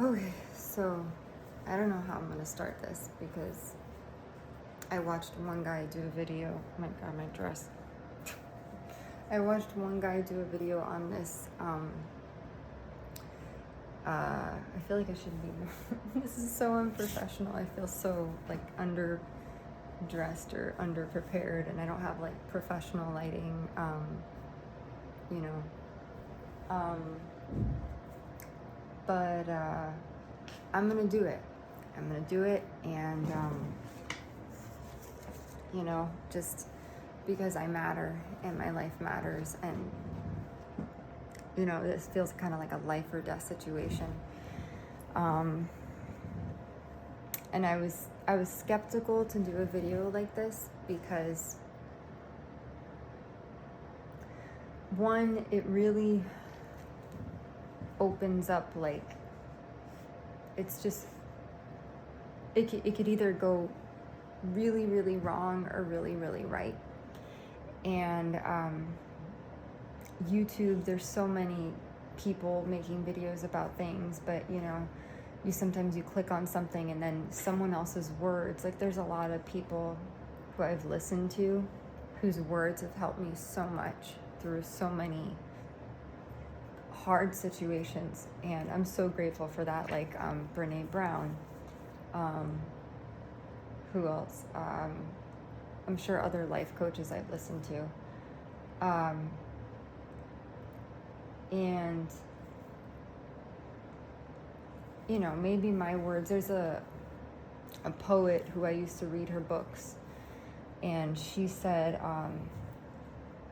Okay, so I don't know how I'm gonna start this because I watched one guy do a video. Oh my god, my dress. I watched one guy do a video on this. I feel like I shouldn't be. This is so unprofessional. I feel so like underdressed or underprepared, and I don't have like professional lighting. You know. But I'm gonna do it. I'm gonna do it, and just because I matter and my life matters, and this feels kind of like a life or death situation. And I was skeptical to do a video like this because one, it really opens up, like, it's just, it could either go really, really wrong or really, really right. And YouTube, there's so many people making videos about things, but sometimes you click on something and then someone else's words, like there's a lot of people who I've listened to whose words have helped me so much through so many hard situations, and I'm so grateful for that. Like Brene Brown, who else? I'm sure other life coaches I've listened to, and maybe my words. There's a poet who I used to read her books, and she said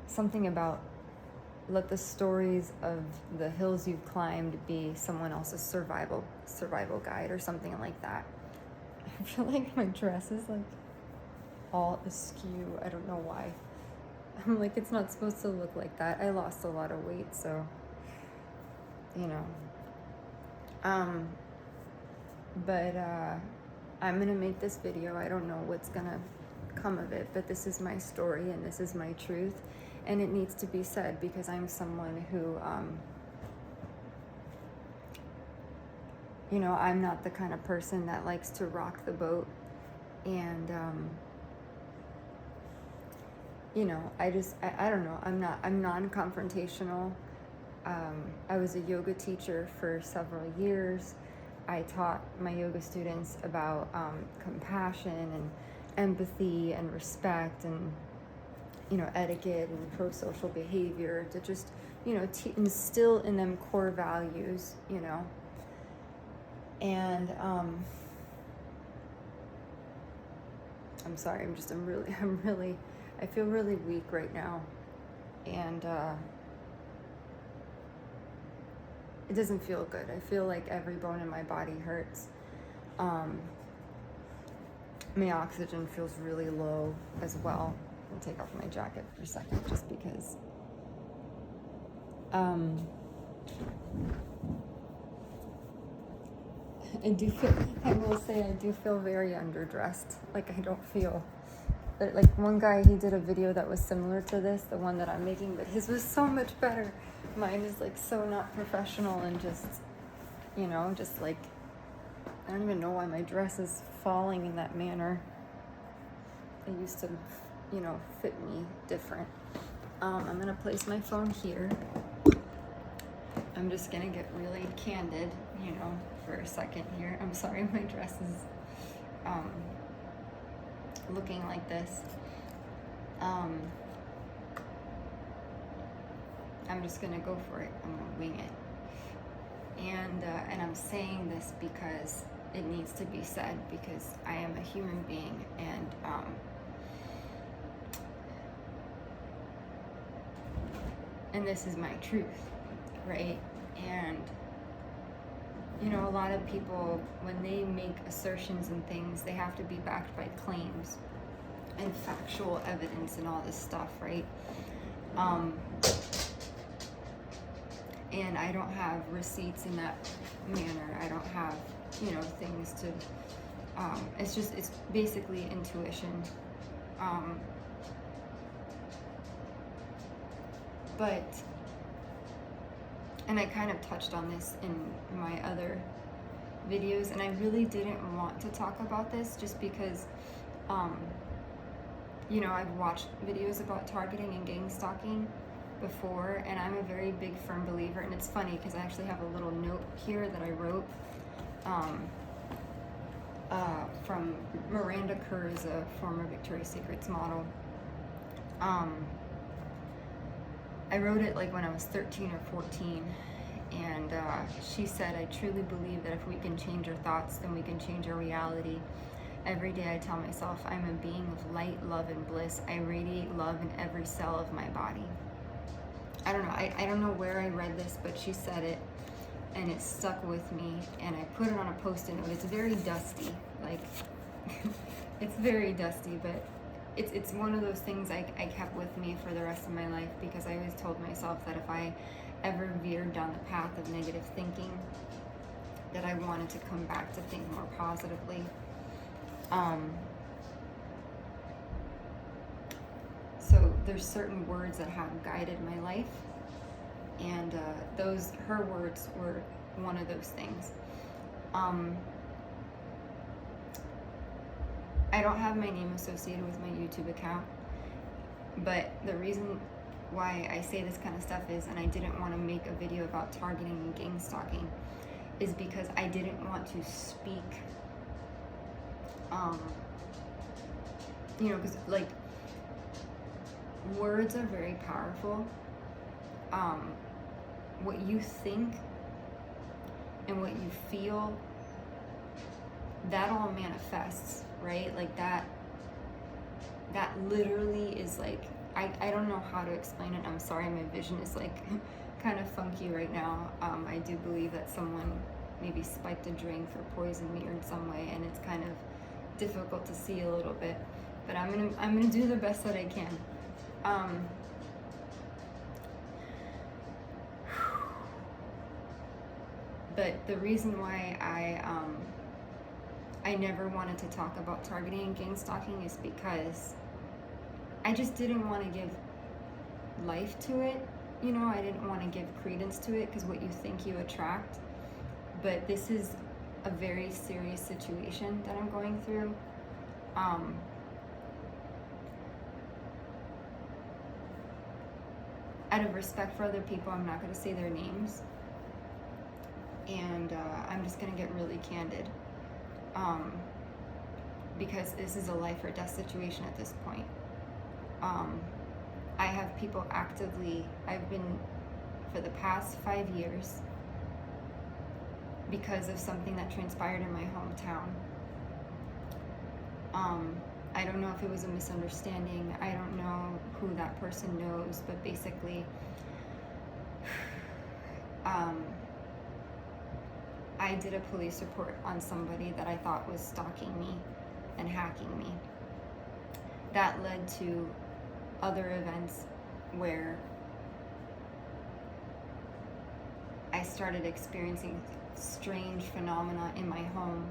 something about, let the stories of the hills you've climbed be someone else's survival guide, or something like that. I feel like my dress is like all askew. I don't know why. I'm like, it's not supposed to look like that. I lost a lot of weight, so but I'm gonna make this video. I don't know what's gonna come of it, but this is my story and this is my truth, and it needs to be said because I'm someone who I'm not the kind of person that likes to rock the boat, and I don't know, I'm non-confrontational. I was a yoga teacher for several years. I taught my yoga students about compassion and empathy and respect and etiquette and pro-social behavior, to just instill in them core values, and I'm sorry, I feel really weak right now, and it doesn't feel good. I feel like every bone in my body hurts. My oxygen feels really low as well. I'll take off my jacket for a second just because. I will say I do feel very underdressed. Like, I don't feel, like, one guy, he did a video that was similar to this, the one that I'm making, but his was so much better. Mine is like so not professional and just, just like, I don't even know why my dress is falling in that manner. It used to, fit me different. I'm gonna place my phone here. I'm just gonna get really candid, for a second here. I'm sorry, my dress is looking like this. I'm just gonna go for it. I'm gonna wing it. And I'm saying this because it needs to be said, because I am a human being, and this is my truth, right? And a lot of people, when they make assertions and things, they have to be backed by claims and factual evidence and all this stuff, right? And I don't have receipts in that manner. I don't have, things to, it's basically intuition. And I kind of touched on this in my other videos, and I really didn't want to talk about this just because, you know, I've watched videos about targeting and gang stalking before, and I'm a very big firm believer, and it's funny because I actually have a little note here that I wrote from Miranda Kerr, is a former Victoria's Secrets model. I wrote it like when I was 13 or 14, and she said, "I truly believe that if we can change our thoughts, then we can change our reality. Every day I tell myself I'm a being of light, love, and bliss. I radiate love in every cell of my body." I don't know, I don't know where I read this, but she said it, and it stuck with me, and I put it on a post-it note. It's very dusty, like, it's very dusty, but it's one of those things I kept with me for the rest of my life, because I always told myself that if I ever veered down the path of negative thinking, that I wanted to come back to think more positively. So there's certain words that have guided my life, and her words were one of those things. I don't have my name associated with my YouTube account, but the reason why I say this kind of stuff is, and I didn't want to make a video about targeting and gang stalking, is because I didn't want to speak, you know, because like, words are very powerful. What you think and what you feel, that all manifests, right? Like that literally is like, I don't know how to explain it. I'm sorry, my vision is like kind of funky right now. I do believe that someone maybe spiked a drink or poisoned me or in some way, and it's kind of difficult to see a little bit, but I'm gonna do the best that I can. But the reason why I never wanted to talk about targeting and gang stalking is because I just didn't want to give life to it. You know, I didn't want to give credence to it, because what you think you attract. But this is a very serious situation that I'm going through. Out of respect for other people, I'm not going to say their names. And I'm just going to get really candid. Because this is a life or death situation at this point. I have people actively, I've been, for the past 5 years, because of something that transpired in my hometown. I don't know if it was a misunderstanding. I don't know who that person knows, but basically, I did a police report on somebody that I thought was stalking me and hacking me. That led to other events where I started experiencing strange phenomena in my home.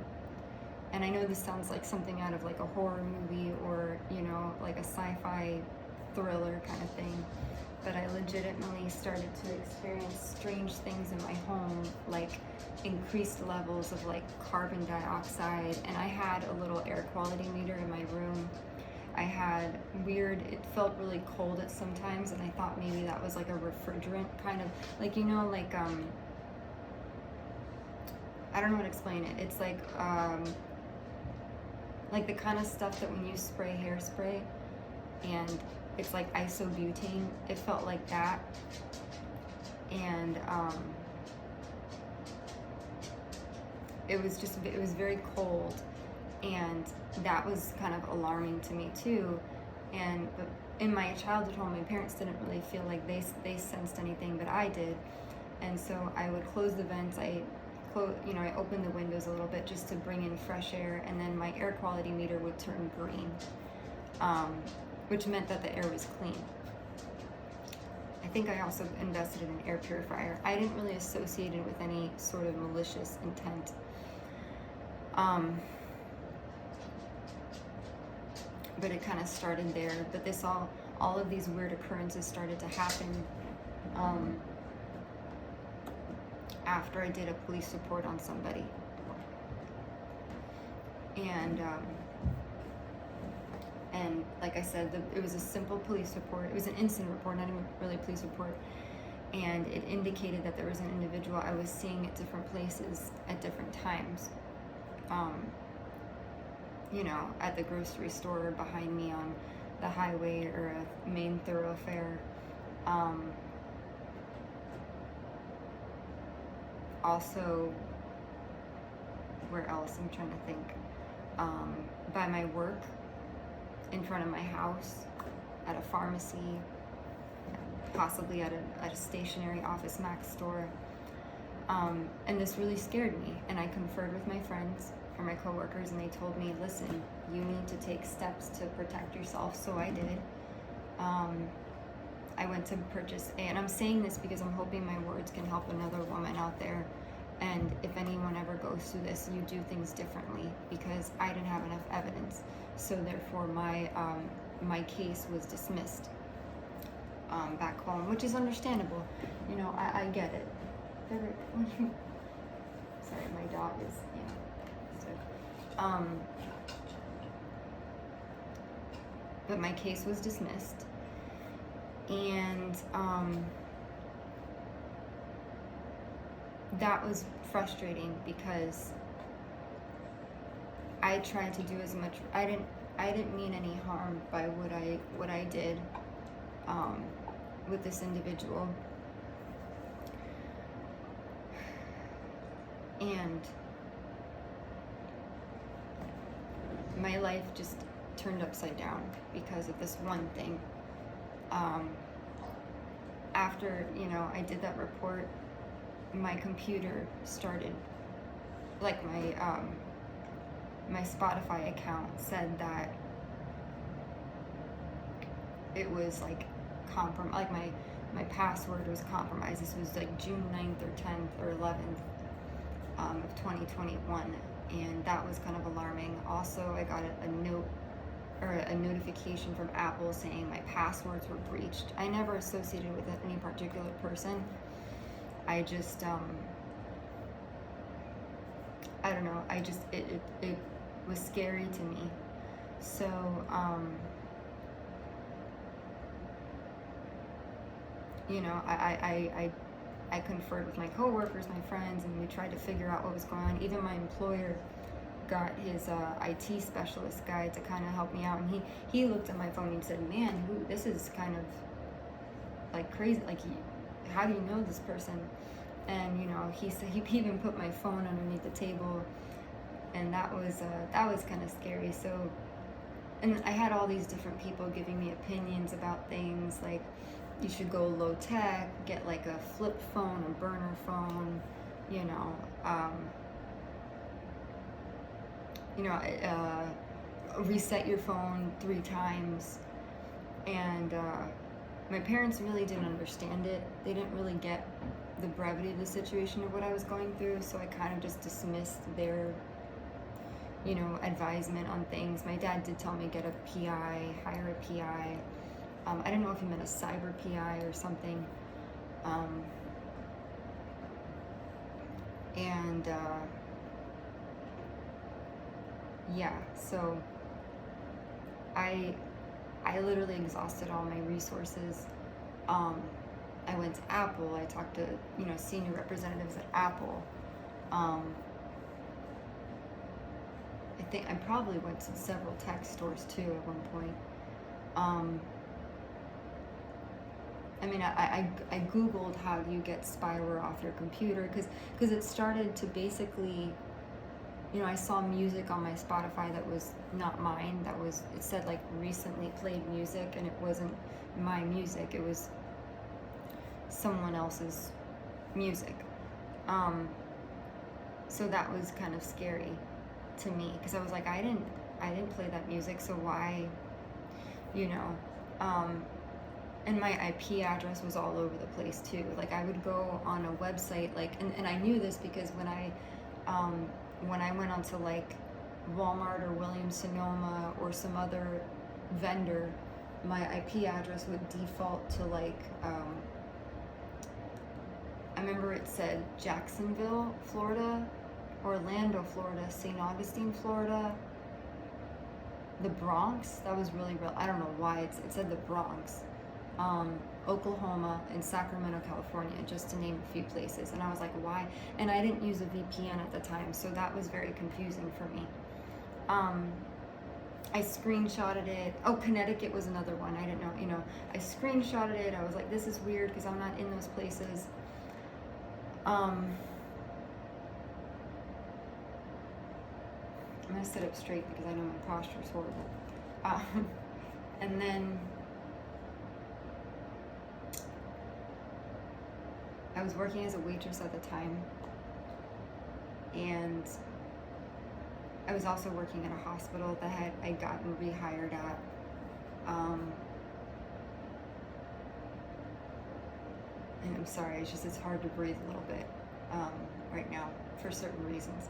And I know this sounds like something out of like a horror movie or, you know, like a sci-fi thriller kind of thing. But I legitimately started to experience strange things in my home, like increased levels of like carbon dioxide. And I had a little air quality meter in my room. I had it felt really cold at sometimes, and I thought maybe that was like a refrigerant kind of, like, you know, like, I don't know how to explain it. It's like the kind of stuff that when you spray hairspray and it's like isobutane, it felt like that. And it was very cold, and that was kind of alarming to me too. But in my childhood home, my parents didn't really feel like they sensed anything, but I did. And so I would close the vents, I opened the windows a little bit just to bring in fresh air, and then my air quality meter would turn green, which meant that the air was clean. I think I also invested in an air purifier. I didn't really associate it with any sort of malicious intent. But it kind of started there. But all of these weird occurrences started to happen after I did a police report on somebody. And like I said, it was a simple police report. It was an incident report, not even really a police report. And it indicated that there was an individual I was seeing at different places at different times. You know, at the grocery store behind me on the highway or a main thoroughfare. Also, where else? I'm trying to think. By my work, in front of my house, at a pharmacy, possibly at a stationary Office Max store. And this really scared me. And I conferred with my friends or my coworkers, and they told me, listen, you need to take steps to protect yourself. So I did. I went to purchase and I'm saying this because I'm hoping my words can help another woman out there. And if anyone ever goes through this, you do things differently, because I didn't have enough evidence. So therefore my case was dismissed back home, which is understandable. You know, I get it. Sorry, my dog is, but my case was dismissed. And that was frustrating because I tried to do as much. I didn't mean any harm by what I did with this individual, and my life just turned upside down because of this one thing. After, you know, I did that report, my computer started, like my Spotify account said that it was like like my password was compromised. This was like June 9th or 10th or 11th of 2021, and that was kind of alarming. Also, I got a note or a notification from Apple saying my passwords were breached. I never associated with any particular person. I just I don't know, it was scary to me. So you know, I conferred with my coworkers, my friends, and we tried to figure out what was going on. Even my employer got his IT specialist guy to kind of help me out, and he looked at my phone and said, man, this is kind of like crazy, like how do you know this person? And you know, he said he even put my phone underneath the table, and that was kind of scary. So, and I had all these different people giving me opinions about things, like you should go low tech, get like a flip phone, a burner phone, you know, reset your phone 3 times. And my parents really didn't understand it. They didn't really get the brevity of the situation of what I was going through, so I kind of just dismissed their, you know, advisement on things. My dad did tell me get a PI, hire a PI. I don't know if he meant a cyber PI or something. Yeah, so I literally exhausted all my resources. I went to Apple. I talked to, you know, senior representatives at Apple. I think I probably went to several tech stores too at one point. I mean, I Googled how do you get spyware off your computer, because it started to basically, you know, I saw music on my Spotify that was not mine. It said like recently played music, and it wasn't my music. It was someone else's music. So that was kind of scary to me, because I was like, I didn't play that music, so why, you know. And my IP address was all over the place too. Like I would go on a website, like, and I knew this because when I went onto like Walmart or Williams-Sonoma or some other vendor, my IP address would default to like, I remember it said Jacksonville, Florida, Orlando, Orlando, Florida, St. Augustine, Florida, the Bronx. That was really real. I don't know why it said the Bronx. Oklahoma, and Sacramento, California, just to name a few places. And I was like, why? And I didn't use a VPN at the time, so that was very confusing for me. I screenshotted it. Oh, Connecticut was another one. I didn't know, you know, I screenshotted it. I was like, this is weird because I'm not in those places. I'm gonna sit up straight because I know my posture is horrible. And then I was working as a waitress at the time, and I was also working at a hospital that I'd gotten rehired at. And I'm sorry, it's hard to breathe a little bit right now for certain reasons.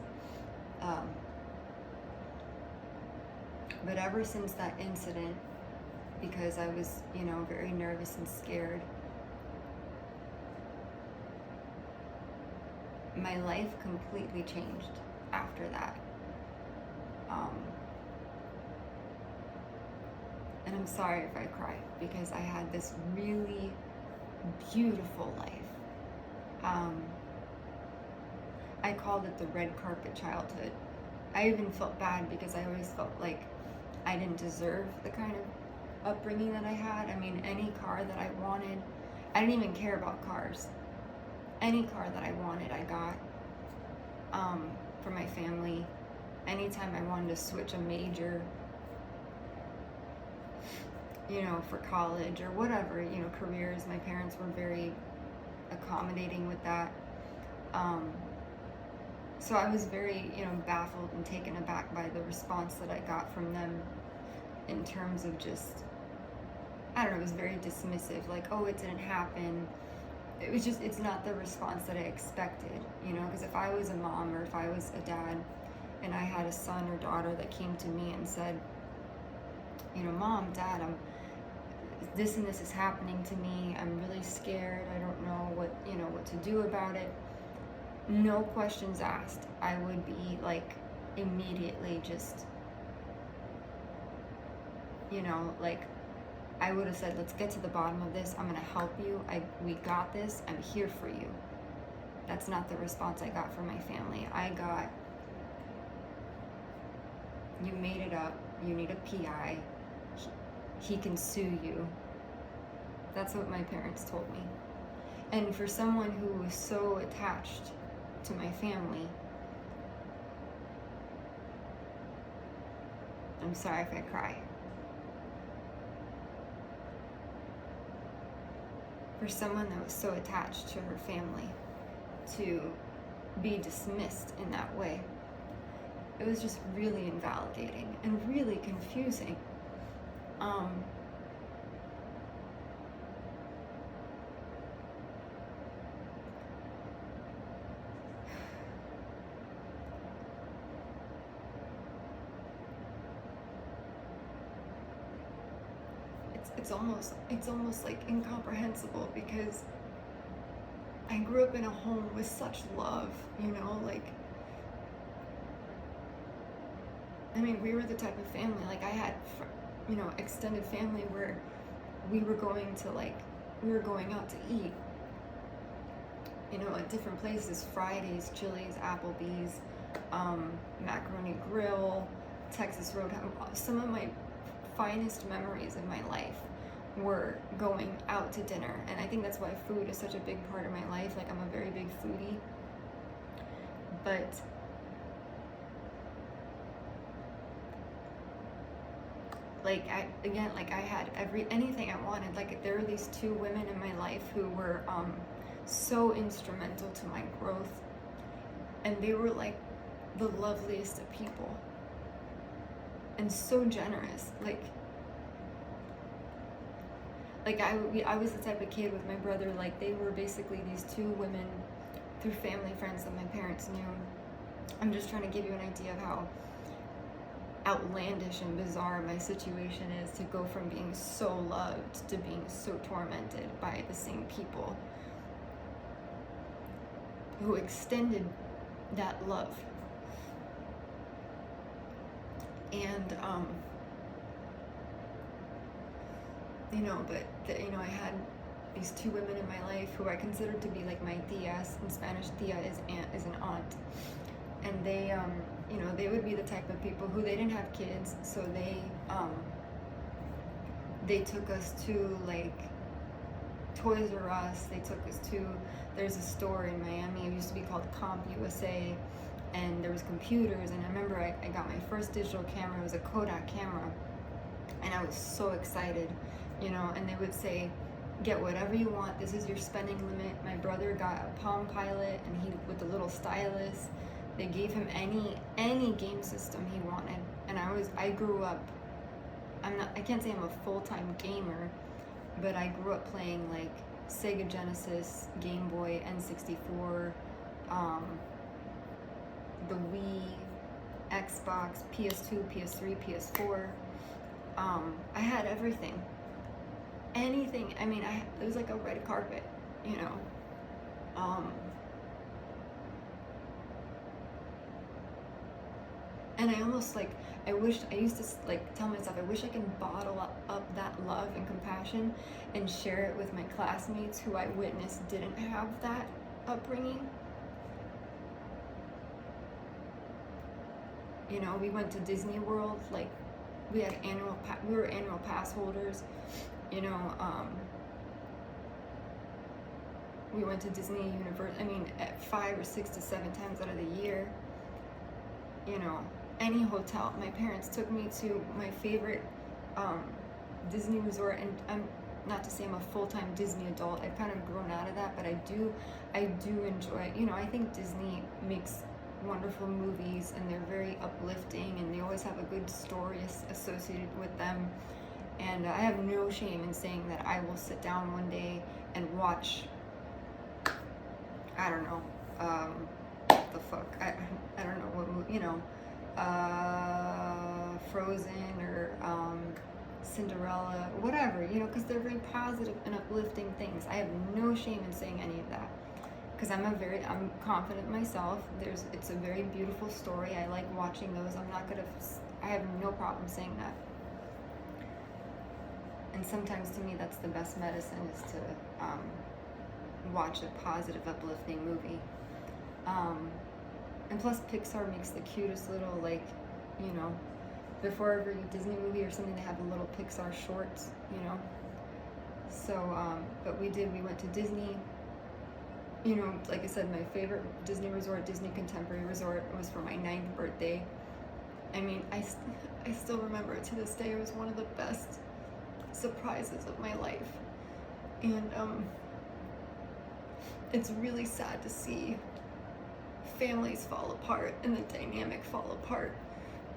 But ever since that incident, because I was, you know, very nervous and scared, my life completely changed after that. And I'm sorry if I cry, because I had this really beautiful life. I called it the red carpet childhood. I even felt bad because I always felt like I didn't deserve the kind of upbringing that I had. I mean, any car that I wanted, I didn't even care about cars. Any car that I wanted, I got for my family. Anytime I wanted to switch a major, you know, for college or whatever, you know, careers, my parents were very accommodating with that. So I was very, you know, baffled and taken aback by the response that I got from them in terms of just, I don't know, it was very dismissive, like, oh, it didn't happen. It was just, it's not the response that I expected, you know, because if I was a mom or if I was a dad and I had a son or daughter that came to me and said, you know, Mom, Dad, this and this is happening to me, I'm really scared, I don't know what, you know, what to do about it. No questions asked. I would be like immediately just, you know, like I would have said, let's get to the bottom of this. I'm gonna help you. We got this. I'm here for you. That's not the response I got from my family. I got, you made it up. You need a PI. He can sue you. That's what my parents told me. And for someone who was so attached to my family, I'm sorry if I cry. For someone that was so attached to her family to be dismissed in that way, it was just really invalidating and really confusing. It's almost like incomprehensible, because I grew up in a home with such love, you know, like, I mean, we were the type of family, like I had, you know, extended family where we were going out to eat, you know, at different places, Fridays, Chili's, Applebee's, Macaroni Grill, Texas Roadhouse. Some of my finest memories of my life were going out to dinner, and I think that's why food is such a big part of my life. Like, I'm a very big foodie, but like I had anything I wanted. Like, there were these two women in my life who were so instrumental to my growth, and they were like the loveliest of people and so generous. I was the type of kid with my brother, like, they were basically these two women through family friends that my parents knew. I'm just trying to give you an idea of how outlandish and bizarre my situation is, to go from being so loved to being so tormented by the same people who extended that love And I had these two women in my life who I considered to be like my tias. In Spanish, tia is an aunt, and they would be the type of people who they didn't have kids, so they took us to like Toys R Us. They took us to, there's a store in Miami, it used to be called Comp USA, and there was computers, and I remember I got my first digital camera. It was a Kodak camera, and I was so excited, and they would say, get whatever you want, this is your spending limit. My brother got a Palm Pilot, and he, with the little stylus, they gave him any game system he wanted. And I grew up, I can't say I'm a full-time gamer, but I grew up playing like Sega Genesis, Game Boy, N64, the Wii, Xbox, PS2, PS3, PS4. I had everything. Anything. I mean, it was like a red carpet, and I almost like, I used to like tell myself, I wish I could bottle up that love and compassion and share it with my classmates who I witnessed didn't have that upbringing. We went to Disney World, like we had we were annual pass holders, we went to Disney Universe, at 5 or 6 to 7 times out of the year. Any hotel. My parents took me to my favorite Disney resort, and I'm not to say I'm a full-time Disney adult. I've kind of grown out of that, but I do enjoy. I think Disney makes wonderful movies, and they're very uplifting, and they always have a good story associated with them. And I have no shame in saying that I will sit down one day and watch, I don't know, what the fuck, I don't know what movie, Frozen or Cinderella, whatever, because they're very positive and uplifting things. I have no shame in saying any of that, because I'm confident myself. It's a very beautiful story. I like watching those. I have no problem saying that. And sometimes to me that's the best medicine, is to watch a positive, uplifting movie. And plus Pixar makes the cutest little, like, before every Disney movie or something, they have the little Pixar shorts, So, but we went to Disney, like I said, my favorite Disney resort, Disney Contemporary Resort, was for my 9th birthday. I still remember it to this day. It was one of the best surprises of my life. And it's really sad to see families fall apart and the dynamic fall apart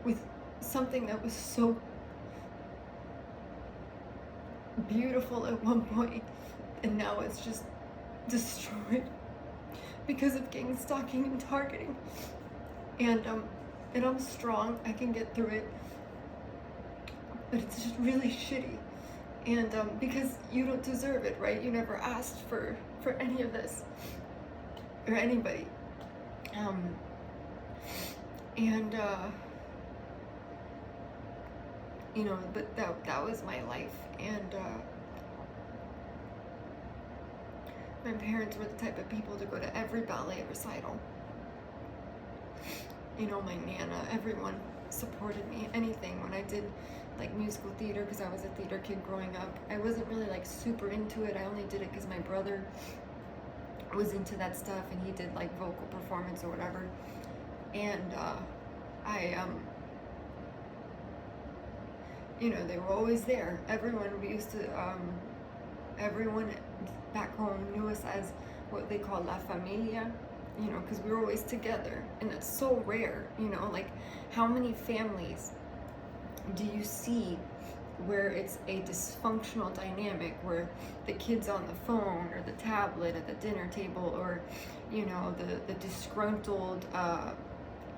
with something that was so beautiful at one point, and now it's just destroyed because of gang stalking and targeting. And I'm strong, I can get through it, but it's just really shitty. And because you don't deserve it, right? You never asked for any of this, or anybody. But that was my life. And my parents were the type of people to go to every ballet recital. My Nana, everyone supported me. Anything. When I did like musical theater, because I was a theater kid growing up, I wasn't really like super into it. I only did it because my brother was into that stuff, and he did like vocal performance or whatever. And they were always there. Everyone back home knew us as what they call La Familia, because we were always together, and it's so rare, like how many families do you see where it's a dysfunctional dynamic, where the kid's on the phone or the tablet at the dinner table, or the disgruntled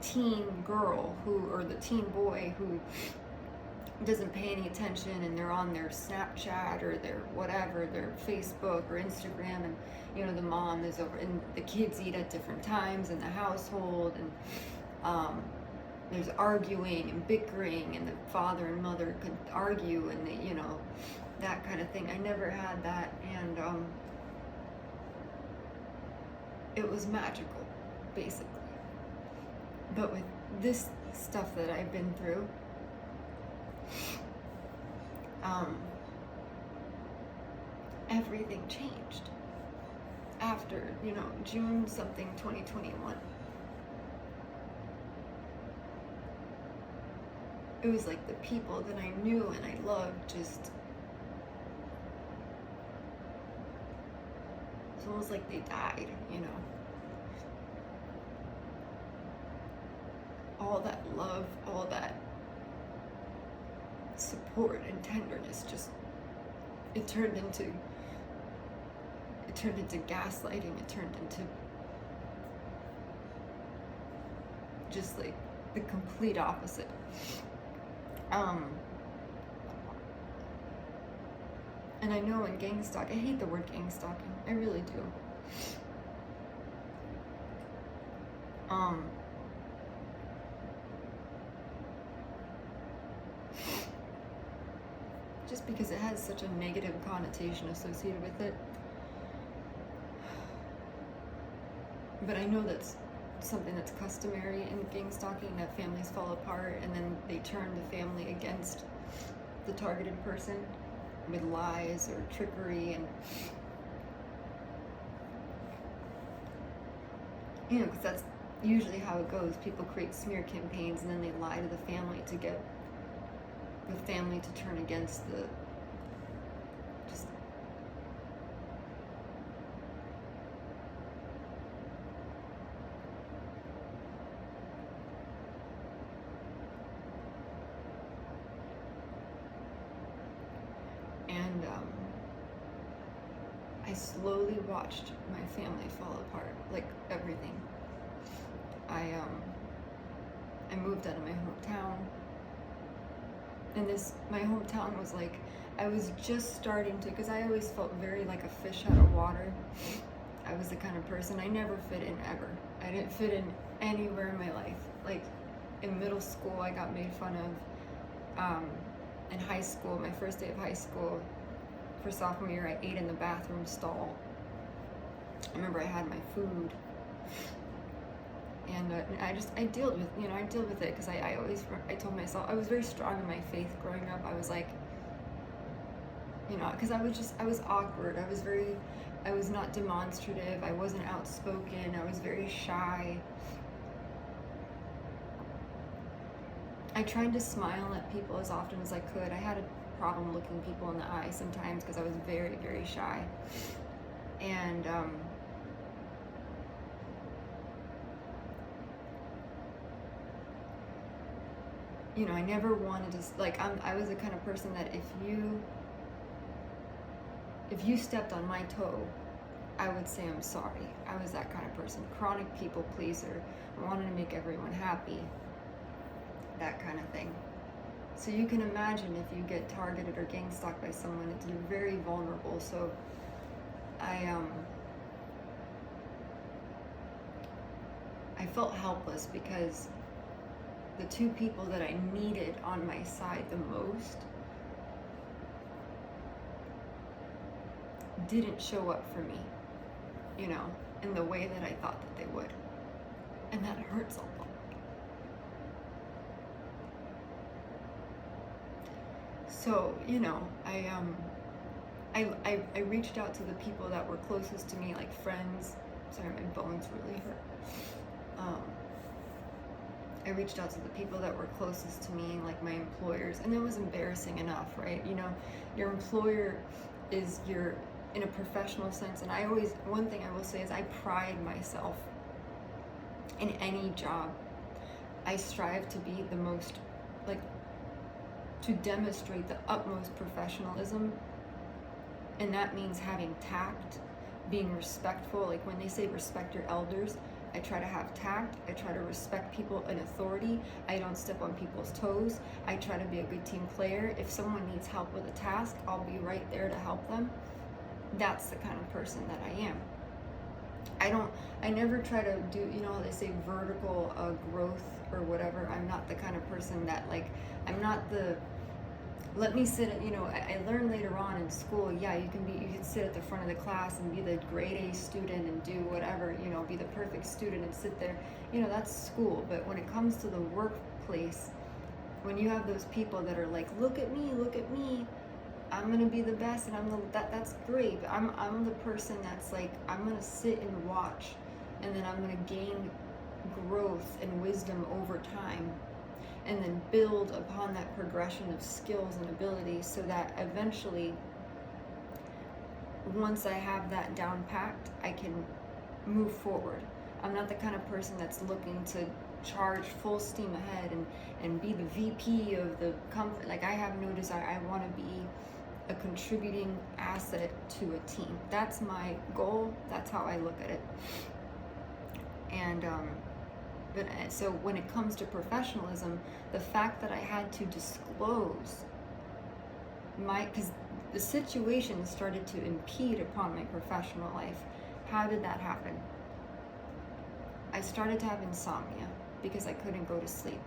teen girl or the teen boy who doesn't pay any attention, and they're on their Snapchat or their whatever, their Facebook or Instagram, and the mom is over, and the kids eat at different times in the household, and there's arguing and bickering, and the father and mother could argue, and they, you know, that kind of thing. I never had that, and it was magical, basically. But with this stuff that I've been through, everything changed after, you know, June something 2021. It was like the people that I knew and I loved just, it's almost like they died, you know. All that love, all that support and tenderness, just, it turned into gaslighting. It turned into just like the complete opposite. And I know in gang stalk, I hate the word gang stalking, I really do. Just because it has such a negative connotation associated with it. But I know that's something that's customary in gang stalking, that families fall apart and then they turn the family against the targeted person with lies or trickery, and you know, because that's usually how it goes. People create smear campaigns and then they lie to the family to get the family to turn against the just and I slowly watched my family fall apart, like everything. I moved out of my hometown, and my hometown was like, I was just starting to, because I always felt very like a fish out of water. I was the kind of person, I never fit in ever. I didn't fit in anywhere in my life. Like in middle school, I got made fun of. In high school, my first day of high school, for sophomore year, I ate in the bathroom stall. I remember I had my food. And I dealt with, you know, I dealt with it because I told myself, I was very strong in my faith growing up. I was like, you know, because I was awkward. I was not demonstrative. I wasn't outspoken. I was very shy. I tried to smile at people as often as I could. I had a problem looking people in the eye sometimes because I was very, very shy. And, you know, I never wanted to, like, I was the kind of person that if you stepped on my toe, I would say I'm sorry. I was that kind of person. Chronic people pleaser. I wanted to make everyone happy. That kind of thing. So you can imagine if you get targeted or gang stalked by someone, you're very vulnerable. So I felt helpless because the two people that I needed on my side the most didn't show up for me, you know, in the way that I thought that they would. And that hurts a lot. So, you know, I reached out to the people that were closest to me, like friends. Sorry, my bones really hurt. I reached out to the people that were closest to me, like my employers, and it was embarrassing enough, right? You know, your employer is in a professional sense, and one thing I will say is I pride myself in any job. I strive to be the most, like, to demonstrate the utmost professionalism, and that means having tact, being respectful. Like when they say respect your elders, I try to have tact. I try to respect people in authority. I don't step on people's toes. I try to be a good team player. If someone needs help with a task, I'll be right there to help them. That's the kind of person that I am. I never try to do, you know how they say vertical growth or whatever. I'm not the kind of person that, like, I'm not the, let me sit at, you know, I learned later on in school, yeah, you can sit at the front of the class and be the grade A student and do whatever, you know, be the perfect student and sit there, you know, that's school. But when it comes to the workplace, when you have those people that are like, look at me, I'm gonna be the best, and that's great. But I'm the person that's like, I'm gonna sit and watch, and then I'm gonna gain growth and wisdom over time, and then build upon that progression of skills and abilities, so that eventually, once I have that down packed, I can move forward. I'm not the kind of person that's looking to charge full steam ahead and be the VP of the company. Like, I have no desire. I want to be a contributing asset to a team. That's my goal. That's how I look at it. And but so when it comes to professionalism, the fact that I had to disclose because the situation started to impede upon my professional life. How did that happen? I started to have insomnia because I couldn't go to sleep.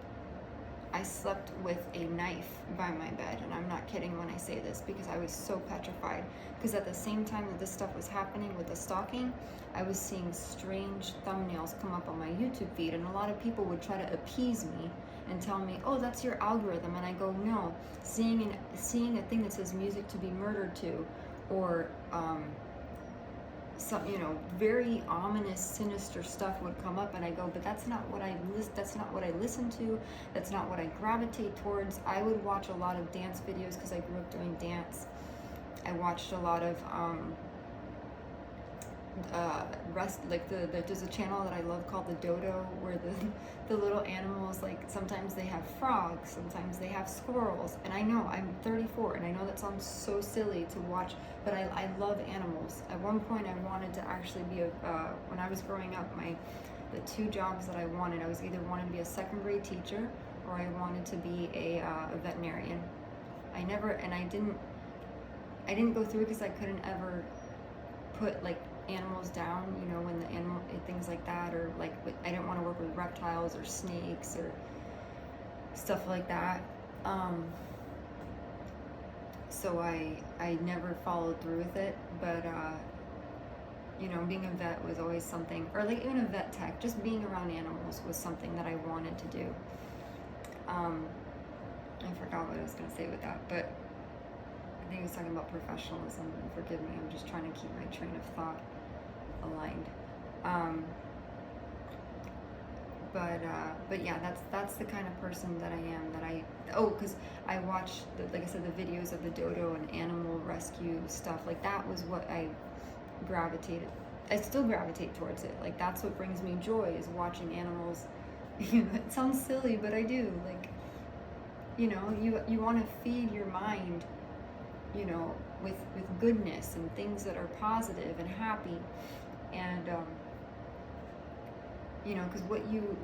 I slept with a knife by my bed, and I'm not kidding when I say this, because I was so petrified. Because at the same time that this stuff was happening with the stalking, I was seeing strange thumbnails come up on my YouTube feed, and a lot of people would try to appease me and tell me, oh, that's your algorithm. And I go, no, seeing a thing that says music to be murdered to, or some, you know, very ominous, sinister stuff would come up, and I go, but that's not what I listen to. That's not what I gravitate towards. I would watch a lot of dance videos because I grew up doing dance. I watched a lot of there's a channel that I love called The Dodo, where the little animals, like, sometimes they have frogs, sometimes they have squirrels. And I know I'm 34, and I know that sounds so silly to watch, but I love animals. At one point, I wanted to actually be when I was growing up, the two jobs that I wanted, I was either wanted to be a second grade teacher, or I wanted to be a veterinarian. I didn't go through it because I couldn't ever put, like, animals down, you know, when the animal, things like that, or like, I didn't want to work with reptiles or snakes or stuff like that. So I never followed through with it, but you know, being a vet was always something, or like even a vet tech, just being around animals was something that I wanted to do. I forgot what I was going to say with that, but I think I was talking about professionalism. Forgive me, I'm just trying to keep my train of thought aligned. But yeah, that's the kind of person that I am. Because I watched, like I said, the videos of the dodo and animal rescue stuff. Like, that was what I still gravitate towards it. Like, that's what brings me joy, is watching animals. It sounds silly, but I do. Like, you know, you want to feed your mind, you know, with goodness and things that are positive and happy, and you know, because what you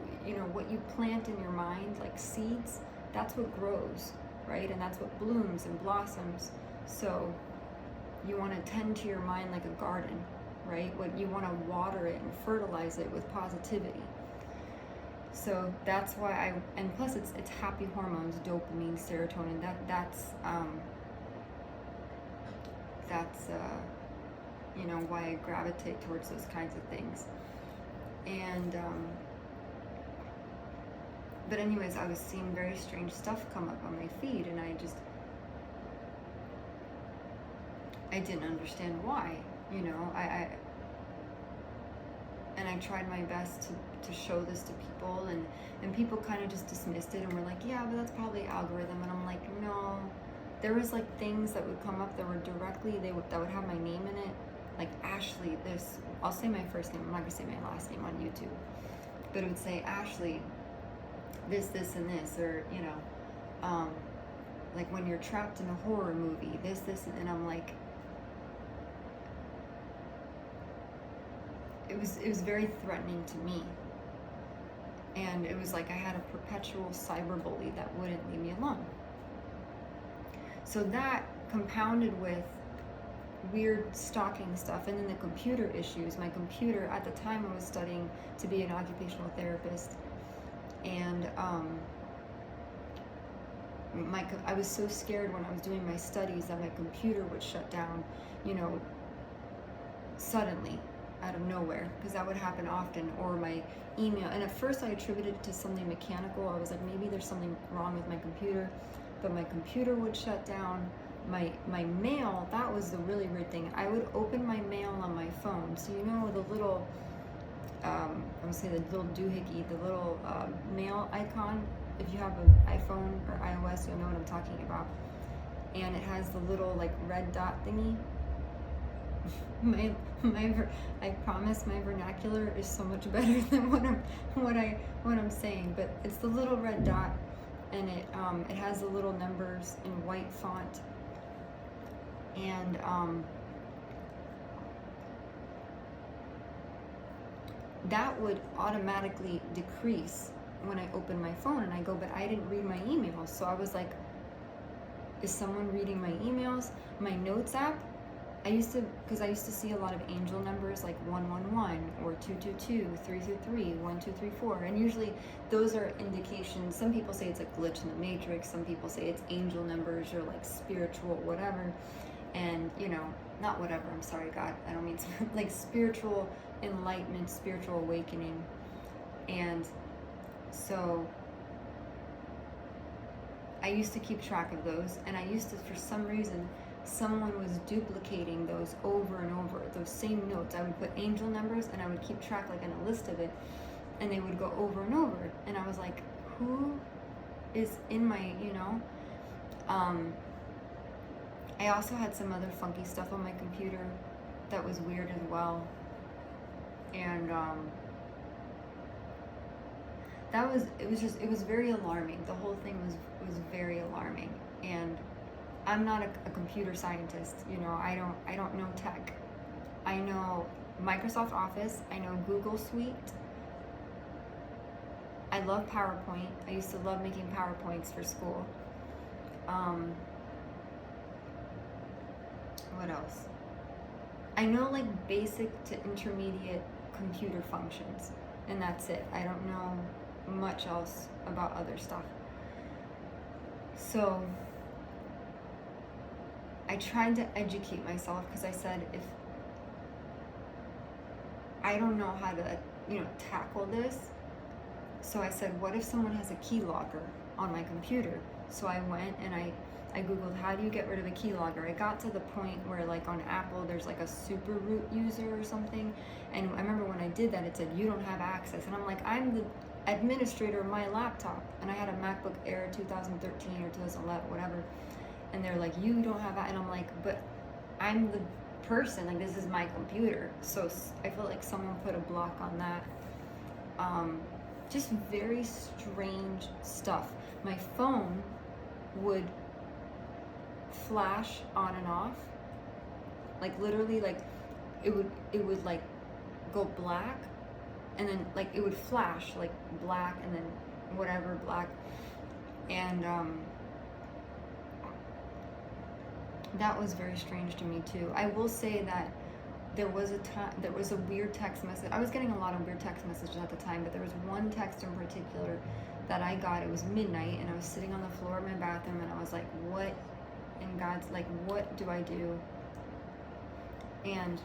plant in your mind, like seeds, that's what grows, right? And that's what blooms and blossoms. So you want to tend to your mind like a garden, right? What you want to water it and fertilize it with positivity. So that's why and plus it's happy hormones, dopamine, serotonin. That's you know, why I gravitate towards those kinds of things. And but anyways, I was seeing very strange stuff come up on my feed, and I didn't understand why, you know. And I tried my best to show this to people, and people kind of just dismissed it and were like, yeah, but that's probably algorithm. And I'm like, no. There was like things that would come up that were directly, that would have my name in it, like Ashley, I'll say my first name, I'm not gonna say my last name on YouTube, but it would say Ashley, this, and this, or, you know, like when you're trapped in a horror movie, this, and I'm like, it was very threatening to me. And it was like I had a perpetual cyberbully that wouldn't leave me alone. So that, compounded with weird stalking stuff, and then the computer issues. My computer, at the time I was studying to be an occupational therapist, and I was so scared when I was doing my studies that my computer would shut down, you know, suddenly, out of nowhere, because that would happen often, or my email. And at first I attributed it to something mechanical. I was like, maybe there's something wrong with my computer, but my computer would shut down. My mail, that was the really weird thing. I would open my mail on my phone. So you know the little, I'm gonna say the little doohickey, the little mail icon. If you have an iPhone or iOS, you'll know what I'm talking about. And it has the little like red dot thingy. I promise my vernacular is so much better than what I'm saying. But it's the little red dot, and it has the little numbers in white font, and that would automatically decrease when I open my phone and I go, but I didn't read my emails. So I was like, is someone reading my emails? My notes app, because I used to see a lot of angel numbers like 111 or 222, 333, 1234, and usually those are indications. Some people say it's a glitch in the matrix, some people say it's angel numbers or like spiritual whatever, and you know, not whatever, I'm sorry God, I don't mean to, like spiritual enlightenment, spiritual awakening. And so I used to keep track of those, and I used to, for some reason, someone was duplicating those over and over, those same notes. I would put angel numbers and I would keep track like in a list of it, and they would go over and over, and I was like, who is in my, you know? I also had some other funky stuff on my computer that was weird as well, and it was very alarming. The whole thing was very alarming, and I'm not a computer scientist, you know. I don't know tech. I know Microsoft Office, I know Google Suite. I love PowerPoint. I used to love making PowerPoints for school. What else? I know like basic to intermediate computer functions, and that's it. I don't know much else about other stuff. So I tried to educate myself, because I said, if I don't know how to, you know, tackle this, so I said, what if someone has a keylogger on my computer? So I went and I Googled, how do you get rid of a keylogger? I got to the point where like on Apple, there's like a super root user or something. And I remember when I did that, it said, you don't have access. And I'm like, I'm the administrator of my laptop. And I had a MacBook Air 2013 or 2011, whatever. And they're like, you don't have that. And I'm like, but I'm the person, like this is my computer. So I feel like someone put a block on that. Just very strange stuff. My phone would flash on and off, like literally, like it would like go black, and then like it would flash like black, and then whatever black, and that was very strange to me too. I will say that there was a weird text message. I was getting a lot of weird text messages at the time, but there was one text in particular that I got. It was midnight, and I was sitting on the floor of my bathroom, and I was like, what in God's, like, what do I do? And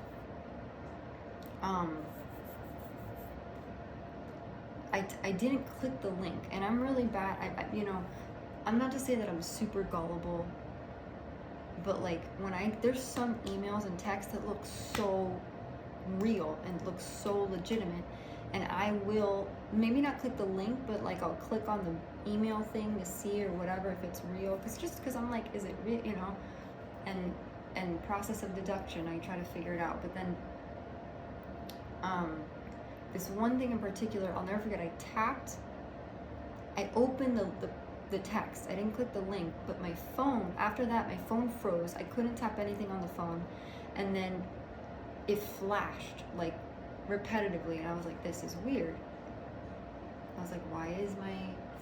I didn't click the link, and I'm really bad. You know, I'm not to say that I'm super gullible, but like there's some emails and texts that look so real and look so legitimate, and I will maybe not click the link, but like I'll click on the email thing to see or whatever if it's real, because I'm like, is it real, you know? And process of deduction, I try to figure it out. But then this one thing in particular, I'll never forget. I opened the text. I didn't click the link, but my phone, after that, my phone froze. I couldn't tap anything on the phone, and then it flashed like repetitively, and I was like, this is weird. I was like, why is my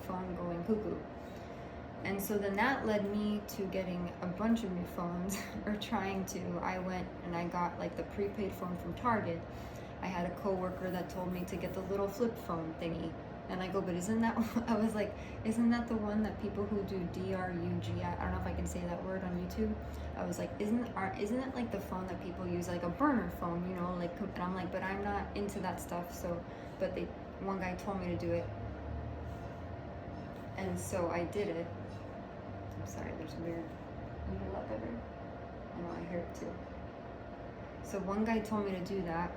phone going cuckoo? And so then that led me to getting a bunch of new phones, or trying to. I went and I got like the prepaid phone from Target. I had a coworker that told me to get the little flip phone thingy. And I go, but isn't that, I was like, isn't that the one that people who do DRUG, I don't know if I can say that word on YouTube. I was like, isn't it like the phone that people use, like a burner phone, you know, like, and I'm like, but I'm not into that stuff. So, but one guy told me to do it. And so I did it. I'm sorry, there's weird, you hear that better? I know, I hear it too. So one guy told me to do that.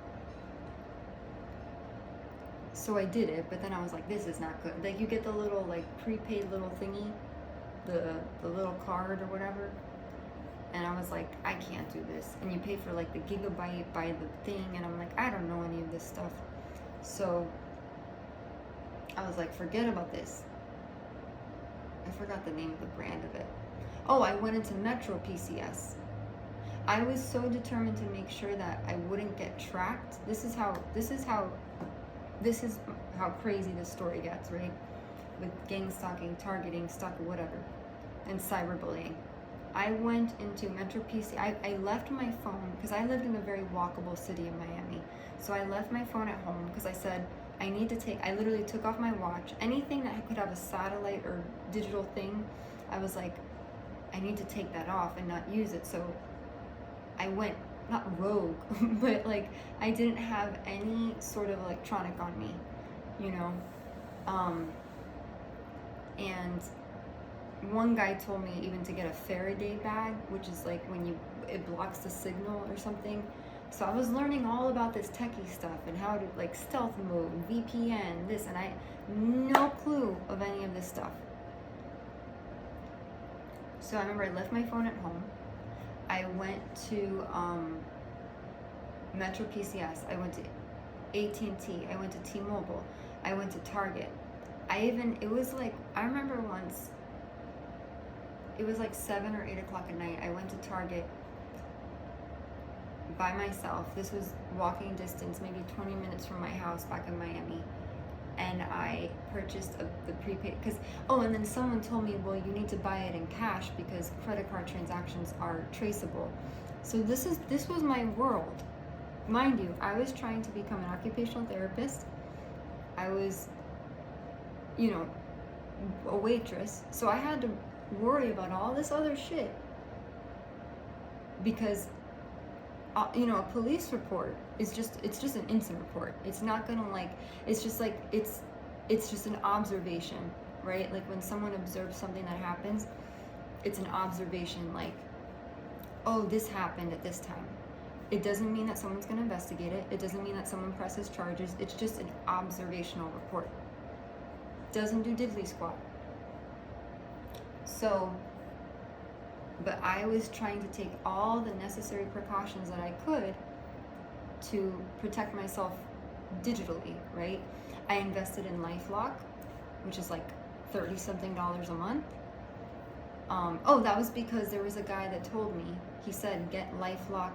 So I did it, but then I was like, this is not good. Like, you get the little, like, prepaid little thingy, the little card or whatever. And I was like, I can't do this. And you pay for, like, the gigabyte by the thing. And I'm like, I don't know any of this stuff. So I was like, forget about this. I forgot the name of the brand of it. Oh, I went into Metro PCS. I was so determined to make sure that I wouldn't get tracked. This is how crazy this story gets, right? With gang stalking, targeting, stalking, whatever, and cyberbullying. I went into Metro PC. I left my phone because I lived in a very walkable city in Miami. So I left my phone at home because I said, I literally took off my watch. Anything that could have a satellite or digital thing, I was like, I need to take that off and not use it. So I went, not rogue, but like, I didn't have any sort of electronic on me, you know? And one guy told me even to get a Faraday bag, which is like when it blocks the signal or something. So I was learning all about this techie stuff and how to like stealth mode, VPN, this, and I no clue of any of this stuff. So I remember I left my phone at home. I went to Metro PCS. I went to AT&T. I went to T-Mobile. I went to Target. It was like, I remember once, it was like 7 or 8 o'clock at night. I went to Target by myself. This was walking distance, maybe 20 minutes from my house back in Miami. And I purchased the prepaid, and then someone told me, well, you need to buy it in cash because credit card transactions are traceable. So this was my world. Mind you, I was trying to become an occupational therapist. I was, a waitress. So I had to worry about all this other shit because a police report is just an incident report. It's not gonna it's just an observation, right? Like when someone observes something that happens, it's an observation, like, oh, this happened at this time. It doesn't mean that someone's gonna investigate it. It doesn't mean that someone presses charges. It's just an observational report. Doesn't do diddly squat. So, but I was trying to take all the necessary precautions that I could to protect myself digitally, right? I invested in LifeLock, which is like $30-something a month. That was because there was a guy that told me, he said, get LifeLock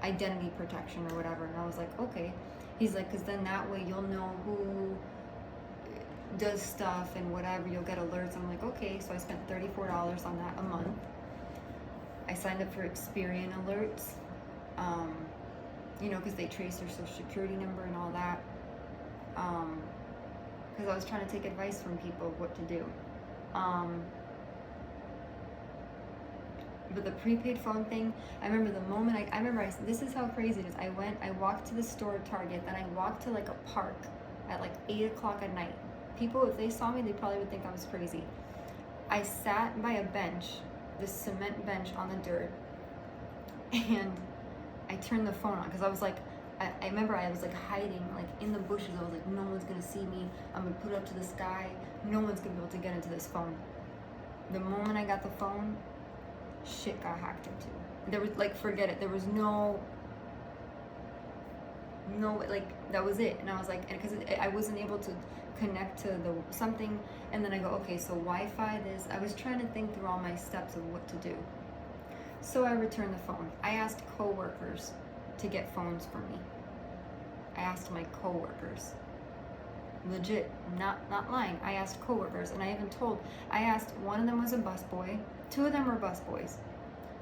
identity protection or whatever. And I was like, okay. He's like, because then that way you'll know who does stuff and whatever, you'll get alerts. I'm like, okay. So I spent $34 on that a month. I signed up for Experian alerts, because they trace your social security number and all that. Because I was trying to take advice from people of what to do. But the prepaid phone thing, I remember the moment this is how crazy it is. I walked to the store, Target, then I walked to like a park at like 8 o'clock at night. People, if they saw me, they probably would think I was crazy. I sat by a bench, this cement bench on the dirt, and I turned the phone on because I was like, I remember I was like hiding like in the bushes. I was like, no one's gonna see me. I'm gonna put it up to the sky. No one's gonna be able to get into this phone. The moment I got the phone, shit got hacked into. There was like, forget it. There was no, like, that was it. And I was like, because I wasn't able to connect to the something. And then I go, okay, so Wi-Fi this. I was trying to think through all my steps of what to do. So I returned the phone. I asked coworkers to get phones for me. I asked my coworkers. Legit, not lying. I asked coworkers, and I asked, one of them was a busboy, two of them were busboys.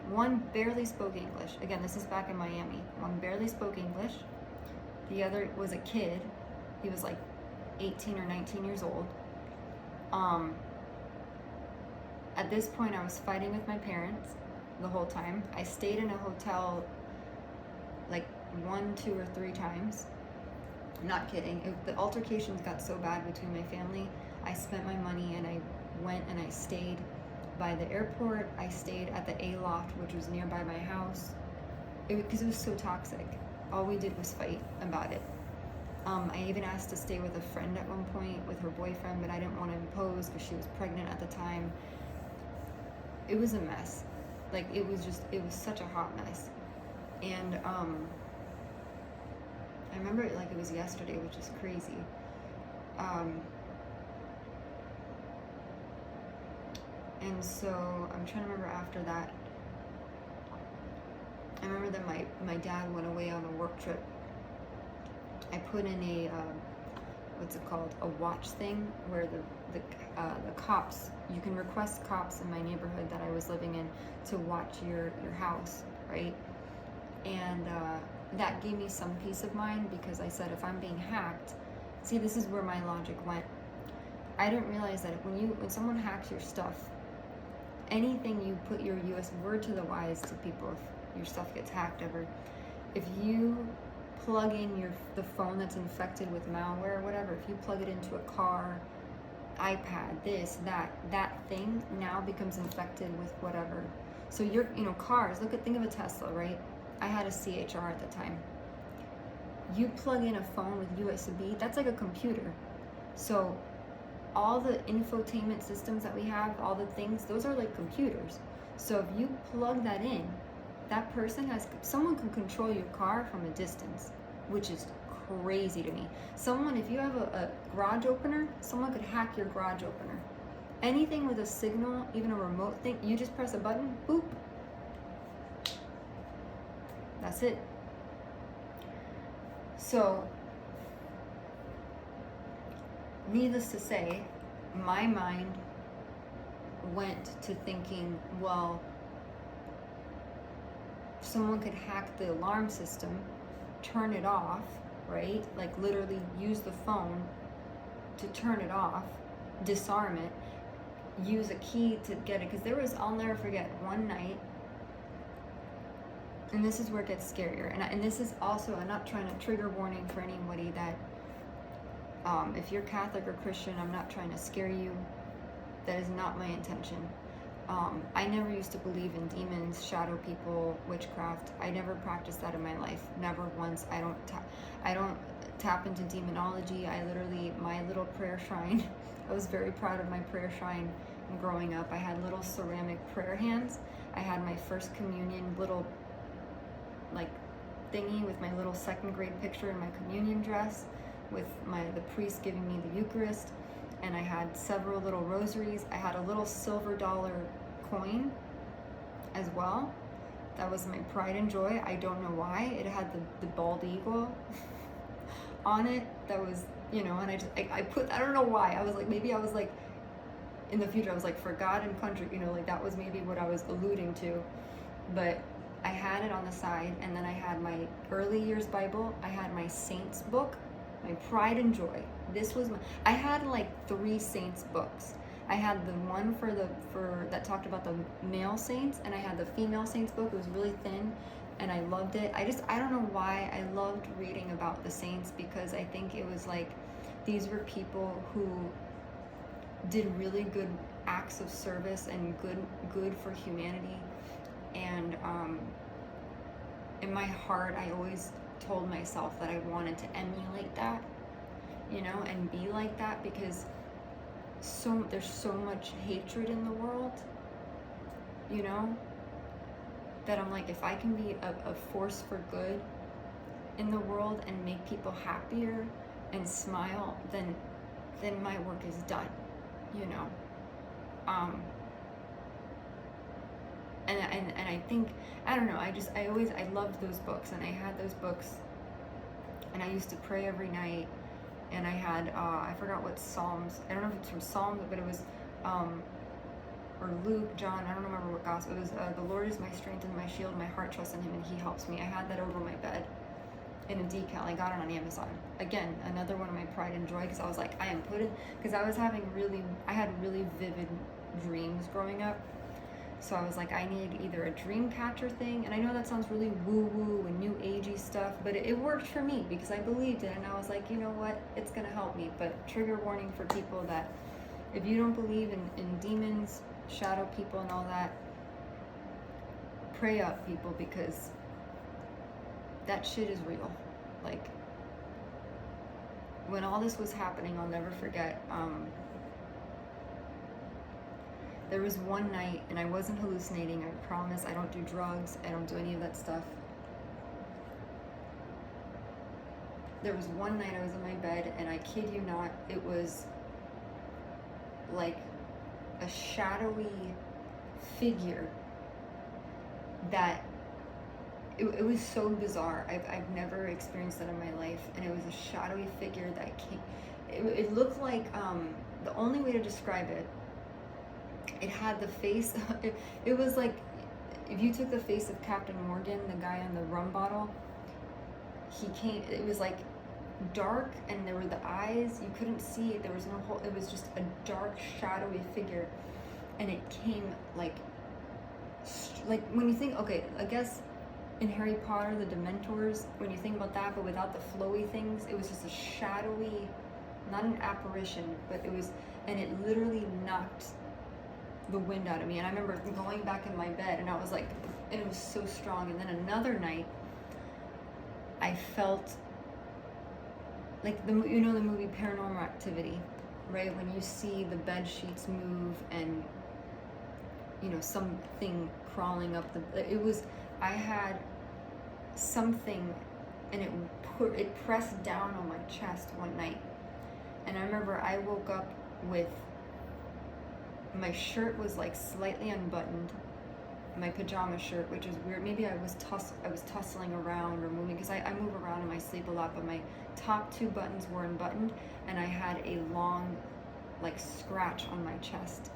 One barely spoke English. Again, this is back in Miami. One barely spoke English. The other was a kid. He was like 18 or 19 years old. At this point, I was fighting with my parents the whole time. I stayed in a hotel like 1, 2, or 3 times. I'm not kidding. The altercations got so bad between my family. I spent my money and I went and I stayed by the airport. I stayed at the A-Loft, which was nearby my house, because it was so toxic. All we did was fight about it. I even asked to stay with a friend at one point with her boyfriend, but I didn't want to impose because she was pregnant at the time. It was a mess. Like, it was such a hot mess. And I remember it like it was yesterday, which is crazy. And so I'm trying to remember after that. I remember that my dad went away on a work trip. I put in a what's it called, a watch thing, where the cops, you can request cops in my neighborhood that I was living in to watch your house, right? And that gave me some peace of mind, because I said, if I'm being hacked, see, this is where my logic went. I didn't realize that when someone hacks your stuff, anything you put your US word to the wise to people, if your stuff gets hacked ever, if you plug in the phone that's infected with malware or whatever, if you plug it into a car, iPad, this, that thing now becomes infected with whatever. So cars, think of a Tesla, right? I had a CHR at the time. You plug in a phone with USB, that's like a computer. So all the infotainment systems that we have, all the things, those are like computers. So if you plug that in, someone can control your car from a distance, which is crazy to me. If you have a garage opener, someone could hack your garage opener. Anything with a signal, even a remote thing, you just press a button, boop. That's it. So, needless to say, my mind went to thinking, well, someone could hack the alarm system, turn it off, right? Like literally use the phone to turn it off, disarm it, use a key to get it. Because I'll never forget one night, and this is where it gets scarier. And this is also, I'm not trying to trigger warning for anybody that, if you're Catholic or Christian, I'm not trying to scare you. That is not my intention. I never used to believe in demons, shadow people, witchcraft. I never practiced that in my life. Never once. I don't tap into demonology. My little prayer shrine, I was very proud of my prayer shrine growing up. I had little ceramic prayer hands. I had my first communion little thingy with my little 2nd grade picture in my communion dress, with the priest giving me the Eucharist. And I had several little rosaries. I had a little silver dollar coin as well. That was my pride and joy. I don't know why. It had the bald eagle on it. That was, and I don't know why. I was like, maybe I was like, in the future, I was like, for God and country, that was maybe what I was alluding to. But I had it on the side, and then I had my early years Bible. I had my saints book, my pride and joy. I had like 3 saints books. I had the one that talked about the male saints, and I had the female saints book. It was really thin, and I loved it. I don't know why I loved reading about the saints, because I think it was like, these were people who did really good acts of service and good for humanity. And in my heart, I always told myself that I wanted to emulate that, and be like that, because there's so much hatred in the world, that I'm like, if I can be a force for good in the world and make people happier and smile, then my work is done, and I think, I don't know, I loved those books, and I had those books, and I used to pray every night, and I had I forgot what Psalms. I don't know if it's from Psalms, but it was or Luke, John. I don't remember what gospel it was. The Lord is my strength and my shield. My heart trusts in Him, and He helps me. I had that over my bed in a decal. I got it on Amazon. Again, another one of my pride and joy, because I was like, I am putting, because I was having I had really vivid dreams growing up. So I was like, I need either a dream catcher thing, and I know that sounds really woo-woo and new agey stuff, but it worked for me because I believed it, and I was like, you know what, it's gonna help me. But trigger warning for people that if you don't believe in demons, shadow people and all that, pray up, people, because that shit is real. Like, when all this was happening, I'll never forget, there was one night, and I wasn't hallucinating, I promise. I don't do drugs, I don't do any of that stuff. There was one night I was in my bed, and I kid you not, it was like a shadowy figure that it was so bizarre. I've never experienced that in my life, and it was a shadowy figure that came. It looked like the only way to describe it. It had the face. It was like if you took the face of Captain Morgan, the guy on the rum bottle. He came. It was like dark, and there were the eyes. You couldn't see it. There was no hole. It was just a dark, shadowy figure, and it came like when you think. Okay, I guess. In Harry Potter, the Dementors, when you think about that, but without the flowy things, it was just a shadowy, not an apparition, but it was, and it literally knocked the wind out of me. And I remember going back in my bed, and I was like, and it was so strong. And then another night, I felt like the movie Paranormal Activity, right? When you see the bed sheets move and something crawling up I had something, and it pressed down on my chest one night, and I remember I woke up with my shirt was like slightly unbuttoned, my pajama shirt, which is weird. Maybe I was tussling around or moving, because I move around in my sleep a lot, but my top two buttons were unbuttoned, and I had a long like scratch on my chest.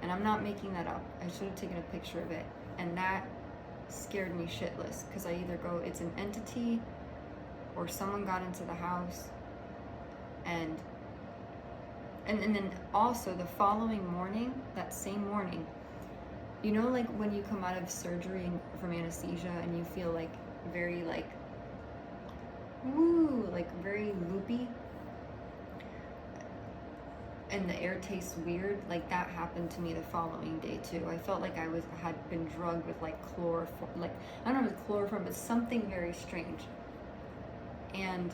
And I'm not making that up. I should have taken a picture of it. And that scared me shitless, because I either go, it's an entity, or someone got into the house. And then also the following morning, that same morning, like when you come out of surgery from anesthesia and you feel like very like, woo, like very loopy, and the air tastes weird, like that happened to me the following day too. I felt like I had been drugged with like chloroform, like I don't know if it's chloroform, but something very strange. And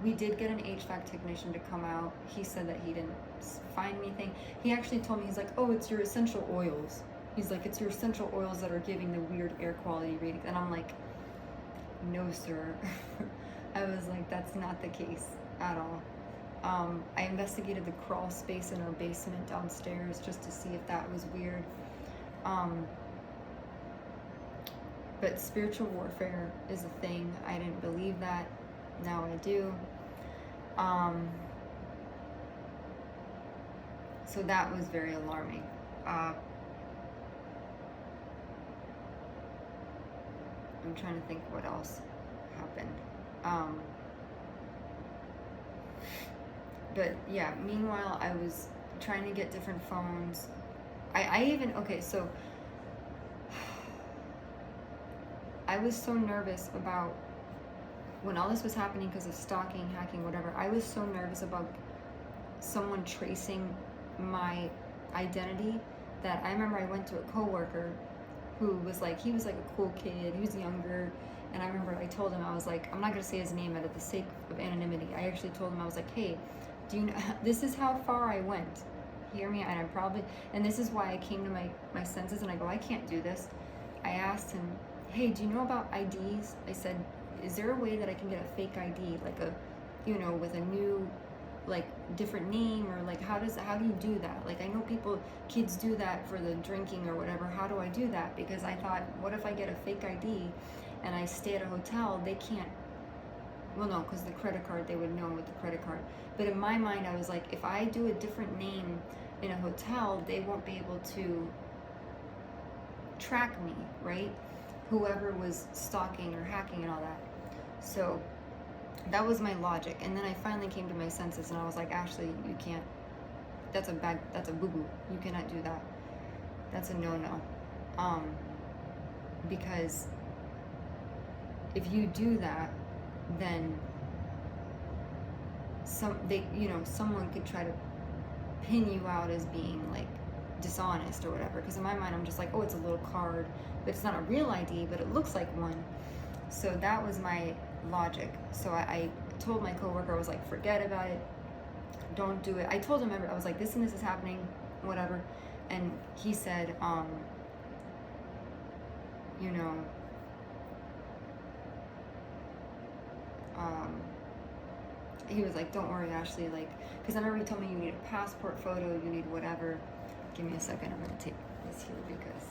we did get an HVAC technician to come out. He said that he didn't find anything. He actually told me, he's like, oh, it's your essential oils. He's like, it's your essential oils that are giving the weird air quality readings. And I'm like, no, sir. I was like, that's not the case at all. I investigated the crawl space in our basement downstairs just to see if that was weird. But spiritual warfare is a thing. I didn't believe that. Now I do. So that was very alarming. I'm trying to think what else happened. But yeah, meanwhile, I was trying to get different phones. So I was so nervous about when all this was happening because of stalking, hacking, whatever. I was so nervous about someone tracing my identity that I remember I went to a coworker who was like, he was like a cool kid, he was younger. And I remember I told him, I was like, I'm not going to say his name out of the sake of anonymity. I actually told him, I was like, hey, do you know, this is how far I went. Hear me? And this is why I came to my senses, and I go, I can't do this. I asked him, hey, do you know about IDs? I said, is there a way that I can get a fake ID, like with a new, like different name, or like how do you do that? Like I know kids do that for the drinking or whatever. How do I do that? Because I thought, what if I get a fake ID and I stay at a hotel? They can't well, no, because the credit card, they would know with the credit card. But in my mind, I was like, if I do a different name in a hotel, they won't be able to track me, right? Whoever was stalking or hacking and all that. So that was my logic. And then I finally came to my senses and I was like, Ashley, you can't, that's a boo-boo. You cannot do that. That's a no-no. Because if you do that, then someone could try to pin you out as being like dishonest or whatever. Because in my mind, I'm just like, oh, it's a little card, but it's not a real ID, but it looks like one. So that was my logic. So I told my coworker, I was like, forget about it, don't do it. I told him, I was like, this and this is happening, whatever. And he said, he was like, don't worry, Ashley, like, because I remember he told me you need a passport photo, you need whatever. Give me a second, I'm gonna take this here because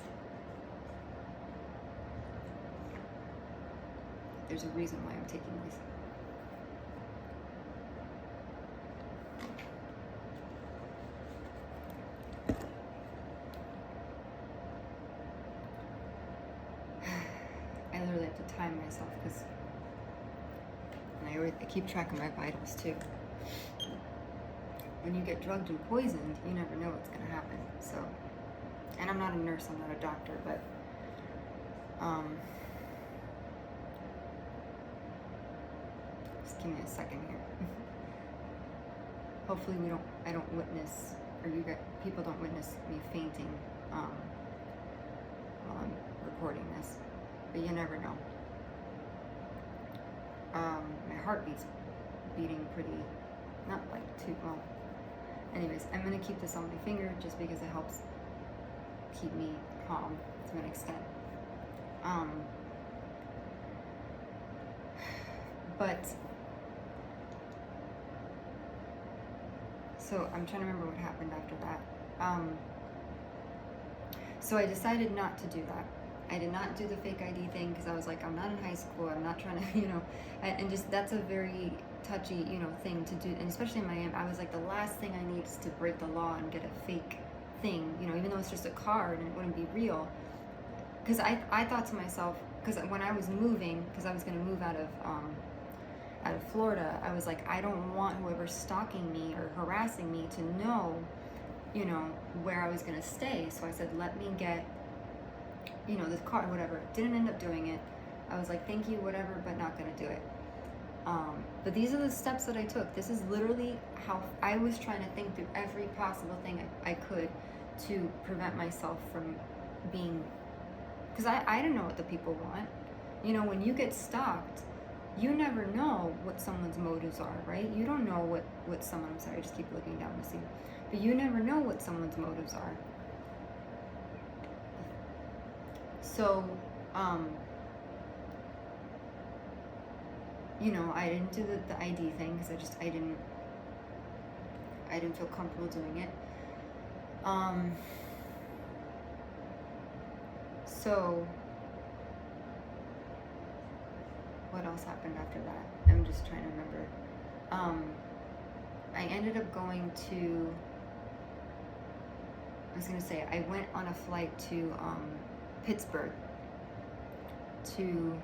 there's a reason why I'm taking these. I literally have to time myself because I keep track of my vitals too. When you get drugged and poisoned, you never know what's gonna happen. So, and I'm not a nurse, I'm not a doctor, but just give me a second here. Hopefully I don't witness, or people don't witness me fainting while I'm recording this, but you never know. My heartbeat's beating pretty, not like too well. Anyways, I'm gonna keep this on my finger just because it helps keep me calm to an extent. But so I'm trying to remember what happened after that. So I decided not to do that. I did not do the fake ID thing because I was like, I'm not in high school. I'm not trying to, and just that's a very touchy, thing to do. And especially in Miami, I was like, the last thing I need is to break the law and get a fake thing, even though it's just a card and it wouldn't be real. Because I thought to myself, because when I was moving, because I was going to move out of Florida, I was like, I don't want whoever's stalking me or harassing me to know, where I was going to stay. So I said, let me get this card, whatever. Didn't end up doing it. I was like, thank you, whatever, but not gonna do it. But these are the steps that I took. This is literally how I was trying to think through every possible thing I could to prevent myself from being, because I don't know what the people want. When you get stalked, you never know what someone's motives are, right? You don't know what someone, I'm sorry, I just keep looking down to see, but you never know what someone's motives are. So, I didn't do the ID thing because I didn't feel comfortable doing it. So, what else happened after that? I'm just trying to remember. I ended up going to, I went on a flight to, Pittsburgh to,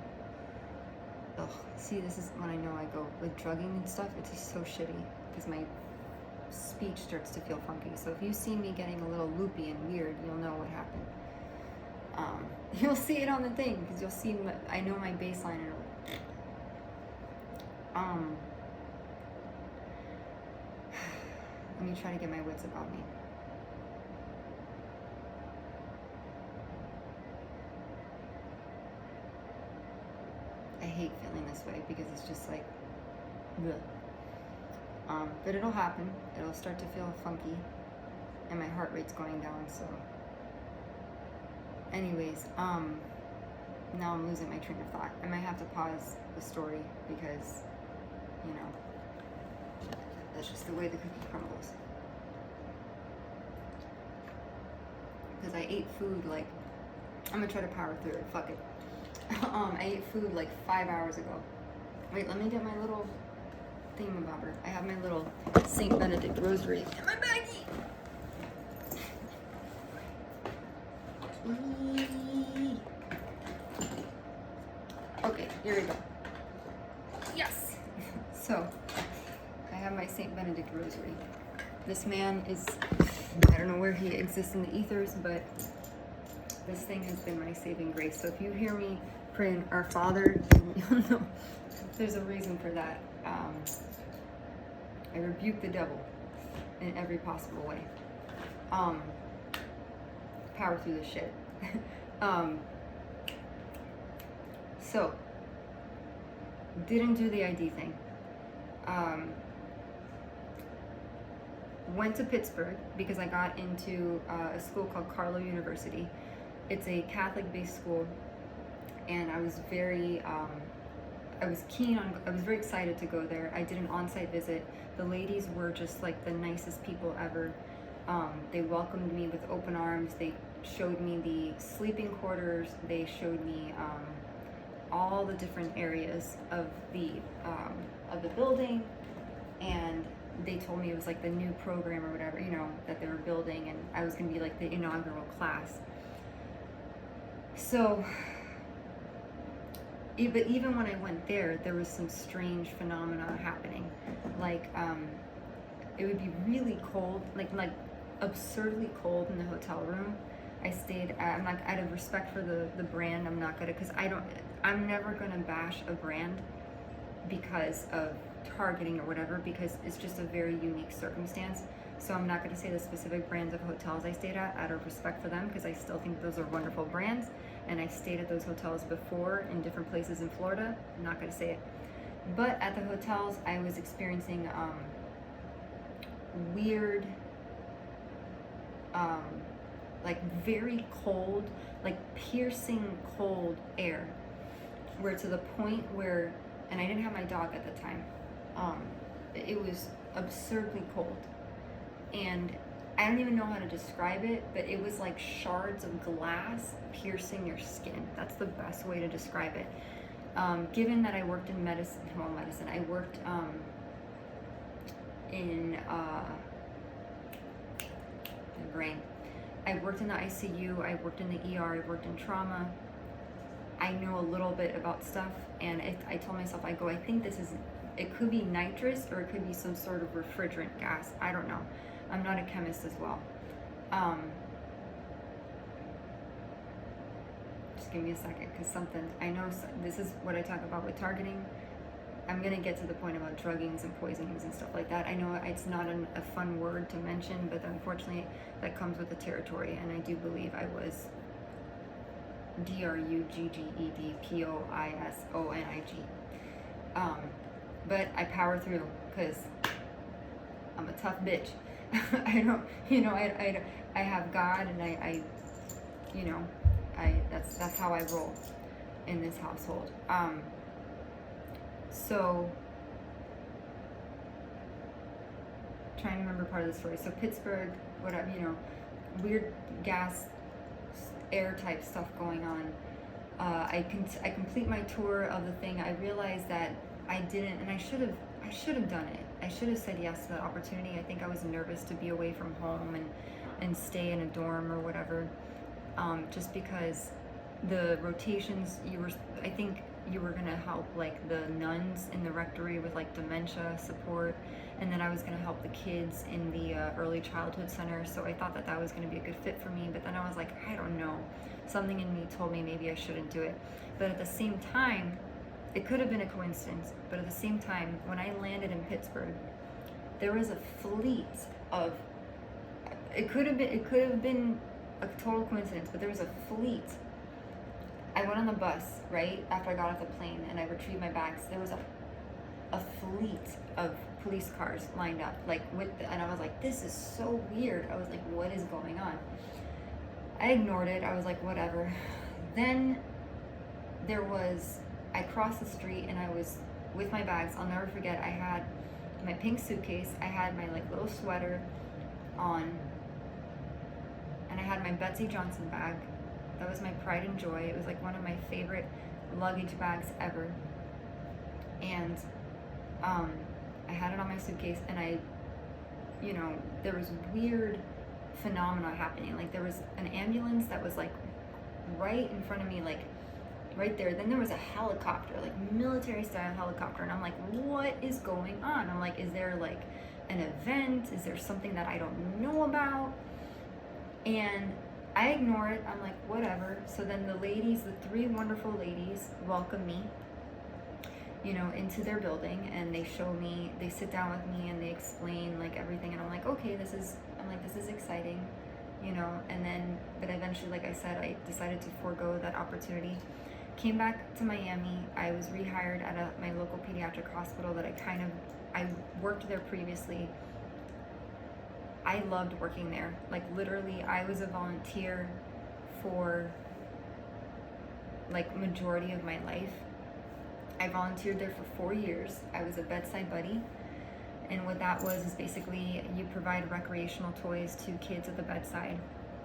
see, this is when I know I go with drugging and stuff, it's just so shitty because my speech starts to feel funky. So if you see me getting a little loopy and weird, you'll know what happened. You'll see it on the thing because you'll see, I know my baseline. Let me try to get my wits about me. I hate feeling this way because it's just like, bleh. But it'll happen. It'll start to feel funky, and my heart rate's going down. So, anyways, now I'm losing my train of thought. I might have to pause the story because, that's just the way the cookie crumbles. Because I ate food like, I'm gonna try to power through it. Fuck it. I ate food like 5 hours ago. Wait, let me get my little thingamabobber. I have my little Saint Benedict rosary in my baggie. Okay, here we go. Yes! So, I have my Saint Benedict rosary. This man is, I don't know where he exists in the ethers, but this thing has been my saving grace. So if you hear me praying Our Father, you'll know there's a reason for that. I rebuke the devil in every possible way. Power through the shit. So, didn't do the ID thing. Went to Pittsburgh because I got into a school called Carlow University. It's a Catholic-based school, and I was very, I was very excited to go there. I did an on-site visit. The ladies were just like the nicest people ever. They welcomed me with open arms. They showed me the sleeping quarters. They showed me all the different areas of the building, and they told me it was like the new program or whatever, you know, that they were building, and I was gonna be like the inaugural class. So, but even when I went there was some strange phenomena happening. Like, it would be really cold, like absurdly cold in the hotel room. I stayed at, I'm not, out of respect for the brand, I'm not gonna, I'm never gonna bash a brand because of targeting or whatever, because it's just a very unique circumstance. So I'm not going to say the specific brands of hotels I stayed at out of respect for them, because I still think those are wonderful brands, and I stayed at those hotels before in different places in Florida. I'm not going to say it. But at the hotels, I was experiencing weird, like very cold, like piercing cold air, where to the point where, and I didn't have my dog at the time, it was absurdly cold. And I don't even know how to describe it, but it was like shards of glass piercing your skin. That's the best way to describe it. Given that I worked in medicine, I worked in the brain. I worked in the ICU, I worked in the ER, I worked in trauma. I know a little bit about stuff, and I told myself, I think this is, it could be nitrous or it could be some sort of refrigerant gas. I don't know. I'm not a chemist as well. Just give me a second, because I know this is what I talk about with targeting. I'm going to get to the point about druggings and poisonings and stuff like that. I know it's not a fun word to mention, but unfortunately that comes with the territory, and I do believe I was DRUGGEDPOISONIG. But I power through because I'm a tough bitch. I don't, I have God, and that's how I roll in this household. So, trying to remember part of the story. So Pittsburgh, whatever, weird gas, air type stuff going on. I complete my tour of the thing. I realized that I didn't, and I should have done it. I should have said yes to that opportunity. I think I was nervous to be away from home and stay in a dorm or whatever, just because the rotations, I think you were gonna help like the nuns in the rectory with like dementia support, and then I was gonna help the kids in the early childhood center. So I thought that was gonna be a good fit for me, but then I was like, I don't know. Something in me told me maybe I shouldn't do it. But at the same time, it could have been a coincidence, but at the same time, when I landed in Pittsburgh, there was a fleet of, it could have been a total coincidence, but there was a fleet. I went on the bus, right, after I got off the plane, and I retrieved my bags. There was a fleet of police cars lined up, like and I was like, this is so weird. I was like, what is going on? I ignored it. I was like, whatever. Then I crossed the street, and I was with my bags. I'll never forget, I had my pink suitcase, I had my like little sweater on, and I had my Betsy Johnson bag. That was my pride and joy. It was like one of my favorite luggage bags ever. And I had it on my suitcase, and there was weird phenomena happening. Like there was an ambulance that was like right in front of me, like right there. Then there was a helicopter, like military style helicopter, and I'm like, what is going on? I'm like, is there like an event? Is there something that I don't know about? And I ignore it. I'm like, whatever. So then the three wonderful ladies welcome me, into their building, and they sit down with me and they explain like everything, and I'm like, okay, this is exciting, and then, but eventually, like I said, I decided to forego that opportunity. Came back to Miami. I was rehired at my local pediatric hospital that I worked there previously. I loved working there. Like literally, I was a volunteer for like majority of my life. I volunteered there for 4 years. I was a bedside buddy. And what that was is basically you provide recreational toys to kids at the bedside.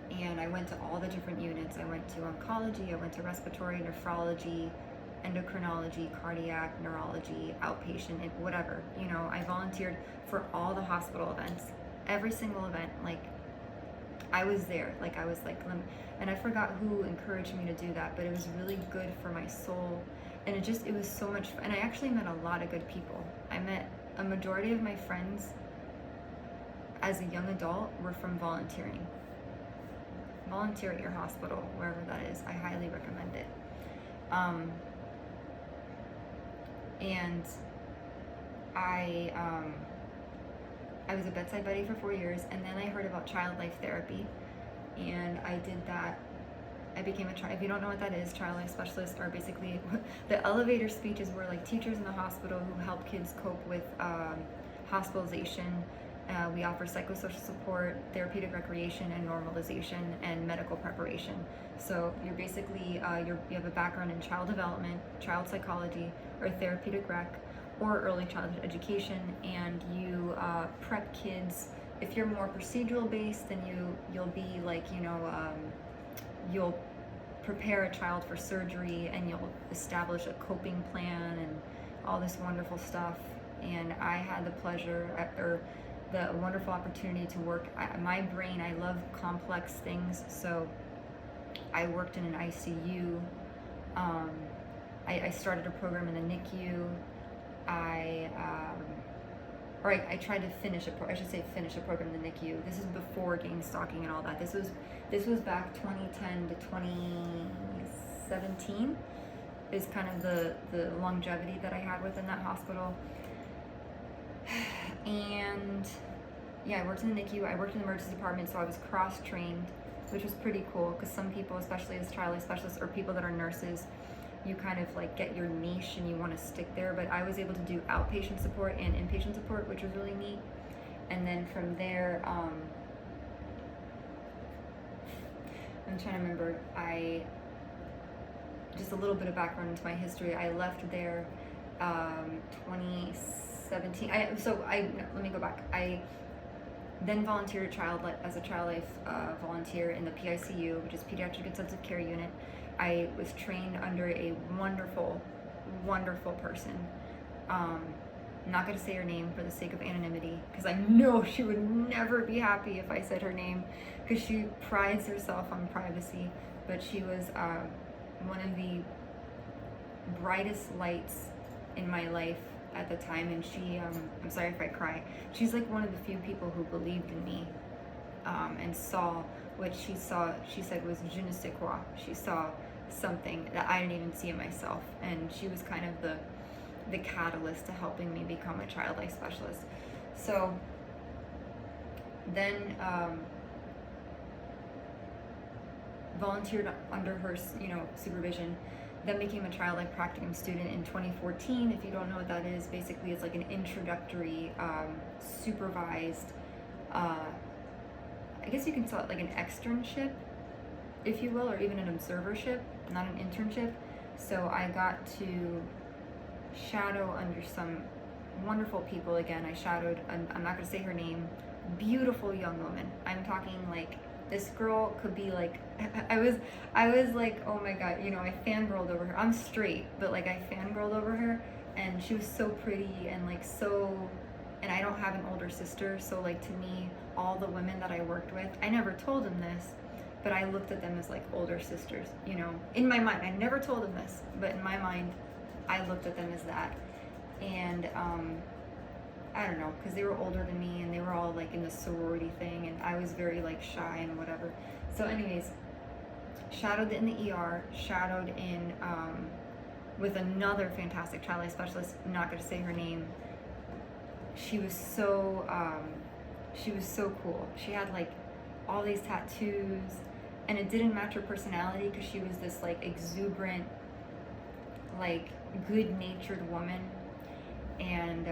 And I went to all the different units. I went to oncology, I went to respiratory, nephrology, endocrinology, cardiac, neurology, outpatient, and whatever. I volunteered for all the hospital events, every single event. Like I was there, like I was like, and I forgot who encouraged me to do that, but it was really good for my soul. And it was so much fun. And I actually met a lot of good people. I met a majority of my friends as a young adult were from volunteering. Volunteer at your hospital, wherever that is. I highly recommend it. And I was a bedside buddy for 4 years, and then I heard about child life therapy, and I did that. I became if you don't know what that is, child life specialists are basically the elevator speeches were like teachers in the hospital who help kids cope with hospitalization. We offer psychosocial support, therapeutic recreation, and normalization, and medical preparation. So you're basically, you have a background in child development, child psychology, or therapeutic rec, or early childhood education, and you prep kids. If you're more procedural based, then you'll be like, you'll prepare a child for surgery, and you'll establish a coping plan and all this wonderful stuff. And I had the pleasure, or the wonderful opportunity to work. My brain, I love complex things, so I worked in an ICU. I started a program in the NICU. I tried to finish a program in the NICU. This is before gang stalking and all that. This was back 2010 to 2017 is kind of the longevity that I had within that hospital. And yeah, I worked in the NICU. I worked in the emergency department, so I was cross-trained, which was pretty cool, because some people, especially as child life specialists or people that are nurses, you kind of like get your niche and you want to stick there. But I was able to do outpatient support and inpatient support, which was really neat. And then from there, I'm trying to remember, just a little bit of background into my history. I left there 2017. Let me go back. I then volunteered as a child life volunteer in the PICU, which is Pediatric Intensive Care Unit. I was trained under a wonderful, wonderful person. I'm not going to say her name for the sake of anonymity, because I know she would never be happy if I said her name, because she prides herself on privacy. But she was one of the brightest lights in my life at the time, and she, I'm sorry if I cry, she's like one of the few people who believed in me, and saw what she saw. She said was je ne sais quoi. She saw something that I didn't even see in myself, and she was kind of the catalyst to helping me become a child life specialist. So then volunteered under her supervision, then became a child life practicum student in 2014. If you don't know what that is, basically it's like an introductory supervised, I guess you can call it like an externship, if you will, or even an observership, not an internship. So I got to shadow under some wonderful people. Again, I shadowed, I'm not gonna say her name, beautiful young woman. I'm talking like, this girl could be like, I was like, oh my God, I fangirled over her. I'm straight, but like I fangirled over her, and she was so pretty and like so, and I don't have an older sister, so like to me, all the women that I worked with, I never told them this, but I looked at them as like older sisters, you know, in my mind. I never told them this, but in my mind, I looked at them as that. And I don't know, because they were older than me and they were all like in the sorority thing, and I was very like shy and whatever. So anyways, shadowed in the ER, shadowed in with another fantastic child life specialist. I'm not going to say her name. She was so cool. She had like all these tattoos, and it didn't match her personality because she was this like exuberant, like good-natured woman, and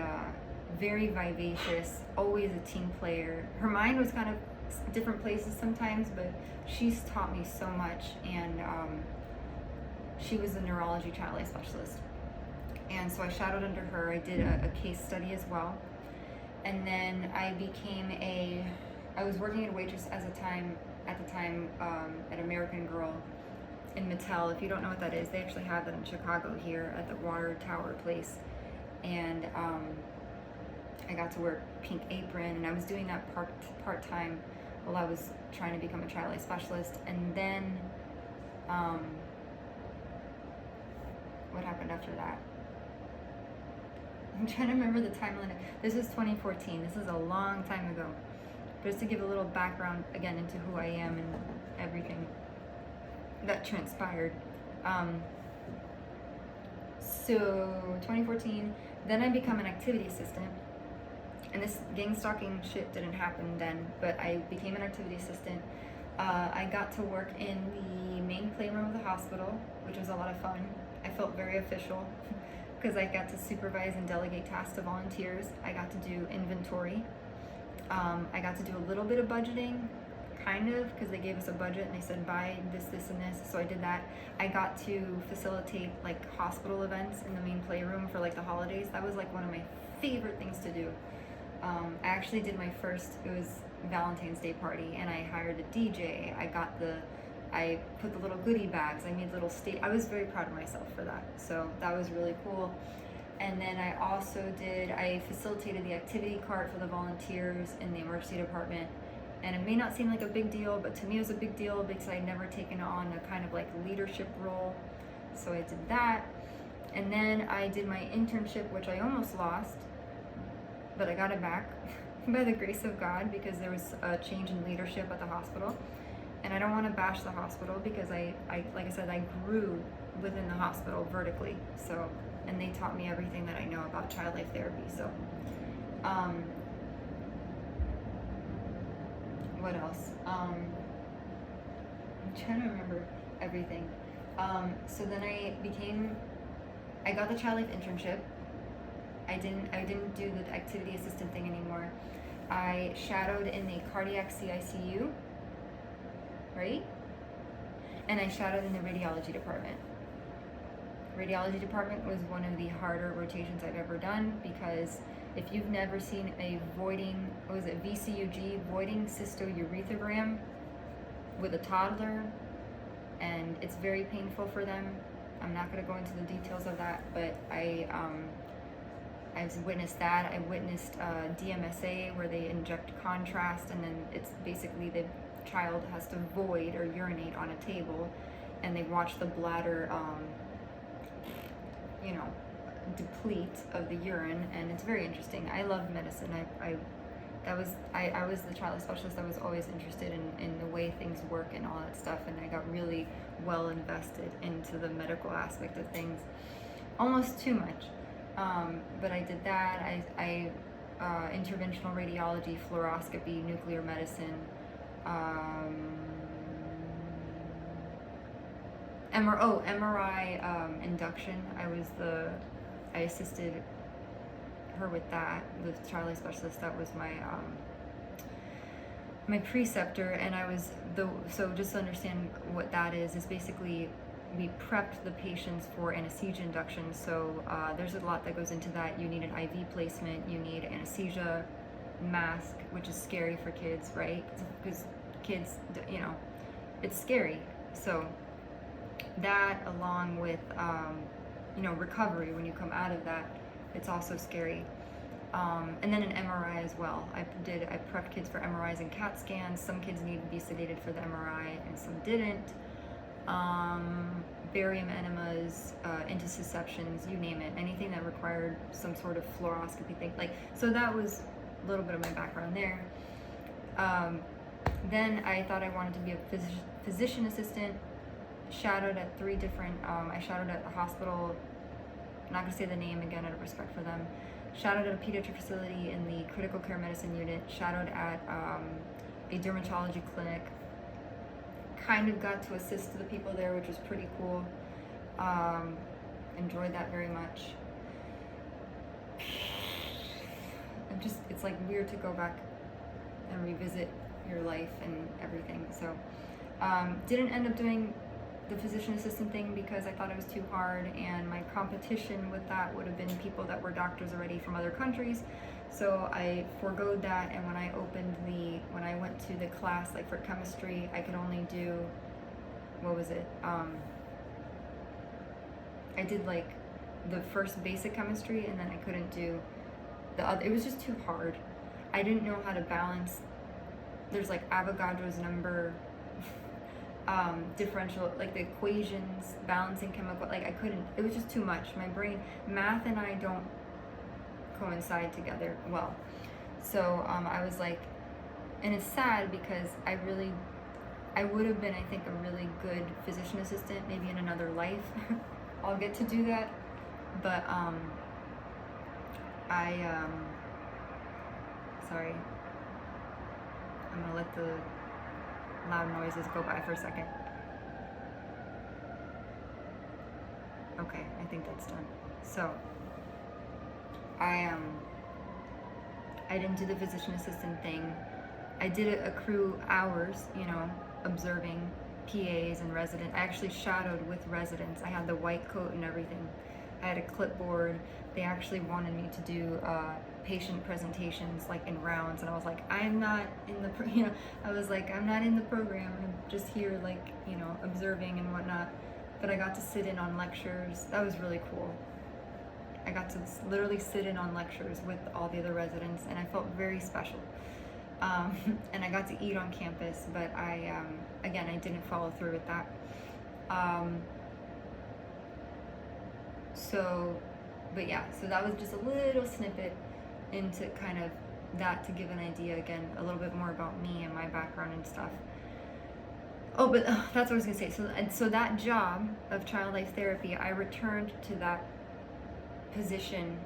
very vivacious, always a team player. Her mind was kind of different places sometimes, but she's taught me so much. And she was a neurology child life specialist, and so I shadowed under her. I did a case study as well, and then I was working at Waitress at the time at American Girl in Mattel. If you don't know what that is, they actually have that in Chicago here at the Water Tower place. And I got to wear pink apron, and I was doing that part-time while I was trying to become a child life specialist. And then what happened after that? I'm trying to remember the timeline. This is 2014. This is a long time ago. But just to give a little background again into who I am and everything that transpired. So 2014, then I become an activity assistant. And this gang stalking shit didn't happen then, but I became an activity assistant. I got to work in the main playroom of the hospital, which was a lot of fun. I felt very official because I got to supervise and delegate tasks to volunteers. I got to do inventory. I got to do a little bit of budgeting, kind of, because they gave us a budget and they said buy this, this, and this. So I did that. I got to facilitate like hospital events in the main playroom for like the holidays. That was like one of my favorite things to do. I actually did my first, it was Valentine's Day party, and I hired a DJ. I put the little goodie bags. I made little I was very proud of myself for that. So that was really cool. And then I facilitated the activity cart for the volunteers in the emergency department. And it may not seem like a big deal, but to me it was a big deal because I'd never taken on a kind of like leadership role. So I did that. And then I did my internship, which I almost lost, but I got it back by the grace of God, because there was a change in leadership at the hospital. And I don't want to bash the hospital because I like I said, I grew within the hospital vertically. So, and they taught me everything that I know about child life therapy. So, what else? I'm trying to remember everything. So then I got the child life internship. I didn't do the activity assistant thing anymore. I shadowed in the cardiac CICU, right? And I shadowed in the radiology department. Radiology department was one of the harder rotations I've ever done, because if you've never seen a VCUG, voiding cystourethrogram with a toddler, and it's very painful for them. I'm not going to go into the details of that, but I've witnessed that. I witnessed DMSA, where they inject contrast, and then it's basically the child has to void or urinate on a table, and they watch the bladder, deplete of the urine, and it's very interesting. I love medicine. I was the child specialist. I was always interested in the way things work and all that stuff, and I got really well invested into the medical aspect of things, almost too much. But I did that. I interventional radiology, fluoroscopy, nuclear medicine, MRI induction. I assisted her with that, the child life specialist. That was my preceptor, and so just to understand what that is basically we prepped the patients for anesthesia induction. So there's a lot that goes into that. You need an IV placement, you need anesthesia mask, which is scary for kids, right? Because kids, it's scary. So that, along with recovery when you come out of that. It's also scary. And then an MRI as well. I prepped kids for MRIs and CAT scans. Some kids need to be sedated for the MRI and some didn't. Barium enemas, intussusceptions, you name it, anything that required some sort of fluoroscopy thing. So that was a little bit of my background there. Then I thought I wanted to be a physician assistant. Shadowed at 3 different, I shadowed at a hospital, I'm not gonna say the name again out of respect for them. Shadowed at a pediatric facility in the critical care medicine unit. Shadowed at a dermatology clinic. Kind of got to assist the people there, which was pretty cool. Enjoyed that very much. It's like weird to go back and revisit your life and everything. So didn't end up doing the physician assistant thing because I thought it was too hard, and my competition with that would have been people that were doctors already from other countries. So I forgoed that, and when I went to the class, like for chemistry, I could only do, what was it? I did like the first basic chemistry, and then I couldn't do the other. It was just too hard. I didn't know how to balance. There's like Avogadro's number, differential, like the equations, balancing chemical, like I couldn't, it was just too much. My brain, math and I don't coincide together well. So I was like, and it's sad because I would have been, I think, a really good physician assistant, maybe in another life. I'll get to do that. But sorry, I'm gonna let the loud noises go by for a second. Okay, I think that's done. So I didn't do the physician assistant thing. I did accrue hours, observing PAs and residents. I actually shadowed with residents. I had the white coat and everything. I had a clipboard. They actually wanted me to do patient presentations like in rounds, and I was like, I'm not in the, I was like, I'm not in the program. I'm just here like, observing and whatnot. But I got to sit in on lectures. That was really cool. I got to literally sit in on lectures with all the other residents, and I felt very special. And I got to eat on campus, but again, I didn't follow through with that. So that was just a little snippet into kind of that to give an idea, again, a little bit more about me and my background and stuff. Oh, but that's what I was gonna say. So that job of child life therapy, I returned to that position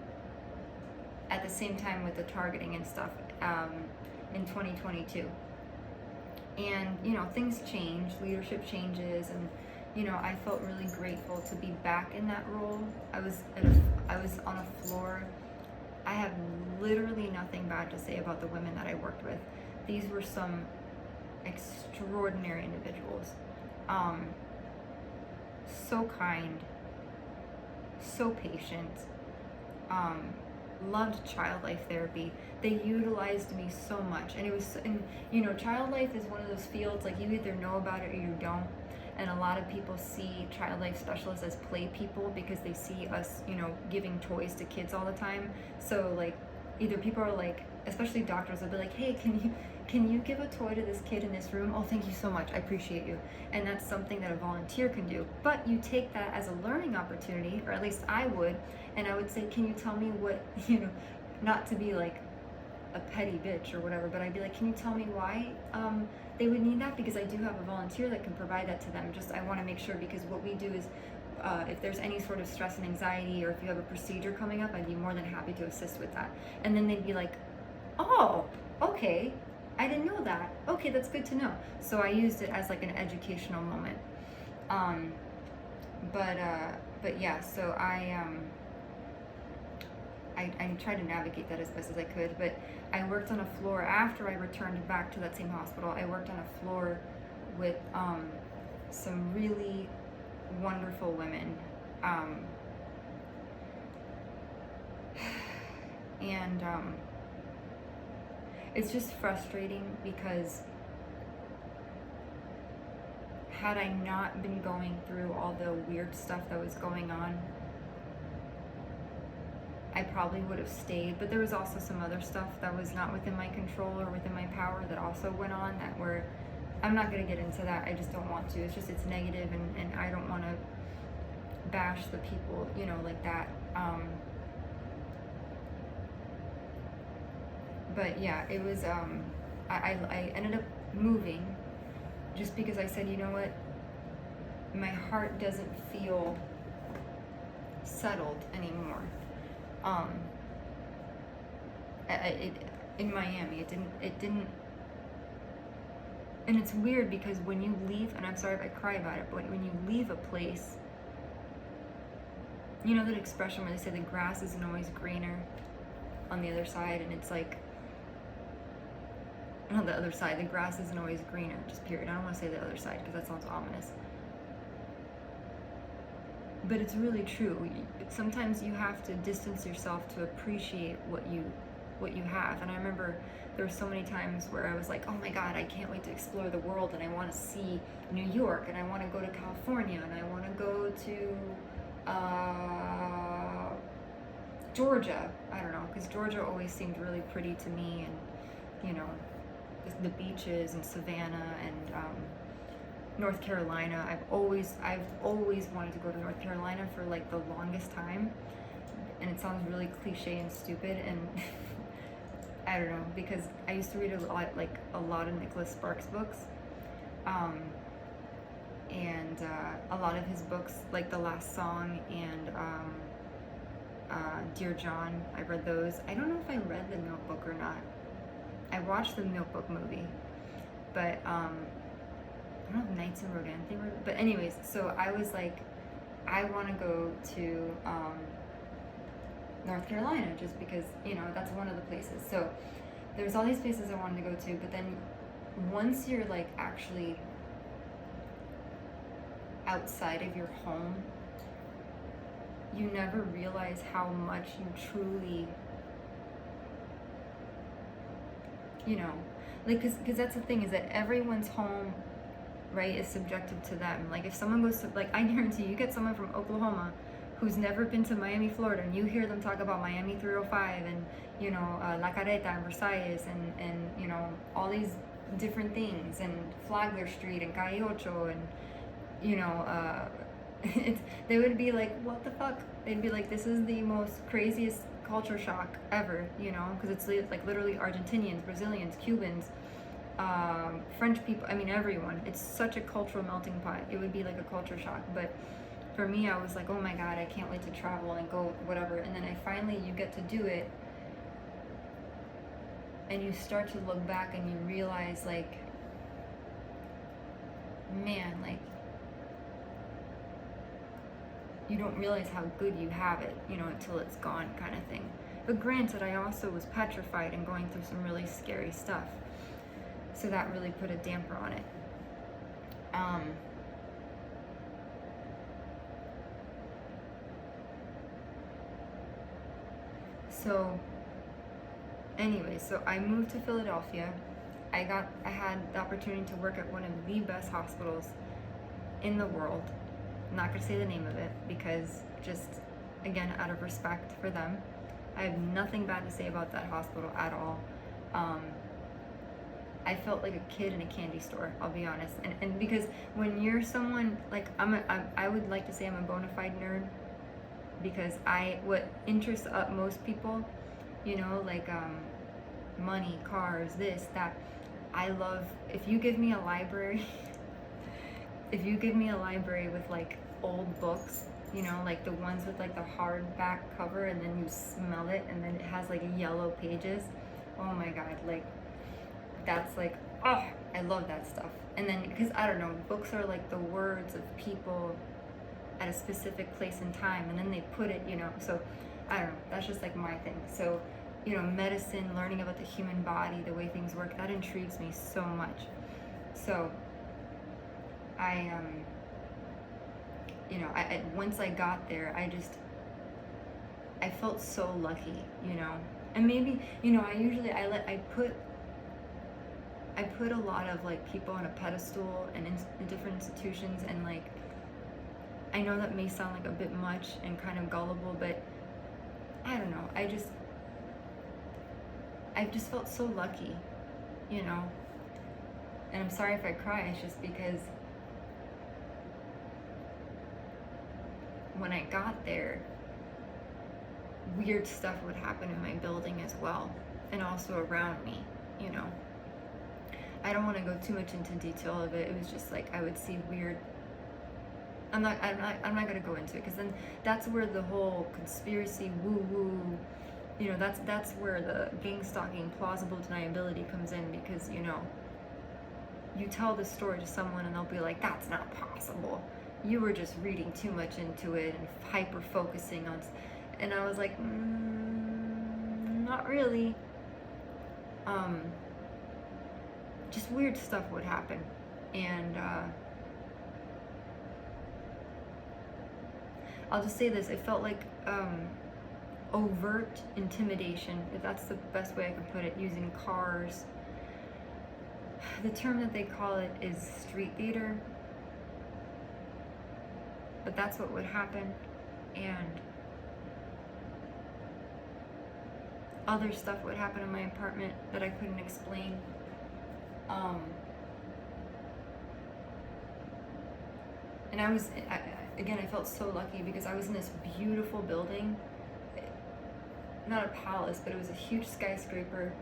at the same time with the targeting and stuff in 2022. And things change, leadership changes, and I felt really grateful to be back in that role. I was on a floor. I have literally nothing bad to say about the women that I worked with. These were some extraordinary individuals. So kind, so patient, loved child life therapy. They utilized me so much, and it was, and child life is one of those fields, like, you either know about it or you don't. And a lot of people see child life specialists as play people because they see us, giving toys to kids all the time. So like, either people are like, especially doctors, will be like, hey, can you give a toy to this kid in this room? Oh, thank you so much, I appreciate you. And that's something that a volunteer can do. But you take that as a learning opportunity, or at least I would, and I would say, can you tell me what, not to be like a petty bitch or whatever, but I'd be like, can you tell me why they would need that? Because I do have a volunteer that can provide that to them. Just, I want to make sure, because what we do is, if there's any sort of stress and anxiety, or if you have a procedure coming up, I'd be more than happy to assist with that. And then they'd be like, oh, okay, I didn't know that. Okay, that's good to know. So I used it as like an educational moment. But yeah, so I tried to navigate that as best as I could, but I worked on a floor after I returned back to that same hospital. I worked on a floor with some really wonderful women. And it's just frustrating because had I not been going through all the weird stuff that was going on I probably would have stayed. But there was also some other stuff that was not within my control or within my power that also went on that were, I'm not going to get into that. I just don't want to. It's just, it's negative, and I don't want to bash the people, you know, like that. But yeah, it was, I ended up moving just because I said, you know what, my heart doesn't feel settled anymore. In Miami, it didn't, and it's weird because when you leave, and I'm sorry if I cry about it, but when you leave a place, you know that expression where they say the grass isn't always greener on the other side, and it's like, not the other side, the grass isn't always greener, just period. I don't want to say the other side because that sounds ominous. But it's really true. Sometimes you have to distance yourself to appreciate what you have. And I remember there were so many times where I was like, oh my God, I can't wait to explore the world, and I want to see New York, and I want to go to California, and I want to go to Georgia. I don't know, because Georgia always seemed really pretty to me, and you know, the beaches and Savannah and North Carolina. I've always wanted to go to North Carolina for like the longest time, and it sounds really cliche and stupid, and I don't know, because I used to read a lot of Nicholas Sparks books, and a lot of his books, like The Last Song and Dear John. I read those. I don't know if I read The Notebook or not. I watched the Notebook movie, but I don't know if Knights of Rodanthe were, but anyways, so I was like, I want to go to North Carolina just because, you know, that's one of the places. So there's all these places I wanted to go to, but then once you're like actually outside of your home, you never realize how much you truly, you know, like, because that's the thing, is that everyone's home, right, is subjective to them. Like if someone goes to, like, I guarantee you get someone from Oklahoma who's never been to Miami, Florida, and you hear them talk about Miami 305 and, you know, La Carreta and Versailles and you know, all these different things, and Flagler Street and Calle Ocho, and, you know, they would be like, what the fuck? They'd be like, this is the most craziest culture shock ever, you know, because it's like literally Argentinians, Brazilians, Cubans, French people, I mean everyone. It's such a cultural melting pot. It would be like a culture shock. But for me, I was like, oh my God, I can't wait to travel and go whatever. And then you get to do it, and you start to look back and you realize, like, man, like, you don't realize how good you have it, you know, until it's gone, kind of thing. But granted, I also was petrified and going through some really scary stuff, so that really put a damper on it. So anyway, so I moved to Philadelphia. I had the opportunity to work at one of the best hospitals in the world. I'm not gonna say the name of it because, just again, out of respect for them. I have nothing bad to say about that hospital at all. I felt like a kid in a candy store, I'll be honest. And because when you're someone, like, I would like to say I'm a bona fide nerd, because what interests up most people, you know, like money, cars, this, that. I love, if you give me a library, if you give me a library with like old books, you know, like the ones with like the hardback cover, and then you smell it, and then it has like yellow pages. Oh my God, like, that's like, oh, I love that stuff. And then, because I don't know, books are like the words of people at a specific place and time, and then they put it, you know, so I don't know, that's just like my thing. So, you know, medicine, learning about the human body, the way things work, that intrigues me so much. So I you know, once I got there, I felt so lucky, you know. And maybe, you know, I put a lot of like people on a pedestal and in different institutions, and like, I know that may sound like a bit much and kind of gullible, but I don't know. I've just felt so lucky, you know. And I'm sorry if I cry. It's just because when I got there, weird stuff would happen in my building as well, and also around me, you know. I don't want to go too much into detail of it. It was just like I would see weird. I'm not gonna go into it, because then that's where the whole conspiracy woo woo, you know, that's where the gang stalking plausible deniability comes in, because, you know, you tell this story to someone and they'll be like, that's not possible. You were just reading too much into it and hyper focusing on, and I was like, not really. Just weird stuff would happen, and I'll just say this: it felt like overt intimidation, if that's the best way I can put it, using cars. The term that they call it is street theater, but that's what would happen, and other stuff would happen in my apartment that I couldn't explain. And I felt so lucky because I was in this beautiful building, not a palace, but it was a huge skyscraper,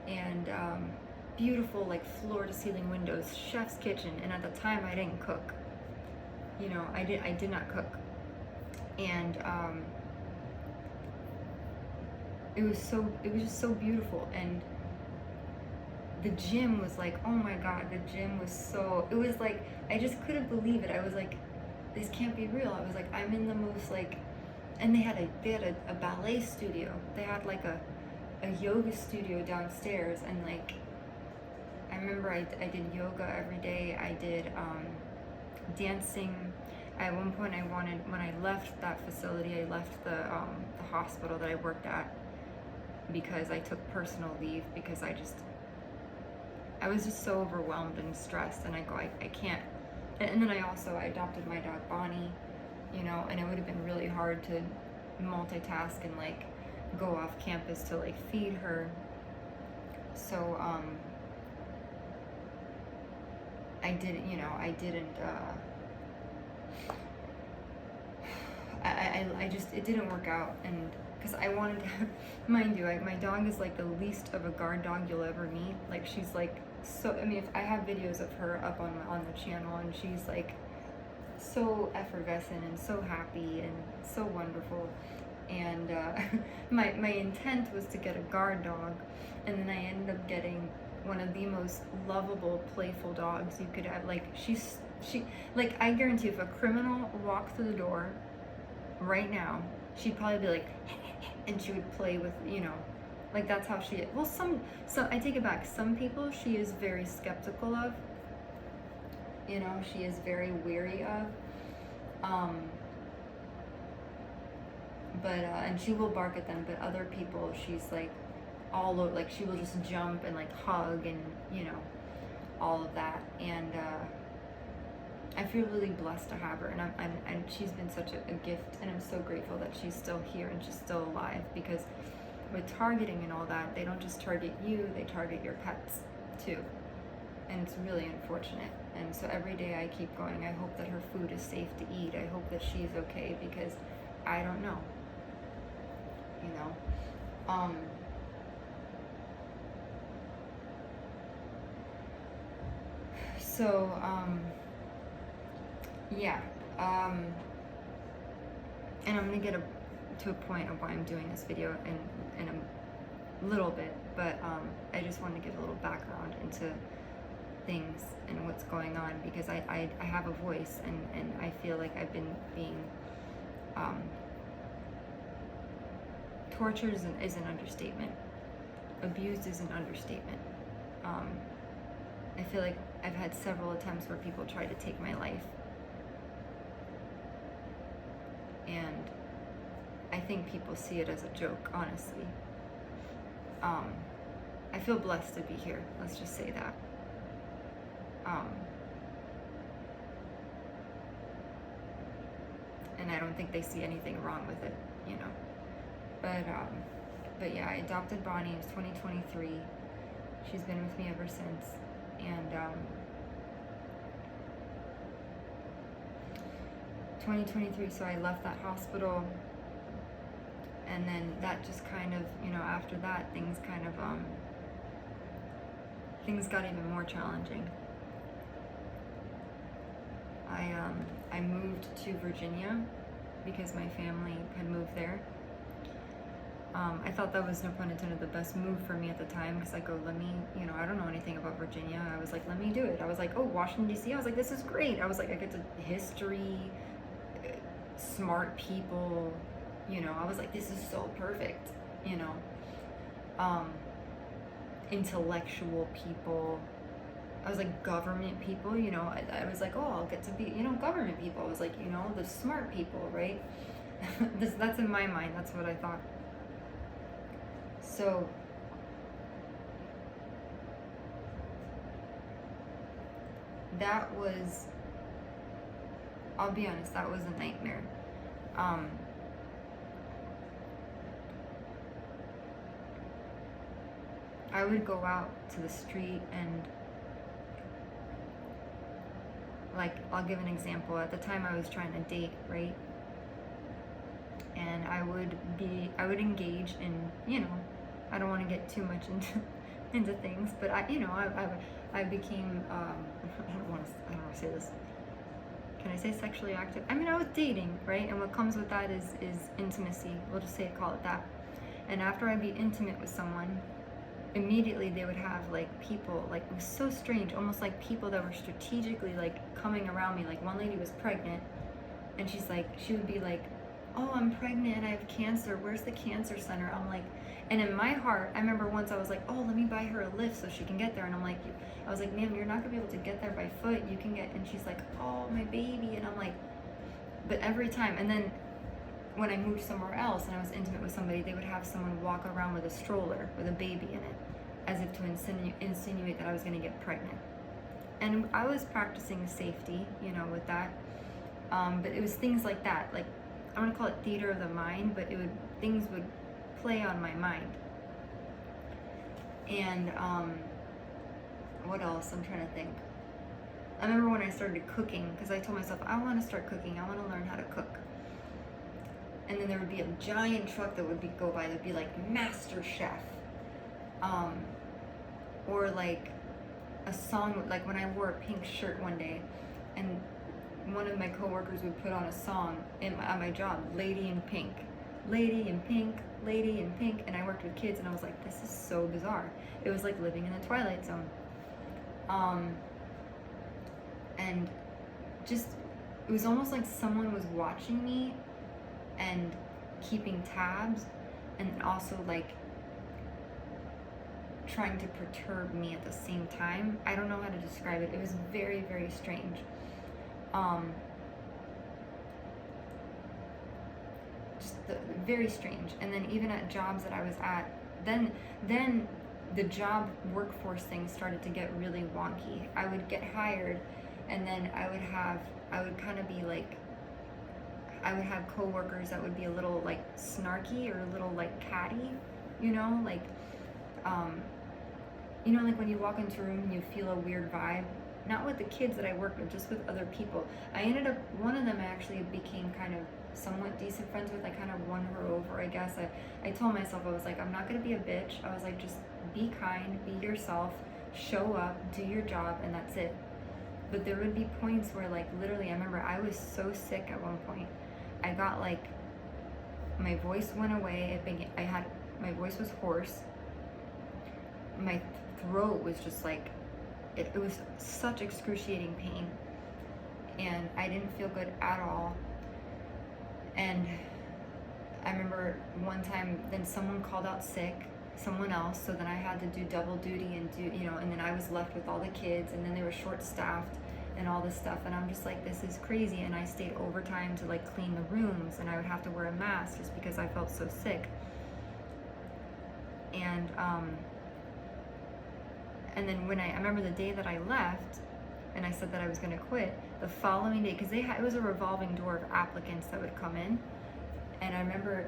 and beautiful, like, floor to ceiling windows, chef's kitchen. And at the time I didn't cook, you know, I did not cook, and it was just so beautiful. And the gym was like, oh my god, the gym was so, it was like, I just couldn't believe it. I was like, this can't be real. I was like, I'm in the most, like, and they had a ballet studio. They had like a yoga studio downstairs, and like, I remember I did yoga every day. I did dancing. At one point when I left that facility, I left the hospital that I worked at, because I took personal leave, because I was just so overwhelmed and stressed, and I can't. And then I adopted my dog Bonnie, you know, and it would have been really hard to multitask and like go off campus to like feed her. So I didn't, you know, it didn't work out. And because I wanted to, mind you, my dog is like the least of a guard dog you'll ever meet. Like, she's like, so, I mean, if I have videos of her up on the channel, and she's like so effervescent and so happy and so wonderful. And my intent was to get a guard dog, and then I ended up getting one of the most lovable, playful dogs you could have. Like, she like, I guarantee if a criminal walked through the door right now, she'd probably be like, and she would play with, you know, like, that's how she is. Well, so I take it back. Some people she is very skeptical of, you know, she is very weary of, but and she will bark at them. But other people, she's like all over, like, she will just jump and like hug, and, you know, all of that. And I feel really blessed to have her, and she's been such a gift, and I'm so grateful that she's still here and she's still alive, because with targeting and all that, they don't just target you, they target your pets too, and it's really unfortunate. And so every day I keep going. I hope that her food is safe to eat. I hope that she's okay, because I don't know, you know. So yeah, and I'm gonna get to a point of why I'm doing this video in a little bit, but I just wanted to give a little background into things and what's going on, because I have a voice, and I feel like I've been being tortured is an understatement. Abused is an understatement. I feel like I've had several attempts where people tried to take my life, and I think people see it as a joke, honestly. I feel blessed to be here, let's just say that. And I don't think they see anything wrong with it, you know. But yeah, I adopted Bonnie. It was 2023. She's been with me ever since. And 2023, so I left that hospital, and then that just kind of, you know, after that, things kind of, things got even more challenging. I moved to Virginia because my family had moved there. I thought that was, no pun intended, the best move for me at the time, because I go, let me, you know, I don't know anything about Virginia. I was like, let me do it. I was like, oh, Washington, D.C. I was like, this is great. I was like, I get to history, smart people, you know. I was like, this is so perfect, you know. Intellectual people. I was like, government people, you know. I was like, oh, I'll get to be, you know, government people. I was like, you know, the smart people, right? That's in my mind. That's what I thought. So that was, I'll be honest, that was a nightmare. I would go out to the street and, like, I'll give an example. At the time I was trying to date, right? And I would engage in, you know, I don't want to get too much into things, but I became, I don't want to say this. Can I say sexually active? I mean, I was dating, right? And what comes with that is intimacy. We'll just call it that. And after I'd be intimate with someone, immediately they would have, like, people, like, it was so strange, almost like people that were strategically, like, coming around me. Like, one lady was pregnant, and she's like, she would be like, oh, I'm pregnant and I have cancer, where's the cancer center? I'm like, and in my heart, I remember once I was like, oh, let me buy her a lift so she can get there. And I'm like, I was like, ma'am, you're not gonna be able to get there by foot. You can get, and she's like, oh, my baby. And I'm like, but every time. And then when I moved somewhere else and I was intimate with somebody, they would have someone walk around with a stroller with a baby in it, as if to insinuate that I was gonna get pregnant. And I was practicing safety, you know, with that. But it was things like that, like, I want to call it theater of the mind, but things would play on my mind. And what else? I'm trying to think. I remember when I started cooking, because I told myself, I want to start cooking. I want to learn how to cook. And then there would be a giant truck that would go by that would be like Master Chef. Or like a song, like when I wore a pink shirt one day, and one of my coworkers would put on a song at my job, Lady in Pink, Lady in Pink, Lady in Pink, and I worked with kids, and I was like, this is so bizarre. It was like living in the Twilight Zone. And just, it was almost like someone was watching me and keeping tabs, and also like trying to perturb me at the same time. I don't know how to describe it. It was very, very strange. Very strange. And then even at jobs that I was at, then the job workforce thing started to get really wonky. I would get hired, and then I would kind of be like, I would have coworkers that would be a little like snarky or a little like catty, you know, like, you know, like when you walk into a room and you feel a weird vibe. Not with the kids that I worked with, just with other people. I ended up, one of them I actually became kind of somewhat decent friends with. I kind of won her over, I guess. I told myself, I was like, I'm not going to be a bitch. I was like, just be kind, be yourself, show up, do your job, and that's it. But there would be points where, like, literally, I remember I was so sick at one point. I got, like, my voice went away. My voice was hoarse. My throat was just like, it was such excruciating pain, and I didn't feel good at all. And I remember one time, then someone called out sick, someone else, so then I had to do double duty and do, you know, and then I was left with all the kids, and then they were short-staffed and all this stuff, and I'm just like, this is crazy. And I stayed overtime to like clean the rooms, and I would have to wear a mask just because I felt so sick. And then when I remember the day that I left and I said that I was going to quit, the following day, because it was a revolving door of applicants that would come in, and I remember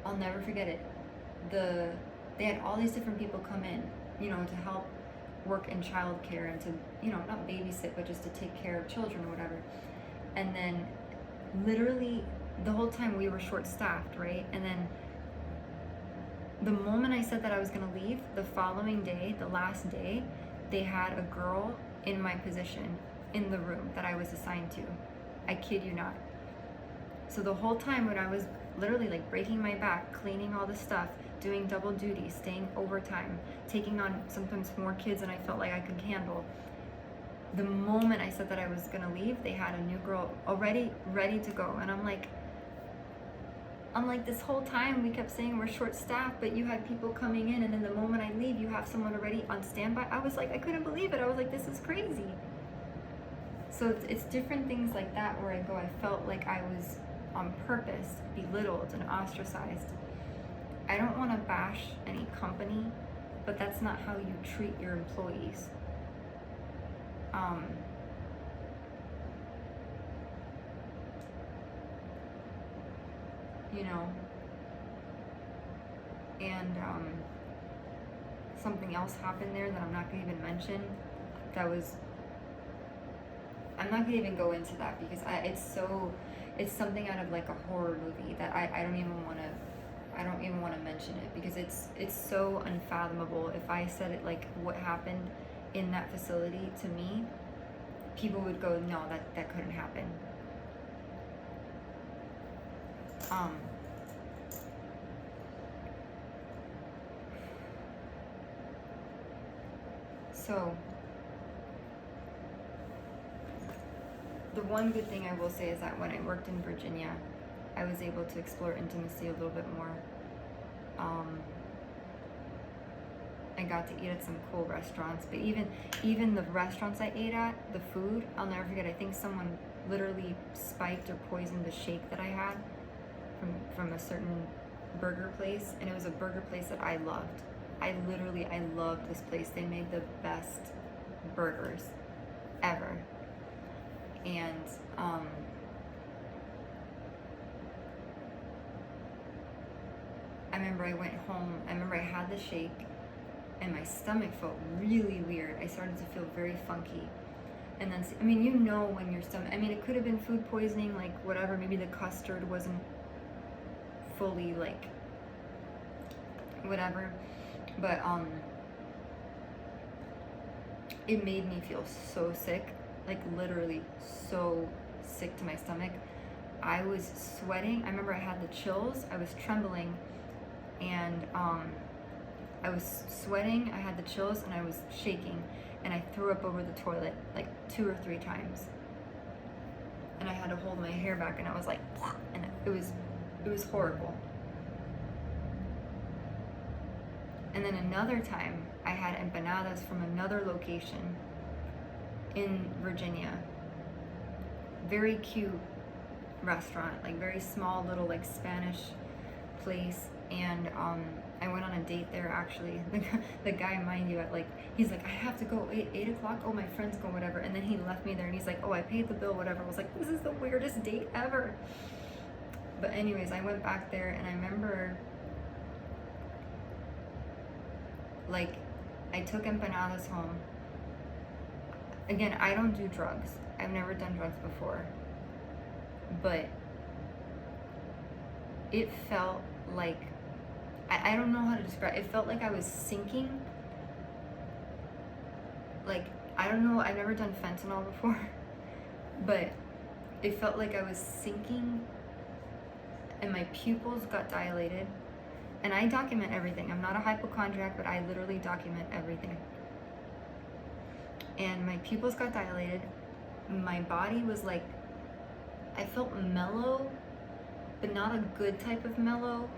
I'll never forget it. They had all these different people come in, you know, to help work in childcare and to, you know, not babysit, but just to take care of children or whatever. And then literally the whole time we were short-staffed, right? And then the moment I said that I was gonna leave, the following day, the last day, they had a girl in my position in the room that I was assigned to. I kid you not. So the whole time when I was literally like breaking my back, cleaning all the stuff, doing double duty, staying overtime, taking on sometimes more kids than I felt like I could handle, the moment I said that I was gonna leave, they had a new girl already ready to go. And I'm like, this whole time we kept saying we're short-staffed, but you had people coming in, and then the moment I leave, you have someone already on standby. I was like, I couldn't believe it. I was like, this is crazy. So it's different things like that where I go, I felt like I was on purpose belittled and ostracized. I don't want to bash any company, but that's not how you treat your employees. You know, and something else happened there that I'm not gonna even mention. I'm not gonna even go into that because it's something out of like a horror movie that I don't even want to mention it because it's so unfathomable. If I said it, like what happened in that facility to me, people would go, no, that couldn't happen. So the one good thing I will say is that when I worked in Virginia, I was able to explore intimacy a little bit more. I got to eat at some cool restaurants, but even the restaurants I ate at, the food, I'll never forget. I think someone literally spiked or poisoned the shake that I had from a certain burger place, and it was a burger place that I loved. I loved this place. They made the best burgers ever. And I remember I went home, I remember I had the shake and my stomach felt really weird. I started to feel very funky. And then, I mean, you know when your stomach, I mean, it could have been food poisoning, like whatever, maybe the custard wasn't fully like, whatever. But it made me feel so sick, like literally so sick to my stomach. I was sweating. I remember I had the chills. I was trembling, and I was sweating. I had the chills, and I was shaking, and I threw up over the toilet like 2 or 3 times. And I had to hold my hair back, and I was like, and it was horrible. And then another time, I had empanadas from another location in Virginia. Very cute restaurant, like very small little like Spanish place. And I went on a date there actually. The guy, mind you, he's like, I have to go 8 o'clock. Oh, my friends go, whatever. And then he left me there, and he's like, oh, I paid the bill, whatever. I was like, this is the weirdest date ever. But anyways, I went back there, and I remember, like, I took empanadas home. Again, I don't do drugs. I've never done drugs before. But it felt like, I don't know how to describe it. It felt like I was sinking. Like, I don't know, I've never done fentanyl before. But it felt like I was sinking, and my pupils got dilated. And I document everything. I'm not a hypochondriac, but I literally document everything. And my pupils got dilated. My body was like, I felt mellow, but not a good type of mellow.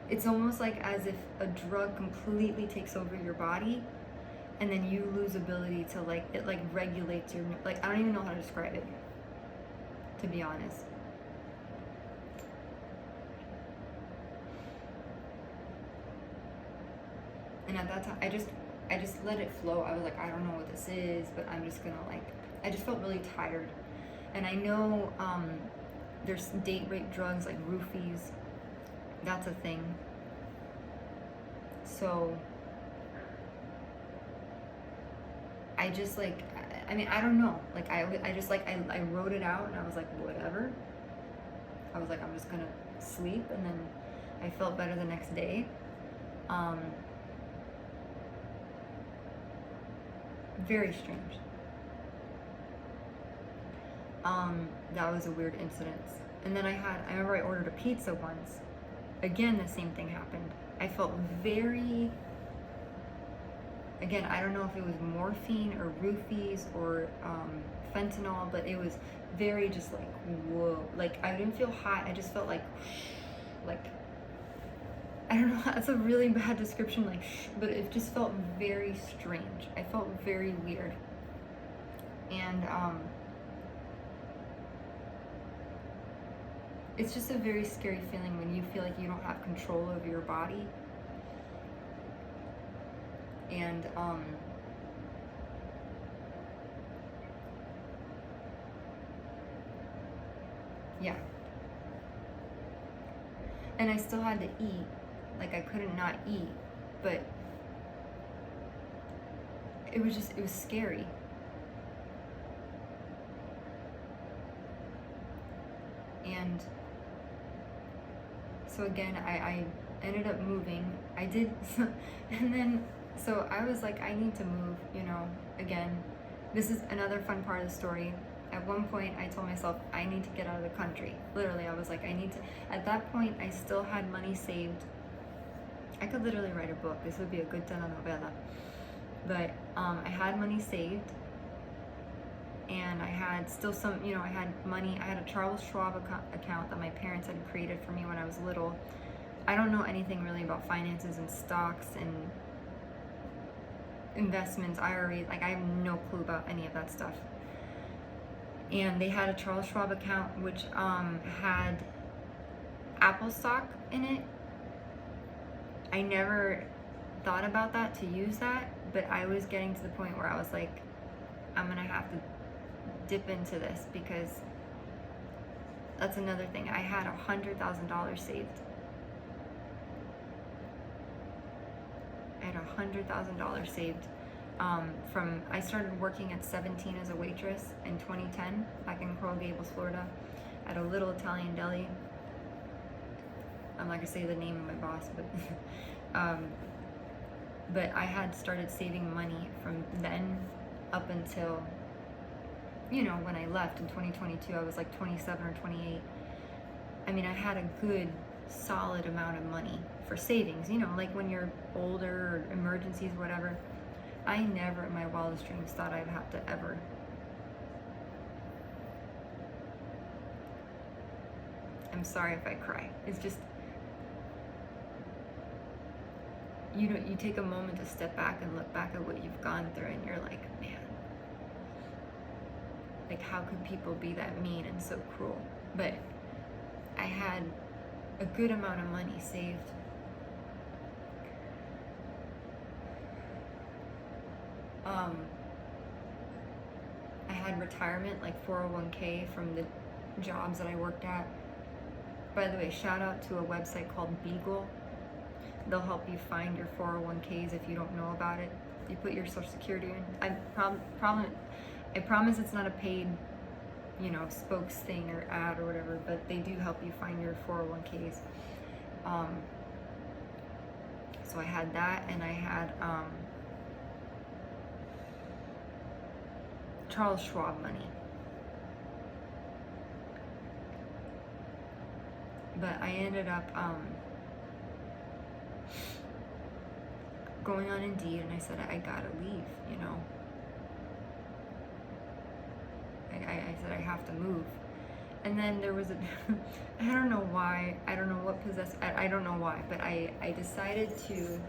It's almost like as if a drug completely takes over your body, and then you lose ability to like, it like regulates your, like, I don't even know how to describe it, to be honest. And at that time, I just let it flow. I was like, I don't know what this is, but I'm just gonna like, I just felt really tired. And I know There's date rape drugs like roofies. That's a thing. So I just like, I mean, I don't know. Like I just like, I wrote it out and I was like, whatever. I was like, I'm just gonna sleep, and then I felt better the next day. Very strange. That was a weird incident. And then I remember I ordered a pizza once. Again, the same thing happened. I felt very, again, I don't know if it was morphine or roofies or fentanyl, but it was very just like, whoa. Like, I didn't feel hot. I just felt like, I don't know, that's a really bad description, like, but it just felt very strange. I felt very weird. And it's just a very scary feeling when you feel like you don't have control over your body. And yeah. And I still had to eat. Like, I couldn't not eat, but it was scary. And so again, I ended up moving. I did, and then, so I was like, I need to move, you know, again. This is another fun part of the story. At one point, I told myself, I need to get out of the country. Literally, I was like, I need to. At that point, I still had money saved. I could literally write a book. This would be a good telenovela. But I had money saved. And I had still some, you know, I had money. I had a Charles Schwab account that my parents had created for me when I was little. I don't know anything really about finances and stocks and investments, IRA. Like, I have no clue about any of that stuff. And they had a Charles Schwab account which had Apple stock in it. I never thought about that to use that, but I was getting to the point where I was like, I'm gonna have to dip into this, because that's another thing. I had $100,000 saved. I had $100,000 saved from, I started working at 17 as a waitress in 2010 back in Coral Gables, Florida, at a little Italian deli. I'm not gonna say the name of my boss, but I had started saving money from then up until, you know, when I left in 2022. I was like 27 or 28. I mean, I had a good solid amount of money for savings, you know, like when you're older or emergencies, whatever. I never in my wildest dreams thought I'd have to ever. I'm sorry if I cry. It's just, you know, you take a moment to step back and look back at what you've gone through, and you're like, man, like, how could people be that mean and so cruel? But I had a good amount of money saved. I had retirement, like 401k from the jobs that I worked at. By the way, shout out to a website called Beagle. They'll help you find your 401ks if you don't know about it. You put your social security in. I promise it's not a paid, you know, spokes thing or ad or whatever, but they do help you find your 401ks. So I had that, and I had Charles Schwab money. But I ended up going on Indeed, and I said, I gotta leave, you know. I said, I have to move. And then there was a, I don't know why, I don't know what possessed, I don't know why, but I decided to,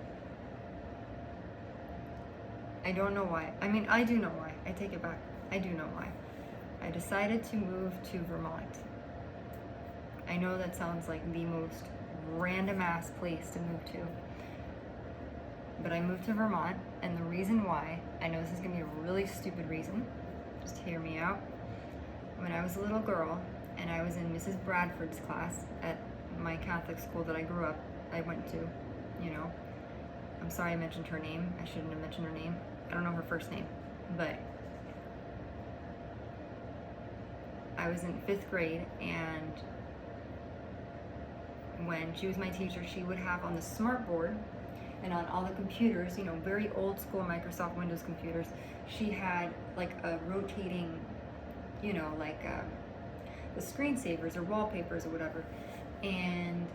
I don't know why. I mean, I do know why. I take it back. I do know why. I decided to move to Vermont. I know that sounds like the most random ass place to move to. But I moved to Vermont, and the reason why, I know this is gonna be a really stupid reason, just hear me out. When I was a little girl, and I was in Mrs. Bradford's class at my Catholic school that I went to, you know. I'm sorry I mentioned her name. I shouldn't have mentioned her name. I don't know her first name, but I was in 5th grade, and when she was my teacher, she would have on the smart board and on all the computers, you know, very old school Microsoft Windows computers, she had like a rotating, you know, like the screensavers or wallpapers or whatever. And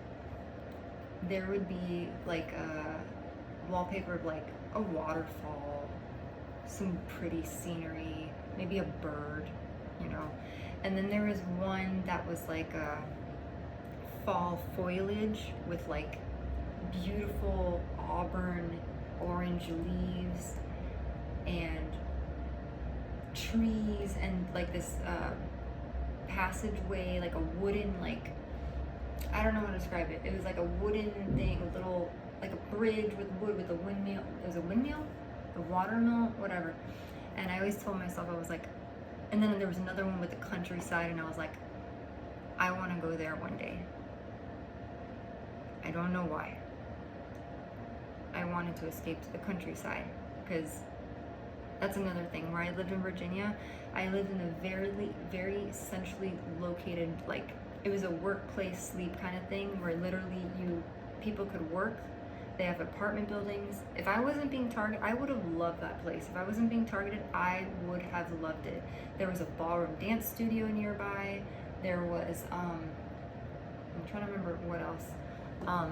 there would be like a wallpaper of like a waterfall, some pretty scenery, maybe a bird, you know. And then there was one that was like a fall foliage with like beautiful auburn orange leaves and trees, and like this passageway, like a wooden, like, I don't know how to describe it. It was like a wooden thing with little, like a bridge with wood with a windmill. It was a windmill, a water mill, whatever. And I always told myself, I was like, and then there was another one with the countryside, and I was like, I want to go there one day. I don't know why. I wanted to escape to the countryside, because that's another thing. Where I lived in Virginia, I lived in a very centrally located, like, it was a workplace sleep kind of thing, where literally people could work. They have apartment buildings. If I wasn't being targeted, I would have loved that place. If I wasn't being targeted, I would have loved it. There was a ballroom dance studio nearby. There was, I'm trying to remember what else. Oh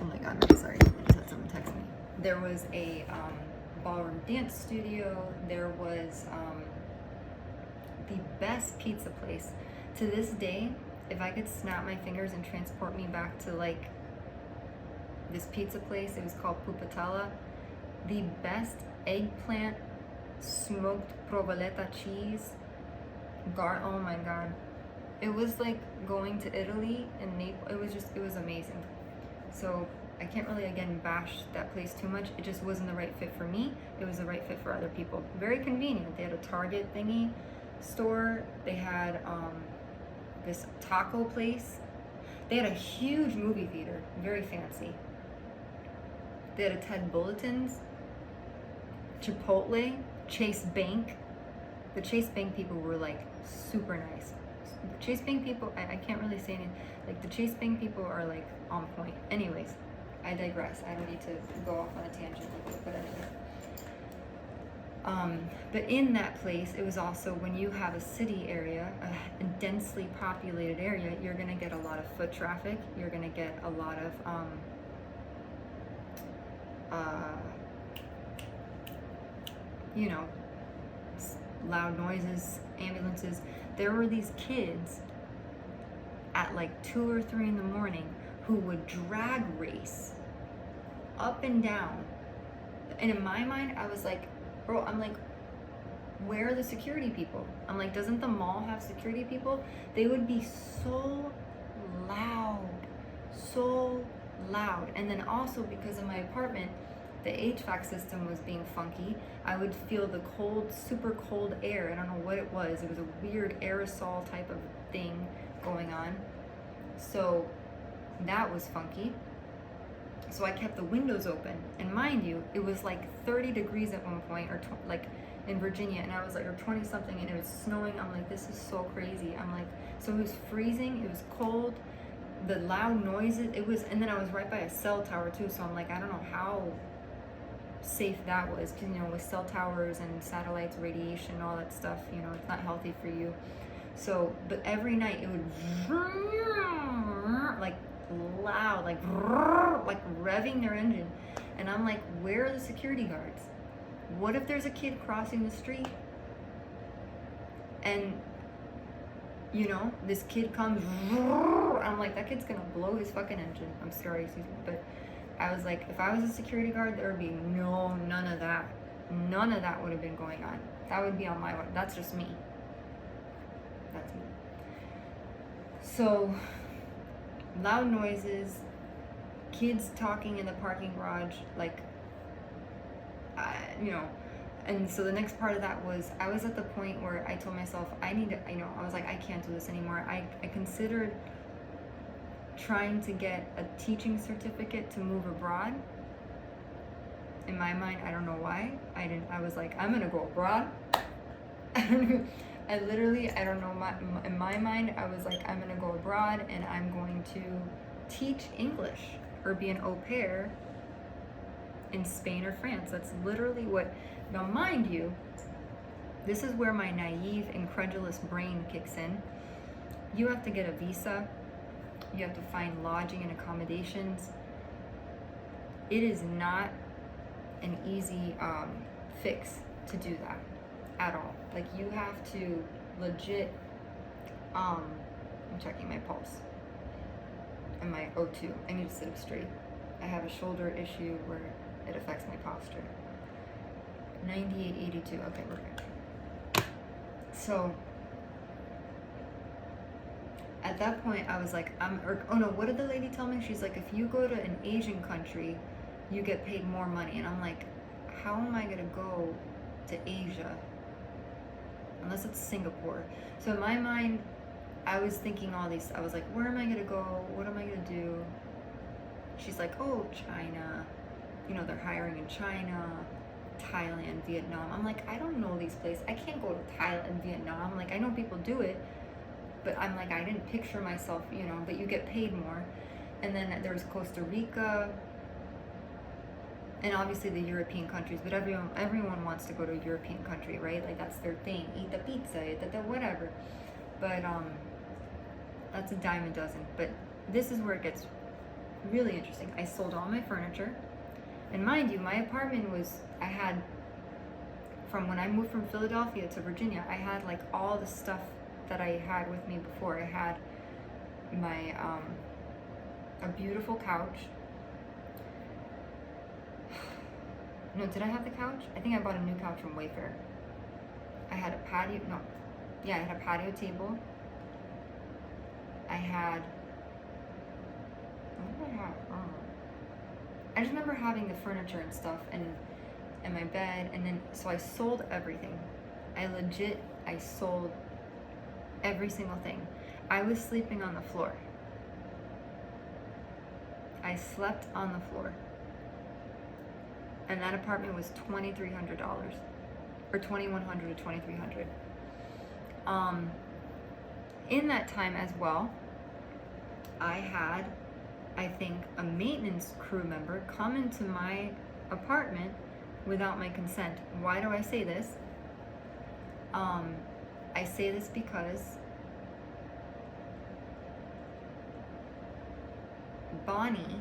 my God, I'm sorry. I just had someone text me. There was a ballroom dance studio. There was the best pizza place. To this day, if I could snap my fingers and transport me back to like this pizza place, it was called Pupatella. The best eggplant smoked provoleta cheese. Oh my God. It was like going to Italy and Naples. It was amazing. So I can't really, again, bash that place too much. It just wasn't the right fit for me. It was the right fit for other people. Very convenient. They had a Target thingy store. They had this taco place. They had a huge movie theater, very fancy. They had a Ted Bulletin's, Chipotle, Chase Bank. The Chase Bank people were like super nice. The Chase Bank people, I can't really say anything. Like the Chase Bank people are like on point. Anyways, I digress. I don't need to go off on a tangent, but anyway. But in that place, it was also, when you have a city area, a densely populated area, you're going to get a lot of foot traffic. You're going to get a lot of you know, loud noises, ambulances. There were these kids at like 2 or 3 in the morning who would drag race up and down. And in my mind, I was like, bro, I'm like, where are the security people? I'm like, doesn't the mall have security people? They would be so loud, so loud. And then also, because of my apartment, the HVAC system was being funky. I would feel the cold, super cold air. I don't know what it was. It was a weird aerosol type of thing going on. So that was funky. So I kept the windows open. And mind you, it was like 30 degrees at one point, or like in Virginia, and I was like, or 20 something, and it was snowing. I'm like, this is so crazy. I'm like, so it was freezing, it was cold, the loud noises, it was, and then I was right by a cell tower too, so I'm like, I don't know how safe that was, because, you know, with cell towers and satellites, radiation, all that stuff, you know, it's not healthy for you. So, but every night it would like loud, like revving their engine, and I'm like, where are the security guards? What if there's a kid crossing the street and, you know, this kid comes, I'm like, that kid's gonna blow his fucking engine. I'm sorry, excuse me, but I was like, if I was a security guard, there would be none of that. None of that would have been going on. That would be on my own. That's just me. That's me. So, loud noises, kids talking in the parking garage, like, you know, and so the next part of that was, I was at the point where I told myself, I was like, I can't do this anymore. I considered trying to get a teaching certificate to move abroad. In my mind, I don't know why, I was like, I'm gonna go abroad. I literally, I don't know, in my mind, I was like, I'm gonna go abroad and I'm going to teach English or be an au pair in Spain or France. That's literally what, now mind you, this is where my naive, incredulous brain kicks in. You have to get a visa, you have to find lodging and accommodations. It is not an easy fix to do that at all. Like, you have to legit, I'm checking my pulse and my O2. I need to sit up straight. I have a shoulder issue where it affects my posture. 98.82, okay, we're good. So, at that point, I was like, what did the lady tell me? She's like, if you go to an Asian country, you get paid more money. And I'm like, how am I gonna go to Asia? Unless it's Singapore. So in my mind, I was thinking all these, I was like, where am I gonna go? What am I gonna do? She's like, oh, China. You know, they're hiring in China, Thailand, Vietnam. I'm like, I don't know these places. I can't go to Thailand, Vietnam. Like, I know people do it, but I'm like, I didn't picture myself, you know, but you get paid more. And then there's Costa Rica, and obviously the European countries, but everyone wants to go to a European country, right? Like, that's their thing. Eat the pizza, eat the whatever. But that's a dime a dozen. But this is where it gets really interesting. I sold all my furniture. And mind you, my apartment was, I had, from when I moved from Philadelphia to Virginia, I had like all the stuff that I had with me before. I had my, a beautiful couch. No, did I have the couch? I think I bought a new couch from Wayfair. I had a patio, I had a patio table. I had, what did I have? I just remember having the furniture and stuff and my bed, and then, so I sold everything. I sold every single thing. I was sleeping on the floor. I slept on the floor. And that apartment was $2,300, or $2,100 to $2,300. In that time as well, I had, I think, a maintenance crew member come into my apartment without my consent. Why do I say this? I say this because Bonnie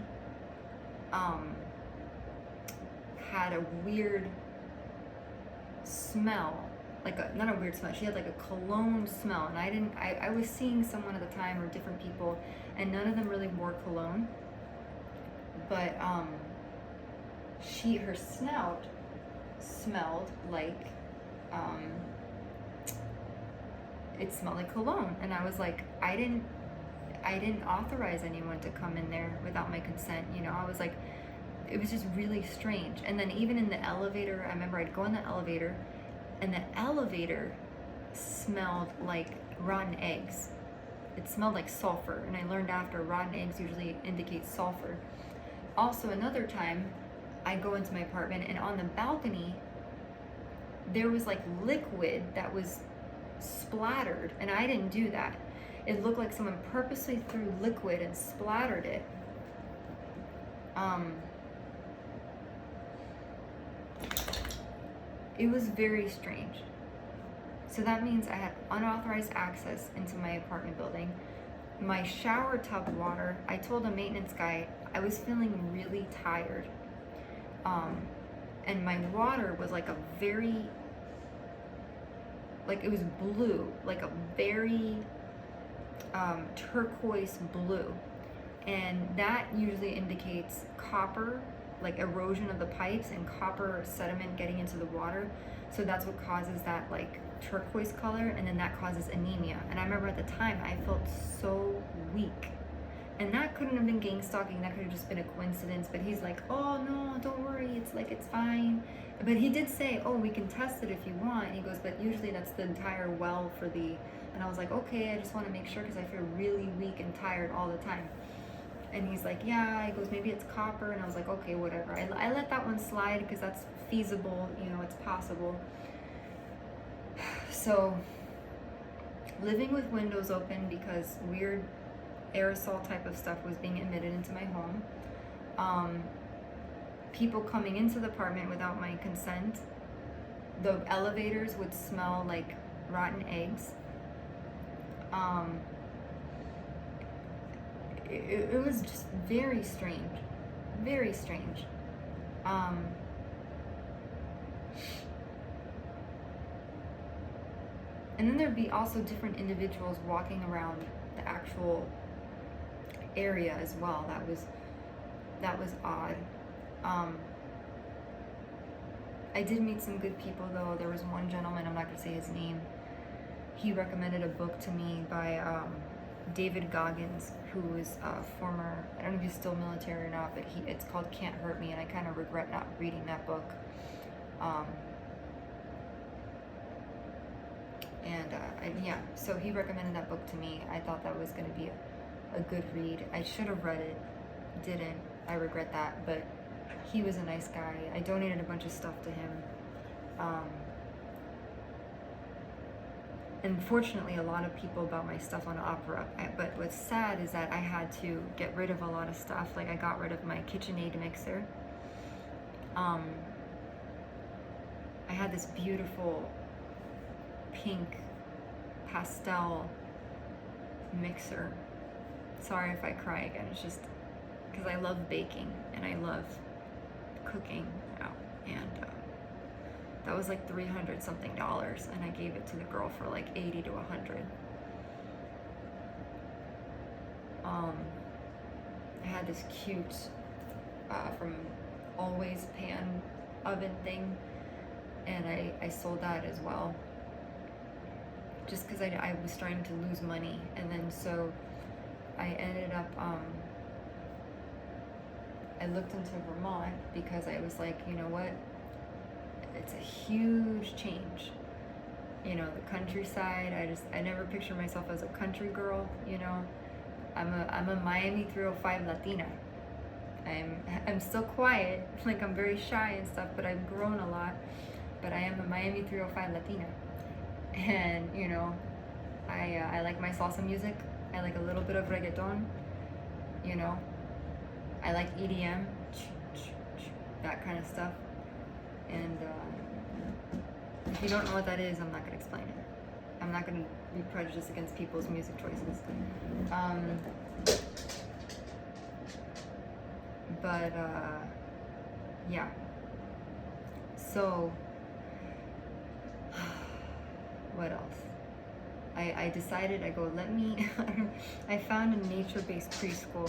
had a weird smell, not a weird smell, she had like a cologne smell, and I was seeing someone at the time, or different people, and none of them really wore cologne, but her snout smelled like, it smelled like cologne, and I was like, I didn't authorize anyone to come in there without my consent, you know. I was like, it was just really strange. And then even in the elevator, I remember I'd go in the elevator, and the elevator smelled like rotten eggs. It smelled like sulfur, and I learned after, rotten eggs usually indicate sulfur. Also, another time, I go into my apartment, and on the balcony, there was like liquid that was splattered, and I didn't do that. It looked like someone purposely threw liquid and splattered it. It was very strange. So that means I had unauthorized access into my apartment building. My shower tub water, I told the maintenance guy I was feeling really tired. And my water was like a very, like it was blue, like a very turquoise blue. And that usually indicates copper, like erosion of the pipes and copper sediment getting into the water. So that's what causes that like turquoise color, and then that causes anemia. And I remember at the time I felt so weak, and that couldn't have been gang stalking, that could have just been a coincidence. But he's like, oh no, don't worry, it's fine. But he did say, oh, we can test it if you want. And he goes, but usually that's the entire well for the, and I was like, okay, I just want to make sure because I feel really weak and tired all the time. And he's like, yeah, he goes, maybe it's copper. And I was like, okay, whatever. I let that one slide because that's feasible, you know, it's possible. So living with windows open because weird aerosol type of stuff was being emitted into my home. People coming into the apartment without my consent. The elevators would smell like rotten eggs. It was just very strange, very strange. And then there'd be also different individuals walking around the actual area as well. That was odd. I did meet some good people though. There was one gentleman, I'm not gonna say his name. He recommended a book to me by David Goggins, who is a former, I don't know if he's still military or not, but it's called Can't Hurt Me, and I kind of regret not reading that book. Yeah, so he recommended that book to me. I thought that was going to be a good read. I should have read it, didn't. I regret that, but he was a nice guy. I donated a bunch of stuff to him. And fortunately, a lot of people bought my stuff on Opera. But what's sad is that I had to get rid of a lot of stuff. Like I got rid of my KitchenAid mixer. I had this beautiful pink pastel mixer. Sorry if I cry again. It's just because I love baking and I love cooking now. And that was like $300 something, and I gave it to the girl for like 80 to 100. I had this cute from Always pan oven thing, and I sold that as well. Just because I was starting to lose money, and then so I ended up I looked into Vermont because I was like, you know what? It's a huge change. You know, the countryside, I never picture myself as a country girl, you know. I'm a Miami 305 Latina. I'm still quiet, like I'm very shy and stuff, but I've grown a lot. But I am a Miami 305 Latina. And, you know, I like my salsa music. I like a little bit of reggaeton, you know. I like EDM, that kind of stuff. And if you don't know what that is, I'm not going to explain it. I'm not going to be prejudiced against people's music choices. Yeah. So, what else? I decided, I found a nature-based preschool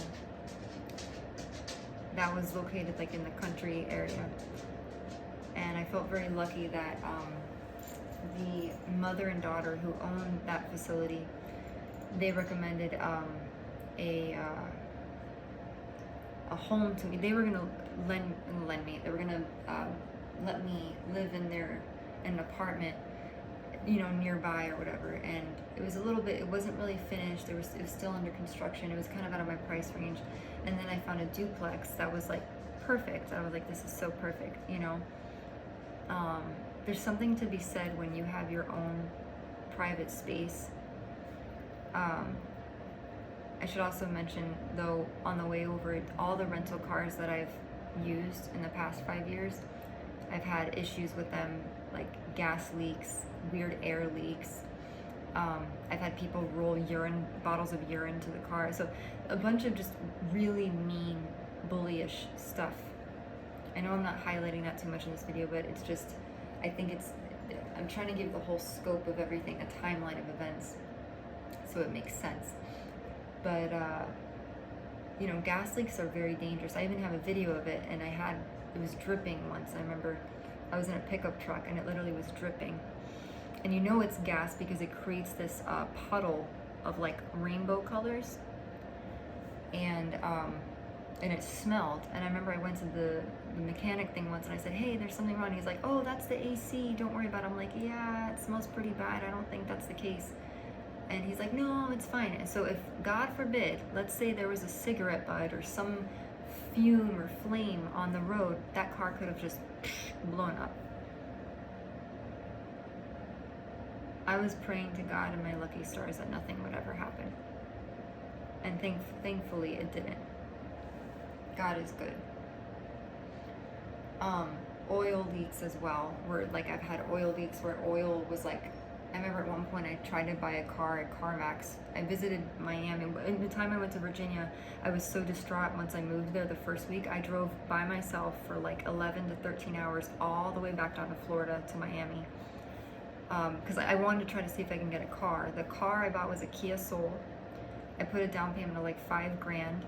that was located like in the country area. And I felt very lucky that the mother and daughter who owned that facility, they recommended a home to me. They were gonna lend me. They were gonna let me live in an apartment, you know, nearby or whatever. And it was it wasn't really finished. It was still under construction. It was kind of out of my price range. And then I found a duplex that was like perfect. I was like, this is so perfect, you know. There's something to be said when you have your own private space. I should also mention, though, on the way over, all the rental cars that I've used in the past 5 years, I've had issues with them, like gas leaks, weird air leaks. I've had people roll bottles of urine to the car. So a bunch of just really mean, bullyish stuff. I know I'm not highlighting that too much in this video, but it's just, I'm trying to give the whole scope of everything, a timeline of events, so it makes sense. But, you know, gas leaks are very dangerous. I even have a video of it, and it was dripping once. I remember I was in a pickup truck, and it literally was dripping. And you know it's gas because it creates this puddle of like rainbow colors. And and it smelled. And I remember I went to the mechanic thing once and I said, hey, there's something wrong. He's like, oh, that's the AC, don't worry about it. I'm like, yeah, it smells pretty bad, I don't think that's the case. And he's like, no, it's fine. And so if, God forbid, let's say there was a cigarette butt or some fume or flame on the road, that car could have just blown up. I was praying to God and my lucky stars that nothing would ever happen. And thankfully it didn't. God is good. Oil leaks as well, where like I've had oil leaks where oil was like, I remember at one point I tried to buy a car at CarMax. I visited Miami. In the time I went to Virginia, I was so distraught once I moved there the first week. I drove by myself for like 11 to 13 hours all the way back down to Florida to Miami. Because I wanted to try to see if I can get a car. The car I bought was a Kia Soul. I put a down payment of like $5,000.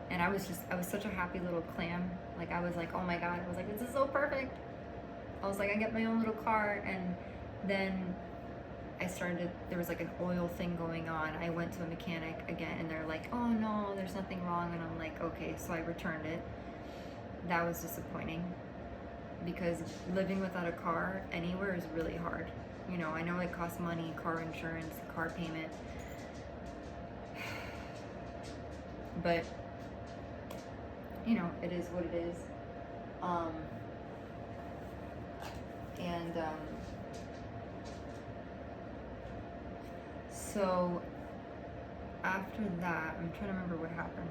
And I was such a happy little clam. Like I was like, oh my God. I was like, this is so perfect. I was like, I get my own little car. And then there was like an oil thing going on. I went to a mechanic again and they're like, oh no, there's nothing wrong. And I'm like, okay, so I returned it. That was disappointing because living without a car anywhere is really hard. You know, I know it costs money, car insurance, car payment, but you know, it is what it is. So after that, I'm trying to remember what happened.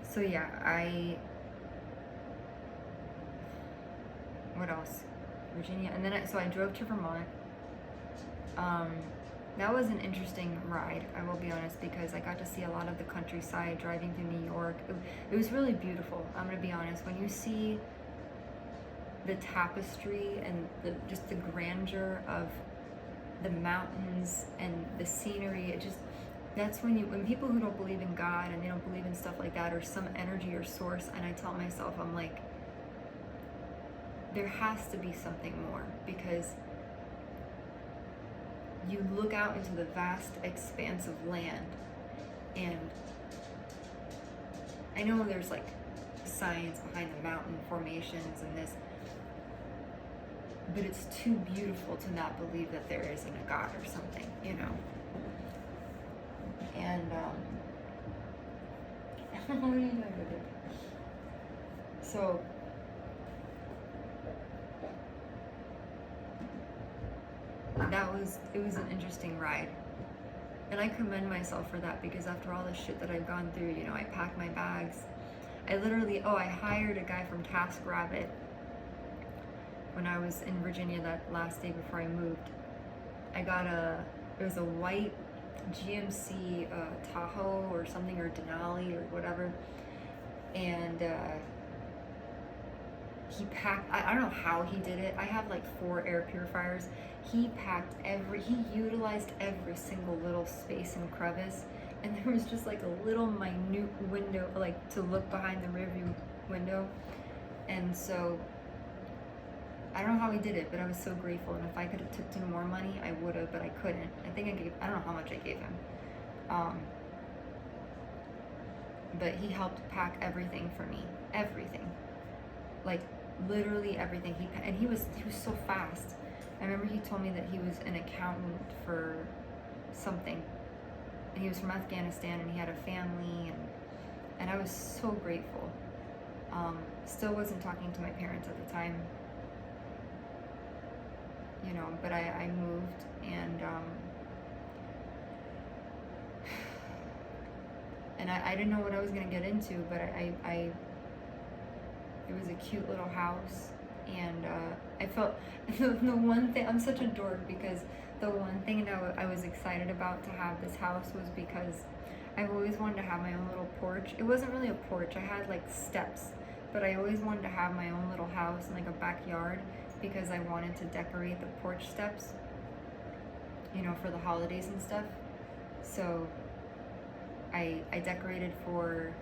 So yeah, what else? Virginia, and then I drove to Vermont. That was an interesting ride, I will be honest, because I got to see a lot of the countryside driving through New York. It was really beautiful, I'm gonna be honest. When you see the tapestry and just the grandeur of the mountains and the scenery, that's when people who don't believe in God and they don't believe in stuff like that or some energy or source, and I tell myself, I'm like, there has to be something more, because you look out into the vast expanse of land, and I know there's like science behind the mountain formations and this, but it's too beautiful to not believe that there isn't a God or something, you know. And so it was an interesting ride, and I commend myself for that, because after all the shit that I've gone through, you know, I packed my bags. I hired a guy from TaskRabbit when I was in Virginia that last day before I moved. It was a white GMC Tahoe or something, or Denali or whatever, and he packed, I don't know how he did it. I have like 4 air purifiers. He utilized every single little space and crevice, and there was just like a little minute window, like to look behind the rearview window. And so I don't know how he did it, but I was so grateful. And if I could have tipped him more money, I would have, but I couldn't. I don't know how much I gave him. But he helped pack everything for me. Everything. Like literally everything. He was so fast. I remember he told me that he was an accountant for something. And he was from Afghanistan and he had a family, and I was so grateful. Still wasn't talking to my parents at the time. You know, but I moved, and I didn't know what I was gonna get into, but it was a cute little house, and I felt the one thing, I'm such a dork, because the one thing that I was excited about to have this house was because I've always wanted to have my own little porch. It wasn't really a porch, I had like steps, but I always wanted to have my own little house and like a backyard, because I wanted to decorate the porch steps, you know, for the holidays and stuff. So I decorated for,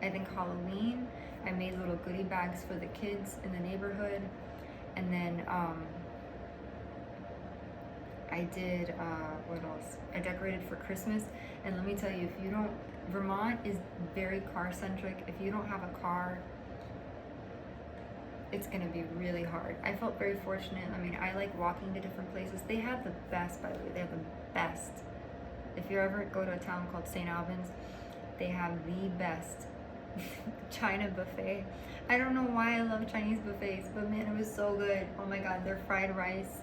I think, Halloween. I made little goodie bags for the kids in the neighborhood, and then I did, what else? I decorated for Christmas. And let me tell you, if you don't, Vermont is very car centric. If you don't have a car, it's gonna be really hard. I felt very fortunate. I mean, I like walking to different places. They have the best, by the way, they have the best. If you ever go to a town called St. Albans, they have the best China buffet. I don't know why I love Chinese buffets, but man, it was so good. Oh my God, their fried rice,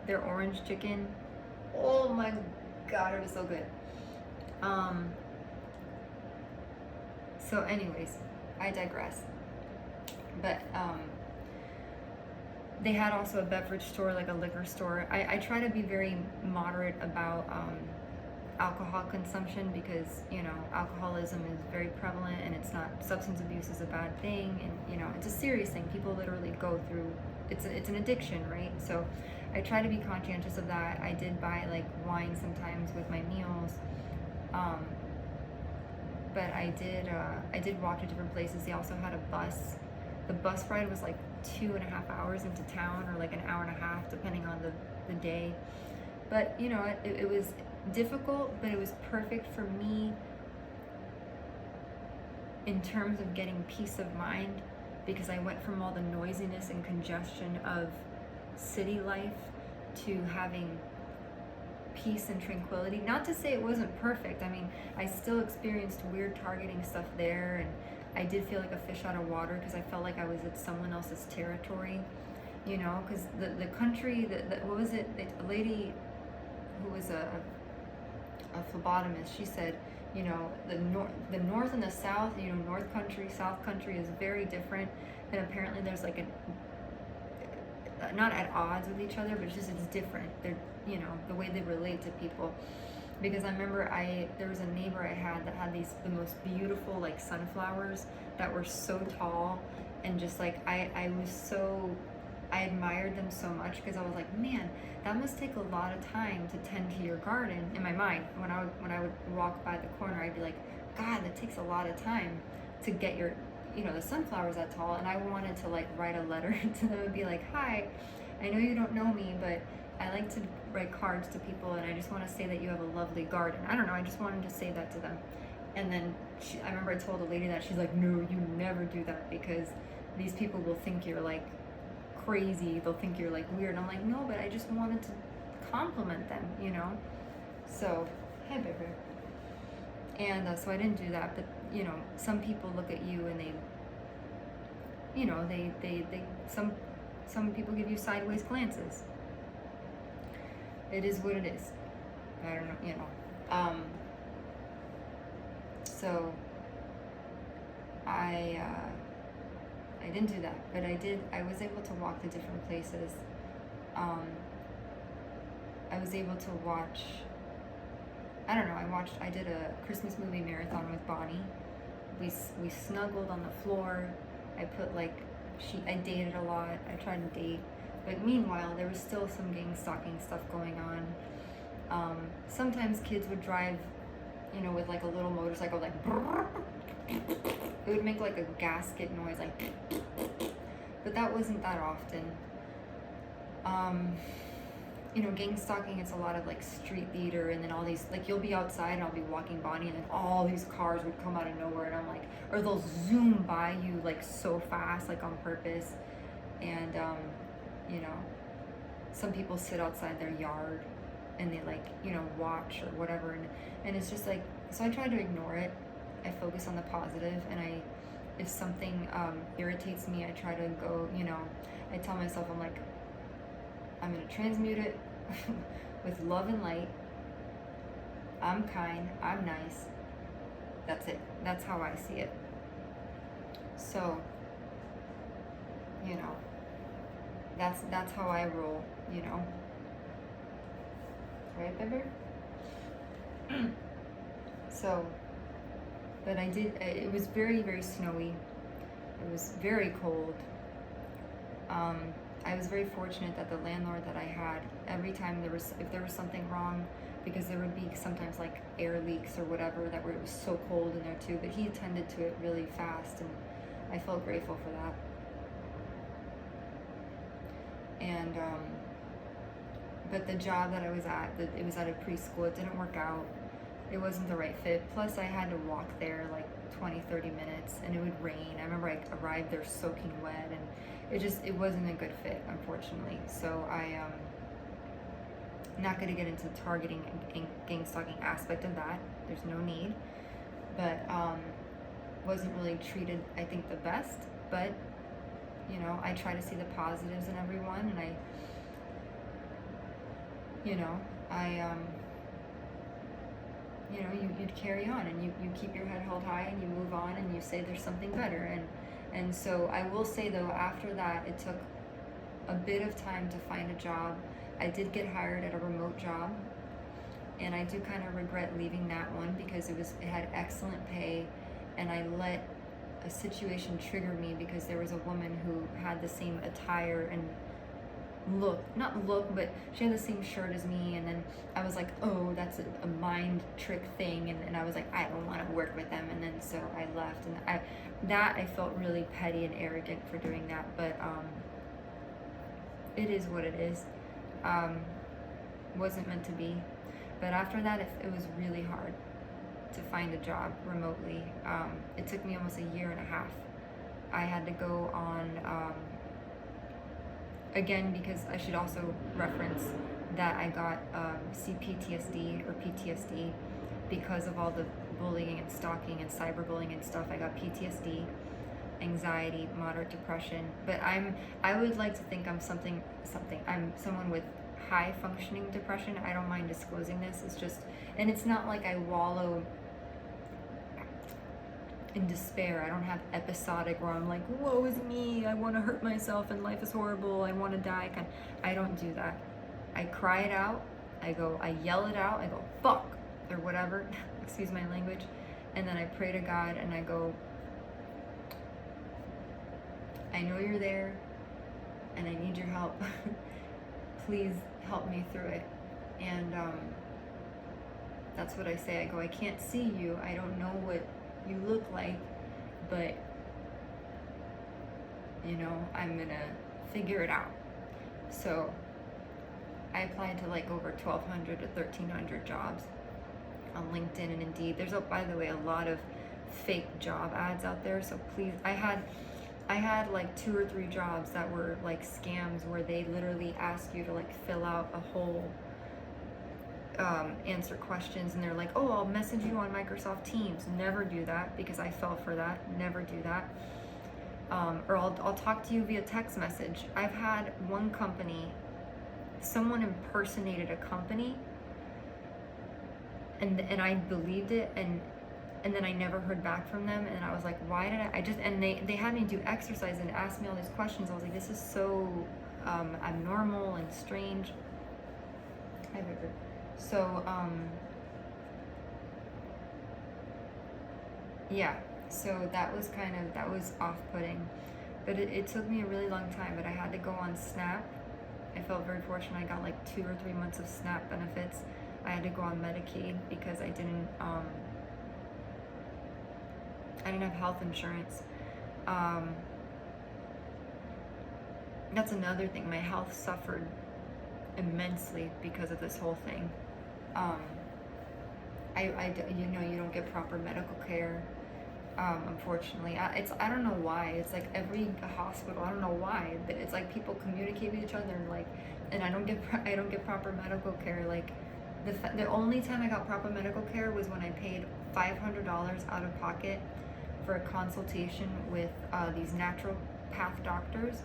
their orange chicken. Oh my God, it was so good. So anyways, I digress. But they had also a beverage store, like a liquor store. I try to be very moderate about alcohol consumption because, you know, alcoholism is very prevalent, and it's not, substance abuse is a bad thing, and, you know, it's a serious thing. People literally go through, it's an addiction, right? So I try to be conscientious of that. I did buy like wine sometimes with my meals. But I did walk to different places. They also had a bus. The bus ride was like 2.5 hours into town, or like an hour and a half, depending on the day. But you know, it was difficult, but it was perfect for me in terms of getting peace of mind, because I went from all the noisiness and congestion of city life to having peace and tranquility. Not to say it wasn't perfect. I mean, I still experienced weird targeting stuff there, and I did feel like a fish out of water because I felt like I was at someone else's territory, you know, because the country, what was it, a lady who was a phlebotomist, she said, you know, the north and the south, you know, north country, south country is very different, and apparently there's like not at odds with each other, but it's different. They're, you know, the way they relate to people. Because I remember there was a neighbor I had that had the most beautiful like sunflowers that were so tall, and just like I admired them so much, because I was like, man, that must take a lot of time to tend to your garden. In my mind, when I would walk by the corner, I'd be like, God, that takes a lot of time to get your, you know, the sunflowers that tall. And I wanted to like write a letter to them and be like, hi, I know you don't know me, but I like to write cards to people, and I just want to say that you have a lovely garden. I don't know, I just wanted to say that to them. And then I remember I told a lady that. She's like, no, you never do that, because these people will think you're like crazy. They'll think you're like weird. And I'm like, no, but I just wanted to compliment them, you know? So, hey, baby. And so I didn't do that. But, you know, some people look at you and they, you know, some people give you sideways glances. It is what it is. I don't know, you know. So I didn't do that, but I was able to walk to different places. I was able to watch, I don't know, I did a Christmas movie marathon with Bonnie. We snuggled on the floor. I put like, I dated a lot. I tried to date. But meanwhile, there was still some gang stalking stuff going on. Sometimes kids would drive, you know, with like a little motorcycle, like, it would make like a gasket noise, like, but that wasn't that often. You know, gang stalking, it's a lot of like street theater, and then all these, like, you'll be outside and I'll be walking Bonnie, and then all these cars would come out of nowhere, and I'm like, or they'll zoom by you like so fast, like on purpose. And you know, some people sit outside their yard and they like, you know, watch or whatever, and it's just like, so I try to ignore it. I focus on the positive, and if something irritates me, I try to go, you know, I tell myself, I'm like, I'm gonna transmute it with love and light. I'm kind, I'm nice. That's it. That's how I see it. So, you know, that's how I roll, you know. Right, baby? So, but it was very, very snowy. It was very cold. I was very fortunate that the landlord that I had, every time if there was something wrong, because there would be sometimes like air leaks or whatever, that where it was so cold in there too, but he attended to it really fast, and I felt grateful for that. And but the job that I was at, it was at a preschool. It didn't work out. It wasn't the right fit. Plus, I had to walk there like 20-30 minutes, and it would rain. I remember I arrived there soaking wet, and it wasn't a good fit, unfortunately. So I'm not going to get into the targeting and gang stalking aspect of that. There's no need. But wasn't really treated, I think, the best. But you know, I try to see the positives in everyone, and you'd carry on, and you keep your head held high, and you move on, and you say there's something better. And so I will say, though, after that, it took a bit of time to find a job. I did get hired at a remote job, and I do kind of regret leaving that one because it had excellent pay, and I let a situation trigger me because there was a woman who had the same attire and but she had the same shirt as me, and then I was like, oh, that's a mind trick thing, and I was like, I don't want to work with them, and then so I left, and I felt really petty and arrogant for doing that, but it is what it is. Wasn't meant to be. But after that, it was really hard to find a job remotely. It took me almost a year and a half. I had to go on, again, because I should also reference that I got CPTSD or PTSD because of all the bullying and stalking and cyberbullying and stuff. I got PTSD, anxiety, moderate depression. But I would like to think I'm something. I'm someone with high functioning depression. I don't mind disclosing this. It's just, and it's not like I wallow in despair. I don't have episodic where I'm like, woe is me, I want to hurt myself and life is horrible, I want to die. I don't do that. I cry it out. I yell it out. I go, fuck, or whatever, excuse my language. And then I pray to God and I go, I know you're there and I need your help. Please help me through it. And that's what I say. I go, I can't see you. I don't know what you look like, but I'm gonna figure it out. So I applied to like over 1,200 to 1,300 jobs on LinkedIn and Indeed. There's, by the way, a lot of fake job ads out there. So please, I had like 2 or 3 jobs that were like scams where they literally ask you to like fill out a whole answer questions, and they're like, oh, I'll message you on Microsoft Teams. Never do that, because I fell for that. Never do that. Or I'll talk to you via text message. I've had one company, someone impersonated a company, and I believed it, and then I never heard back from them, and I was like, why did I just, and they had me do exercise and ask me all these questions. I was like, this is so abnormal and strange. Hi, Vicar. So, yeah, so that was off-putting, but it took me a really long time, but I had to go on SNAP. I felt very fortunate. I got like 2 or 3 months of SNAP benefits. I had to go on Medicaid because I didn't have health insurance. That's another thing. My health suffered immensely because of this whole thing. You don't get proper medical care. Unfortunately, I don't know why. It's like every hospital. I don't know why, but it's like people communicate with each other, and I don't get proper medical care. Like the only time I got proper medical care was when I paid $500 out of pocket for a consultation with these naturopath doctors,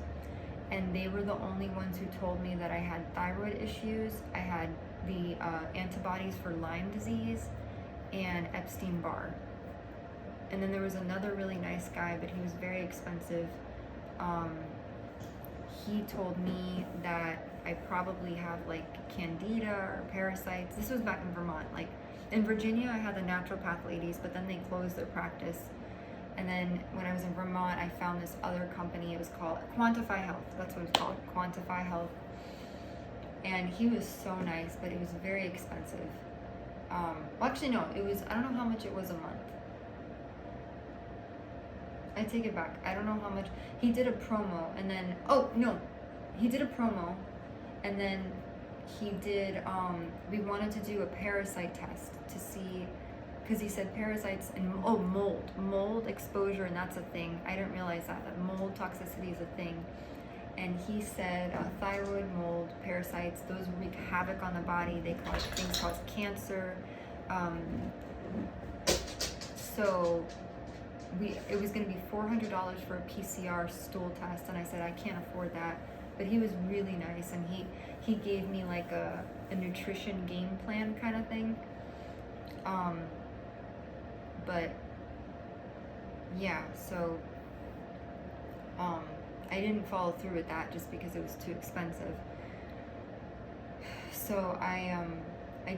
and they were the only ones who told me that I had thyroid issues, I had the antibodies for Lyme disease, and Epstein-Barr. And then there was another really nice guy, but he was very expensive. He told me that I probably have like candida or parasites. This was back in Vermont. Like in Virginia, I had the naturopath ladies, but then they closed their practice. And then when I was in Vermont, I found this other company. It was called Quantify Health. That's what it's called, Quantify Health. And he was so nice, but it was very expensive. Well, actually, no, it was, I don't know how much it was a month. I take it back. I don't know how much. He did a promo, and then, oh, no. He did a promo, and then he did, we wanted to do a parasite test to see, because he said parasites and, oh, mold exposure, and that's a thing. I didn't realize that mold toxicity is a thing. And he said thyroid, mold, parasites, those wreak havoc on the body. They cause things cause cancer. So it was going to be $400 for a PCR stool test, and I said I can't afford that. But he was really nice, and he gave me like a nutrition game plan kind of thing. But yeah, so I didn't follow through with that just because it was too expensive. So I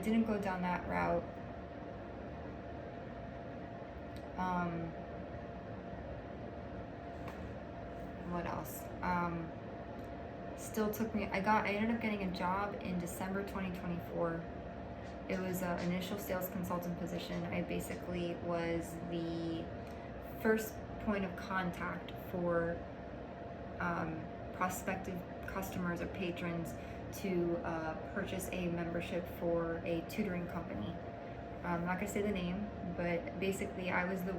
didn't go down that route. What else? Still took me, I ended up getting a job in December 2024. It was an initial sales consultant position. I basically was the first point of contact for prospective customers or patrons to purchase a membership for a tutoring company. I'm not gonna say the name, but basically I was the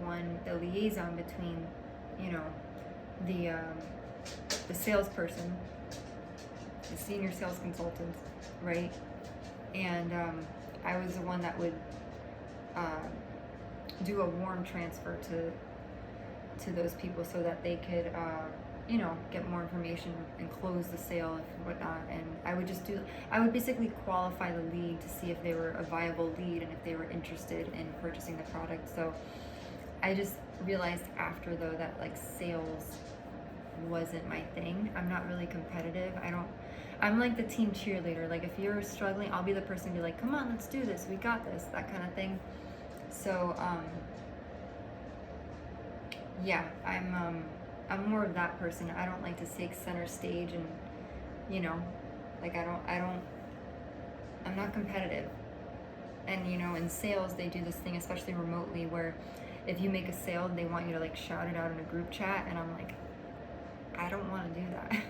liaison between, you know, the salesperson, the senior sales consultant, right? And I was the one that would do a warm transfer to those people so that they could, you know, get more information and close the sale and whatnot. And I would basically qualify the lead to see if they were a viable lead and if they were interested in purchasing the product. So I just realized after though that like sales wasn't my thing. I'm not really competitive. I'm like the team cheerleader. Like if you're struggling, I'll be the person to be like, come on, let's do this. We got this, that kind of thing. So, yeah, I'm more of that person. I don't like to take center stage and, you know, like I'm not competitive. And, you know, in sales, they do this thing, especially remotely, where if you make a sale, they want you to like shout it out in a group chat. And I'm like, I don't want to do that,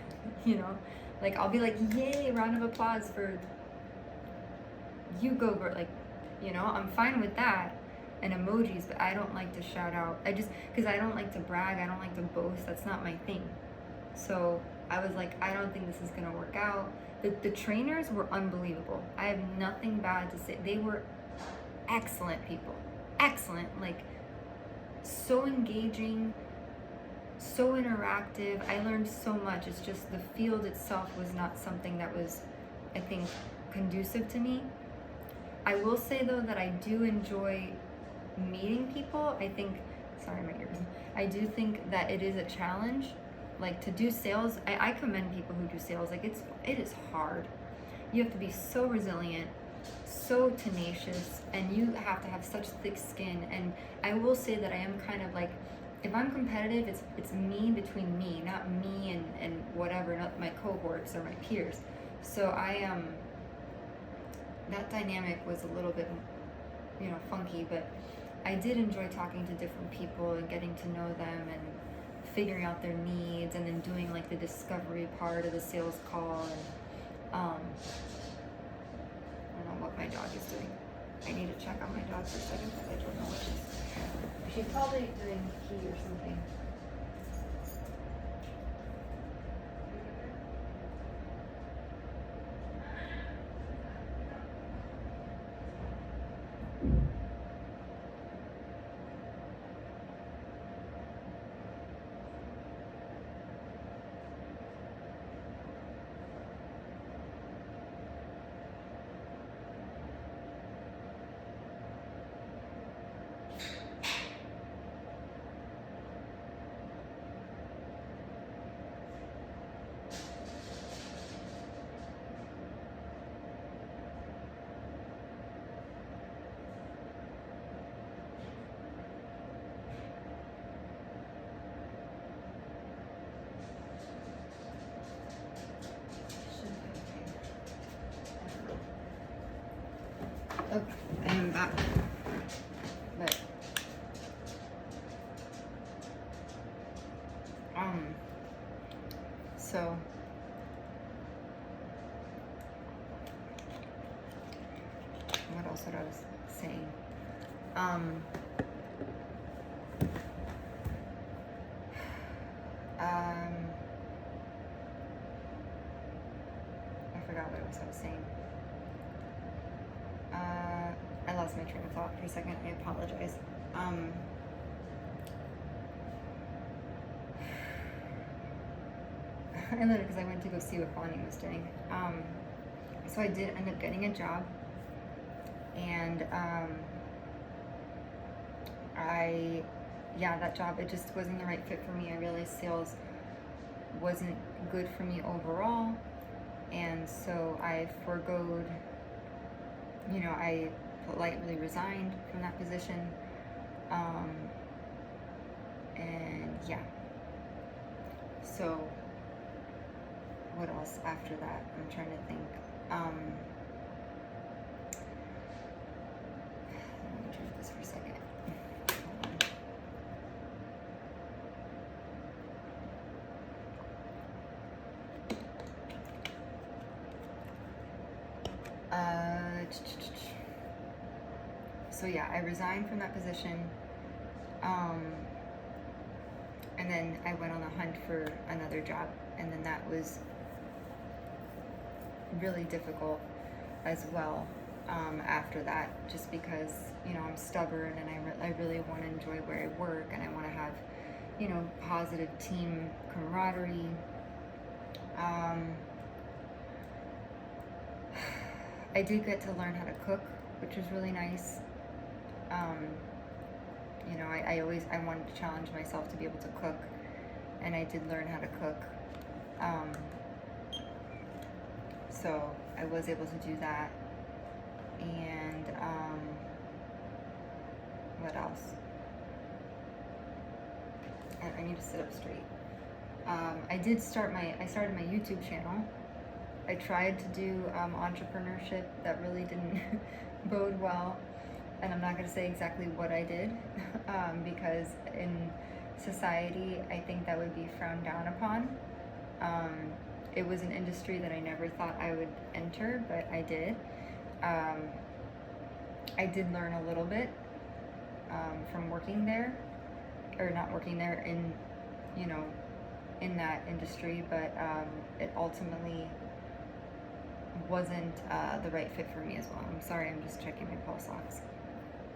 you know? Like, I'll be like, yay, round of applause for you, go, girl. Like, you know, I'm fine with that and emojis, but I don't like to shout out. Because I don't like to brag. I don't like to boast. That's not my thing. So I was like, I don't think this is going to work out. The trainers were unbelievable. I have nothing bad to say. They were excellent people. Excellent. Like, so engaging, so interactive. I learned so much. It's just the field itself was not something that was, I think, conducive to me. I will say though that I do enjoy meeting people. Sorry, my ears. I do think that it is a challenge. Like to do sales, I commend people who do sales. Like it is hard. You have to be so resilient, so tenacious, and you have to have such thick skin. And I will say that I am kind of like, if I'm competitive, it's me between me, not me and whatever, not my cohorts or my peers. So that dynamic was a little bit, you know, funky, but I did enjoy talking to different people and getting to know them and figuring out their needs, and then doing like the discovery part of the sales call. And I don't know what my dog is doing. I need to check on my dog for a second, but I don't know what she's probably doing pee or something. Okay, I am back. But so lost what I was saying. I forgot what it was I was saying. I lost my train of thought for a second. I apologize. I literally, because I went to go see what Bonnie was doing. So I did end up getting a job, and that job, it just wasn't the right fit for me. I realized sales wasn't good for me overall, and so I forgoed, I politely resigned from that position, and yeah. So what else after that? I'm trying to think. Let me drink this for a second. So yeah, I resigned from that position, and then I went on a hunt for another job, and then that was really difficult as well, after that, just because, I'm stubborn, and I really want to enjoy where I work, and I want to have, positive team camaraderie. I did get to learn how to cook, which was really nice. I wanted to challenge myself to be able to cook, and I did learn how to cook. So I was able to do that. And what else? I need to sit up straight. I started my YouTube channel. I tried to do entrepreneurship. That really didn't bode well. And I'm not going to say exactly what I did, because in society, I think that would be frowned down upon. It was an industry that I never thought I would enter, but I did. I did learn a little bit from working there, or not working there, in that industry, but it ultimately wasn't the right fit for me as well. I'm sorry, I'm just checking my pulse ox.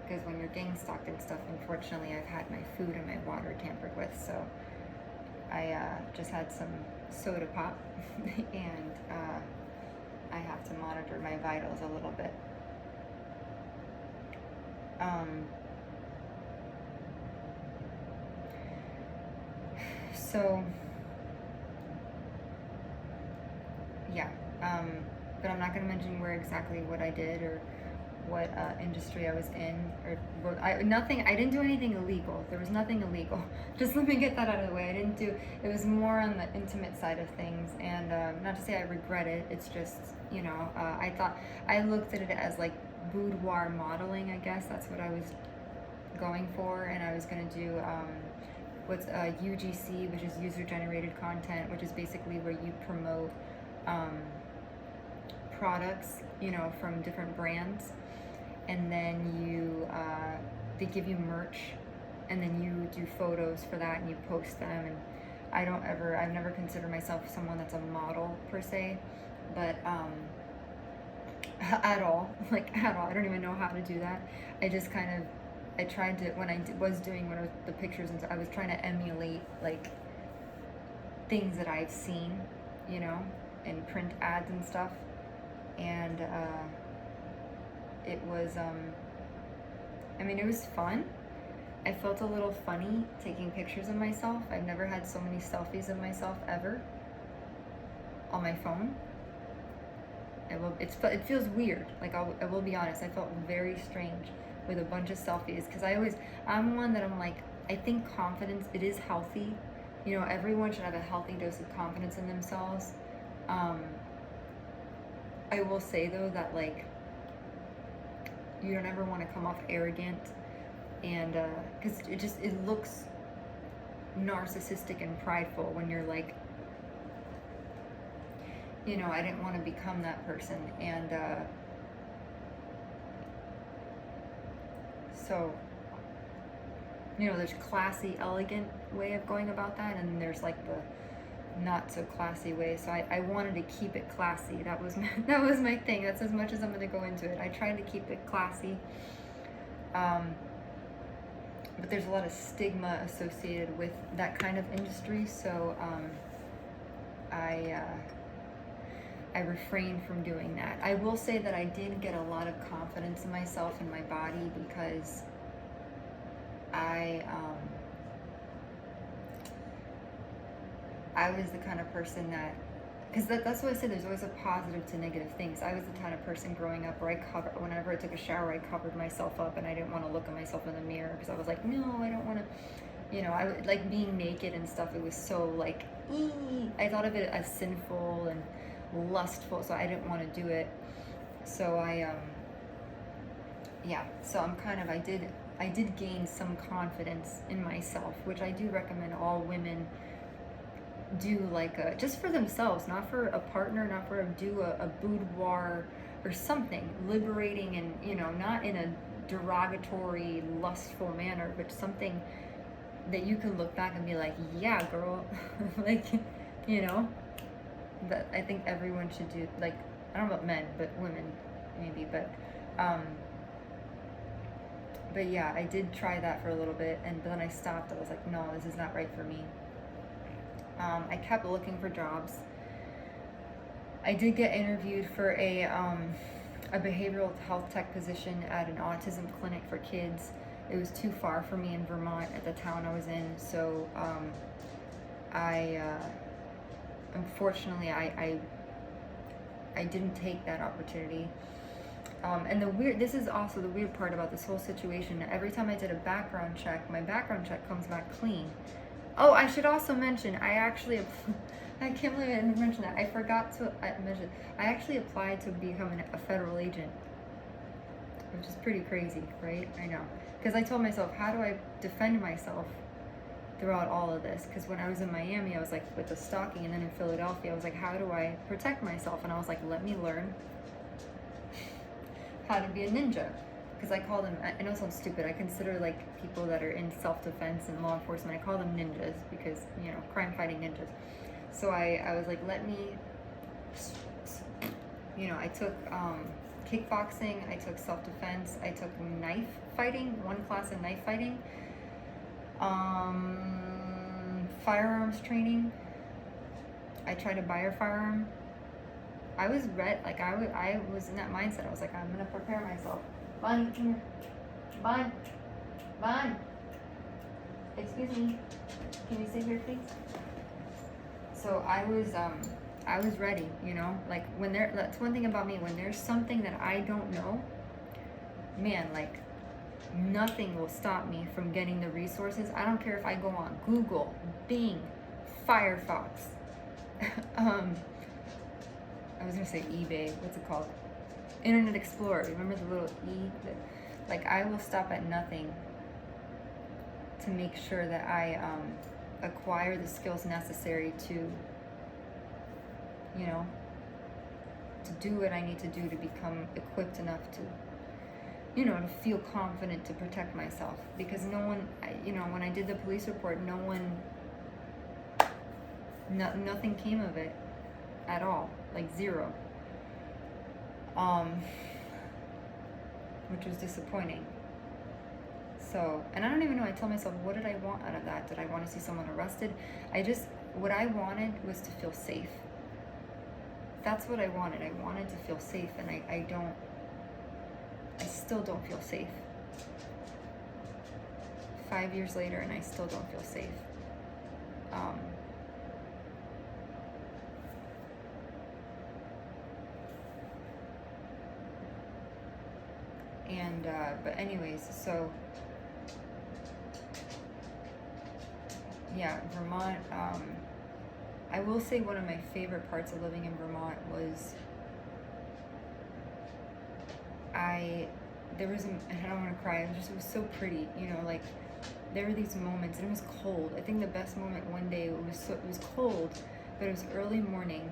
Because when you're gang stalked and stuff, unfortunately, I've had my food and my water tampered with, so I just had some soda pop, and I have to monitor my vitals a little bit. So, yeah, but I'm not going to mention what I did, or what industry I was in, or I didn't do anything illegal. There was nothing illegal. Just let me get that out of the way. It was more on the intimate side of things, and not to say I regret it. It's just, I looked at it as like boudoir modeling, I guess. That's what I was going for, and I was going to do what's UGC, which is user-generated content, which is basically where you promote products, from different brands, and then they give you merch, and then you do photos for that, and you post them. And I've never considered myself someone that's a model per se, but at all, I don't even know how to do that. I just I tried to, when I was doing the pictures, and I was trying to emulate like things that I've seen, in print ads and stuff. And it was it was fun. I felt a little funny taking pictures of myself. I've never had so many selfies of myself ever on my phone. It feels weird. I will be honest, I felt very strange with a bunch of selfies, because I'm one that I think confidence, it is healthy. Everyone should have a healthy dose of confidence in themselves. I will say though that you don't ever want to come off arrogant, and because it looks narcissistic and prideful when you're I didn't want to become that person, and So, you know, there's classy, elegant way of going about that, and there's like the not so classy way. So I wanted to keep it classy. That was my thing. That's as much as I'm going to go into it. I tried to keep it classy. But there's a lot of stigma associated with that kind of industry, so I refrained from doing that. I will say that I did get a lot of confidence in myself and my body because I was the kind of person that, because that's what I said, there's always a positive to negative things. I was the kind of person growing up where whenever I took a shower, I covered myself up, and I didn't want to look at myself in the mirror because I was like, no, I don't want to, you know, I would like being naked and stuff. It was so like, I thought of it as sinful and lustful, so I didn't want to do it. So so I'm kind of, I did gain some confidence in myself, which I do recommend all women do, like just for themselves, not for a partner, not for a boudoir or something liberating, and you know, not in a derogatory, lustful manner, but something that you can look back and be like, yeah, girl, like, you know, that I think everyone should do. Like, I don't know about men, but women maybe, but yeah, I did try that for a little bit, but then I stopped. I was like, no, this is not right for me. I kept looking for jobs. I did get interviewed for a behavioral health tech position at an autism clinic for kids. It was too far for me in Vermont at the town I was in, so unfortunately I didn't take that opportunity. And this is also the weird part about this whole situation. Every time I did a background check, my background check comes back clean. Oh, I should also mention, I can't believe I didn't mention that. I forgot to mention, I actually applied to become a federal agent, which is pretty crazy, right? I know. Because I told myself, how do I defend myself throughout all of this? Because when I was in Miami, I was like with the stalking, and then in Philadelphia, I was like, how do I protect myself? And I was like, let me learn how to be a ninja. Because I call them, I know it sounds stupid, I consider like people that are in self-defense and law enforcement, I call them ninjas because, you know, crime-fighting ninjas. So I was like, let me, you know, I took kickboxing, I took self-defense, I took knife fighting, one class in knife fighting, firearms training. I tried to buy a firearm. I was I was in that mindset. I was like, I'm gonna prepare myself. Vaughn, come here. Vaughn. Excuse me. Can you sit here, please? So I was ready, you know? Like, that's one thing about me, when there's something that I don't know, man, like, nothing will stop me from getting the resources. I don't care if I go on Google, Bing, Firefox, I was gonna say eBay, what's it called? Internet Explorer, remember the little E? Like, I will stop at nothing to make sure that I acquire the skills necessary to, you know, to do what I need to do to become equipped enough to, you know, to feel confident to protect myself. Because no one, you know, when I did the police report, nothing came of it at all, like zero. Which was disappointing. So, and I don't even know, I told myself, what did I want out of that? Did I want to see someone arrested? What I wanted was to feel safe. That's what I wanted. I wanted to feel safe, and I still don't feel safe. 5 years later, and I still don't feel safe. But anyways, so yeah, Vermont, I will say one of my favorite parts of living in Vermont was I don't want to cry, it was so pretty, you know, like there were these moments, and it was cold. I think the best moment one day, it was cold, but it was early morning,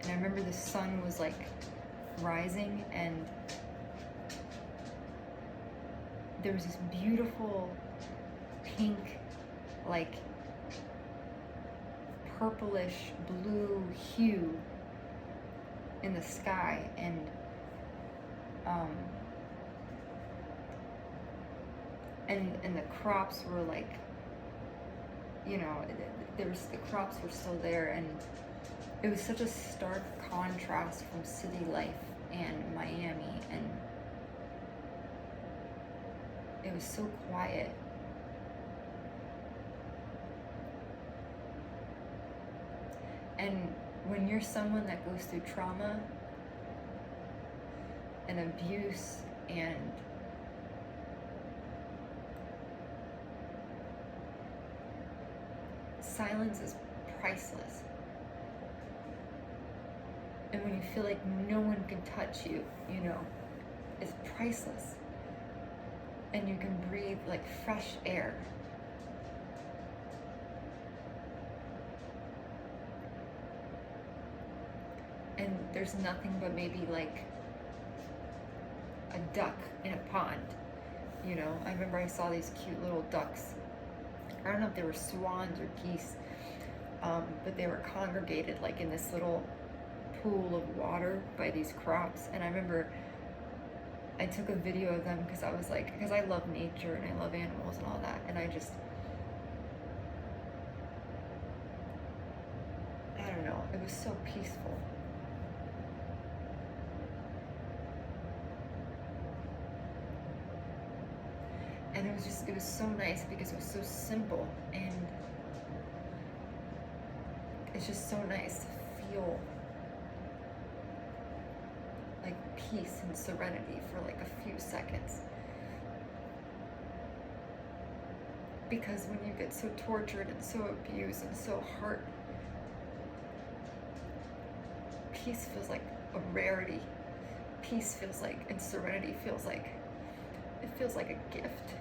and I remember the sun was like rising, and there was this beautiful pink, like purplish blue hue in the sky, and and the crops were like, you know, the crops were still there, and it was such a stark contrast from city life and Miami, and it was so quiet. And when you're someone that goes through trauma and abuse and silence is priceless. And when you feel like no one can touch you, you know, it's priceless. And you can breathe like fresh air. And there's nothing but maybe like a duck in a pond. You know, I remember I saw these cute little ducks. I don't know if they were swans or geese, but they were congregated like in this little pool of water by these crops. And I remember I took a video of them because I was like, because I love nature and I love animals and all that, and I don't know, it was so peaceful. And it was so nice because it was so simple, and it's just so nice to feel like peace and serenity for like a few seconds. Because when you get so tortured and so abused and so hurt, peace feels like a rarity. Peace feels like, and serenity feels like, it feels like a gift.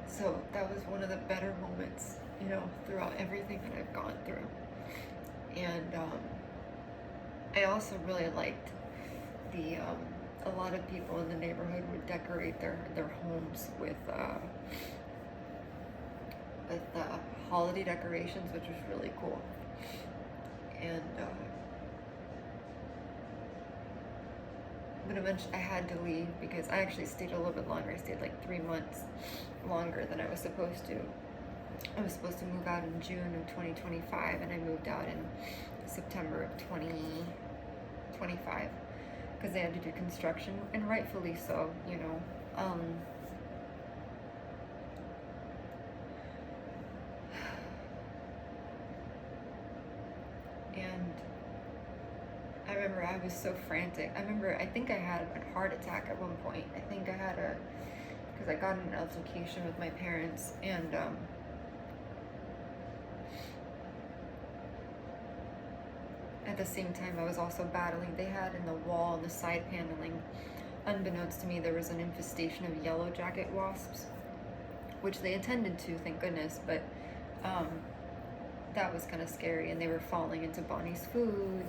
So that was one of the better moments, you know, throughout everything that I've gone through. And I also really liked a lot of people in the neighborhood would decorate their homes with holiday decorations, which was really cool. And but eventually I had to leave because I actually stayed a little bit longer. I stayed like 3 months longer than I was supposed to. I was supposed to move out in June of 2025, and I moved out in September of 2025 because they had to do construction, and rightfully so, you know. And I remember I was so frantic. I think I had a heart attack at one point. I think I had because I got in an altercation with my parents, and at the same time I was also battling, they had in the wall and the side paneling, unbeknownst to me, there was an infestation of yellow jacket wasps, which they attended to, thank goodness, but that was kind of scary, and they were falling into Bonnie's food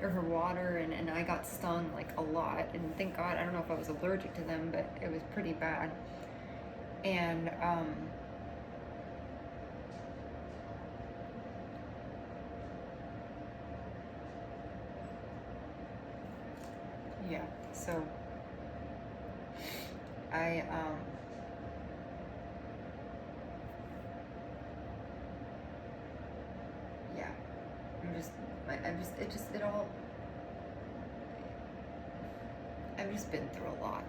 or her water, and I got stung like a lot, and thank God, I don't know if I was allergic to them, but it was pretty bad. And yeah, so I yeah, I've just been through a lot,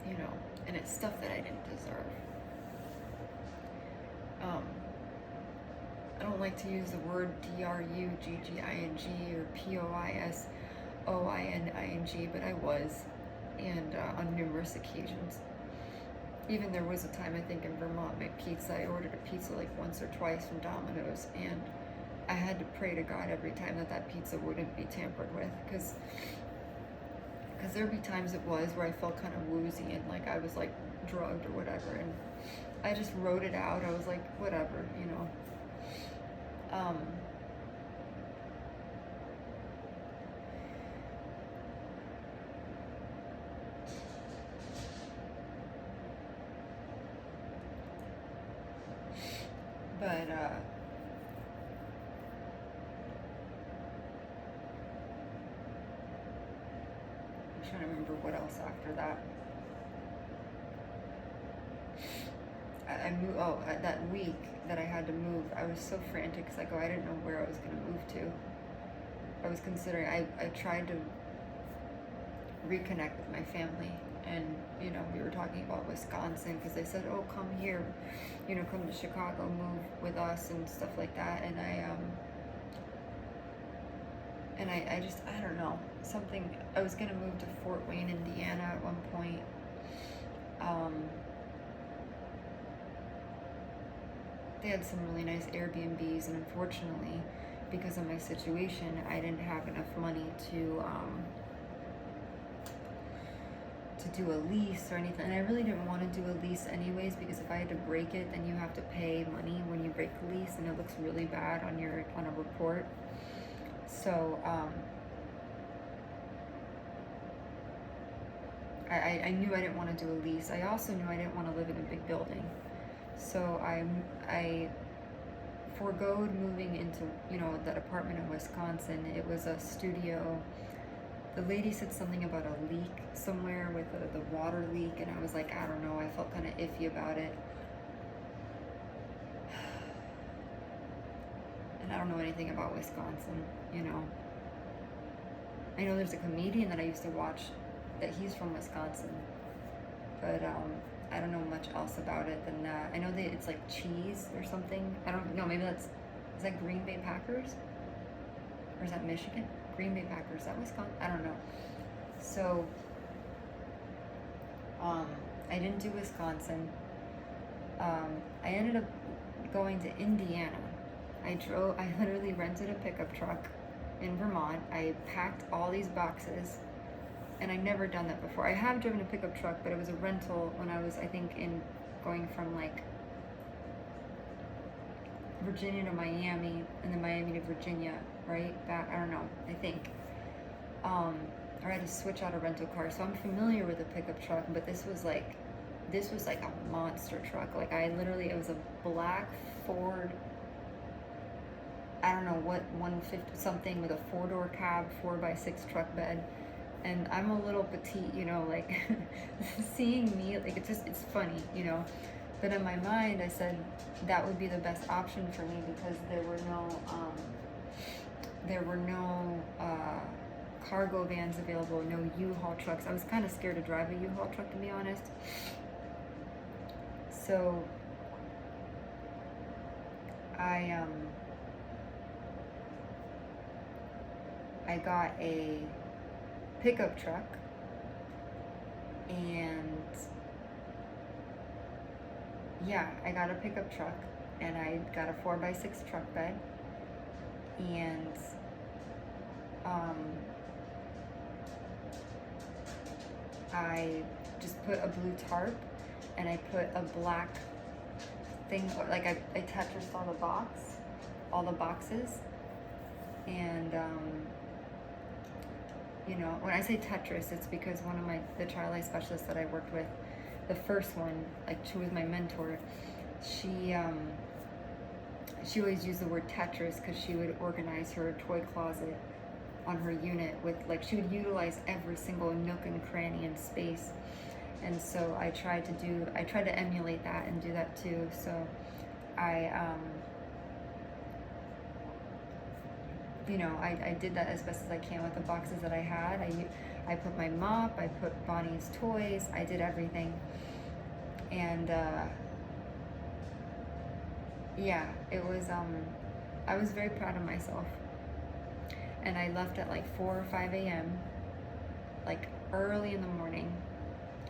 you know, and it's stuff that I didn't deserve. I don't like to use the word DRUGGING or POISOINING, but I was, and on numerous occasions. Even there was a time, I think in Vermont, my pizza, I ordered a pizza like once or twice from Domino's, and I had to pray to God every time that pizza wouldn't be tampered with, because there'd be times it was where I felt kind of woozy and like I was like drugged or whatever, and I just wrote it out. I was like, whatever, you know. But I'm trying to remember what else after that. I moved. Oh, that week that I had to move, I was so frantic because I didn't know where I was going to move to. I was considering. I tried to reconnect with my family, and you know, we were talking about Wisconsin because they said, "Oh, come here, you know, come to Chicago, move with us and stuff like that." And I just, I don't know, something. I was gonna move to Fort Wayne, Indiana at one point. They had some really nice Airbnbs, and unfortunately, because of my situation, I didn't have enough money to do a lease or anything. And I really didn't want to do a lease anyways, because if I had to break it, then you have to pay money when you break the lease, and it looks really bad on a report. So I knew I didn't want to do a lease. I also knew I didn't want to live in a big building. So I foregoed moving into, you know, that apartment in Wisconsin. It was a studio. The lady said something about a leak somewhere with the water leak, and I was like, I don't know, I felt kind of iffy about it. And I don't know anything about Wisconsin, you know. I know there's a comedian that I used to watch that he's from Wisconsin, but I don't know much else about it than that. I know that it's like cheese or something. I don't know, maybe is that Green Bay Packers? Or is that Michigan? Green Bay Packers, is that Wisconsin? I don't know. So, I didn't do Wisconsin. I ended up going to Indiana. I literally rented a pickup truck in Vermont. I packed all these boxes, and I'd never done that before. I have driven a pickup truck, but it was a rental when I was, I think, going from like Virginia to Miami, and then Miami to Virginia, right? Back, I don't know, I think. Or I had to switch out a rental car. So I'm familiar with a pickup truck, but this was like a monster truck. Like it was a black Ford, I don't know what, 150 something with a 4-door cab, 4x6 truck bed. And I'm a little petite, you know, like seeing me, like it's funny, you know. But in my mind, I said that would be the best option for me because there were no cargo vans available, no U-Haul trucks. I was kind of scared to drive a U-Haul truck, to be honest. So I got a pickup truck, and yeah, I got a pickup truck, and I got a 4x6 truck bed, and I just put a blue tarp, and I put a black thing, like I Tetrised all the boxes, and you know, when I say Tetris, it's because one of the child life specialists that I worked with, the first one, like she was my mentor, she always used the word Tetris because she would organize her toy closet on her unit with, like, she would utilize every single nook and cranny and space. And so I tried to emulate that and do that too. So you know, I did that as best as I can with the boxes that I had. I put my mop, I put Bonnie's toys, I did everything. And yeah, it was, I was very proud of myself. And I left at like 4 or 5 a.m., like early in the morning.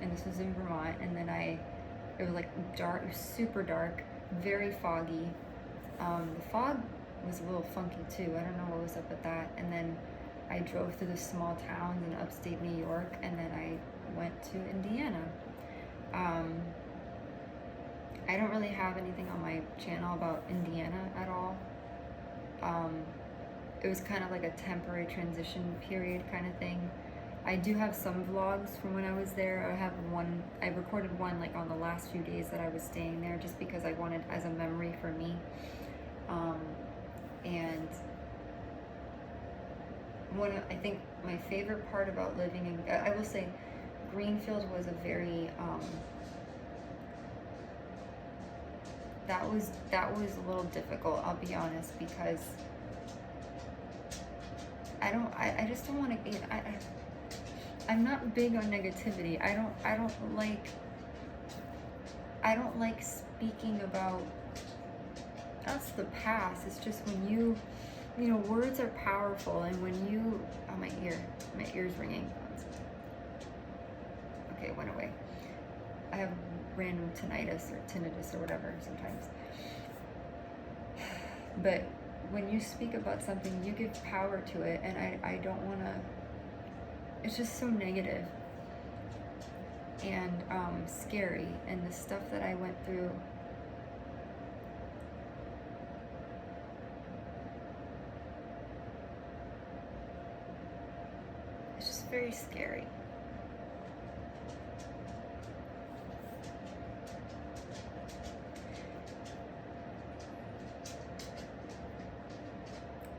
And this was in Vermont. And then it was like dark, it was super dark, very foggy. The fog was a little funky too. I don't know what was up with that. And then I drove through the small towns in upstate New York, and then I went to Indiana. I don't really have anything on my channel about Indiana at all. It was kind of like a temporary transition period kind of thing. I do have some vlogs from when I was there. I recorded one like on the last few days that I was staying there, just because I wanted as a memory for me. And I think my favorite part about living in, I will say, Greenfield was a very, that was a little difficult, I'll be honest, because I just don't want to, I'm not big on negativity. I don't like speaking about, that's the past. It's just when you know, words are powerful, and when you, oh, my ear's ringing. Okay, it went away. I have random tinnitus or whatever sometimes. But when you speak about something, you give power to it, and I don't want to, it's just so negative and scary, and the stuff that I went through, it's just very scary.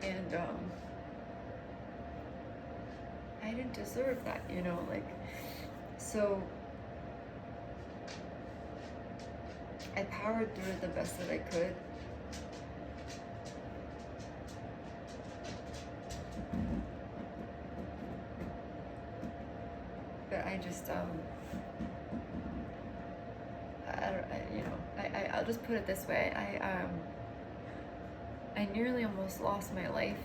And I didn't deserve that, you know, like, so I powered through it the best that I could. But I just, I'll just put it this way. I nearly almost lost my life.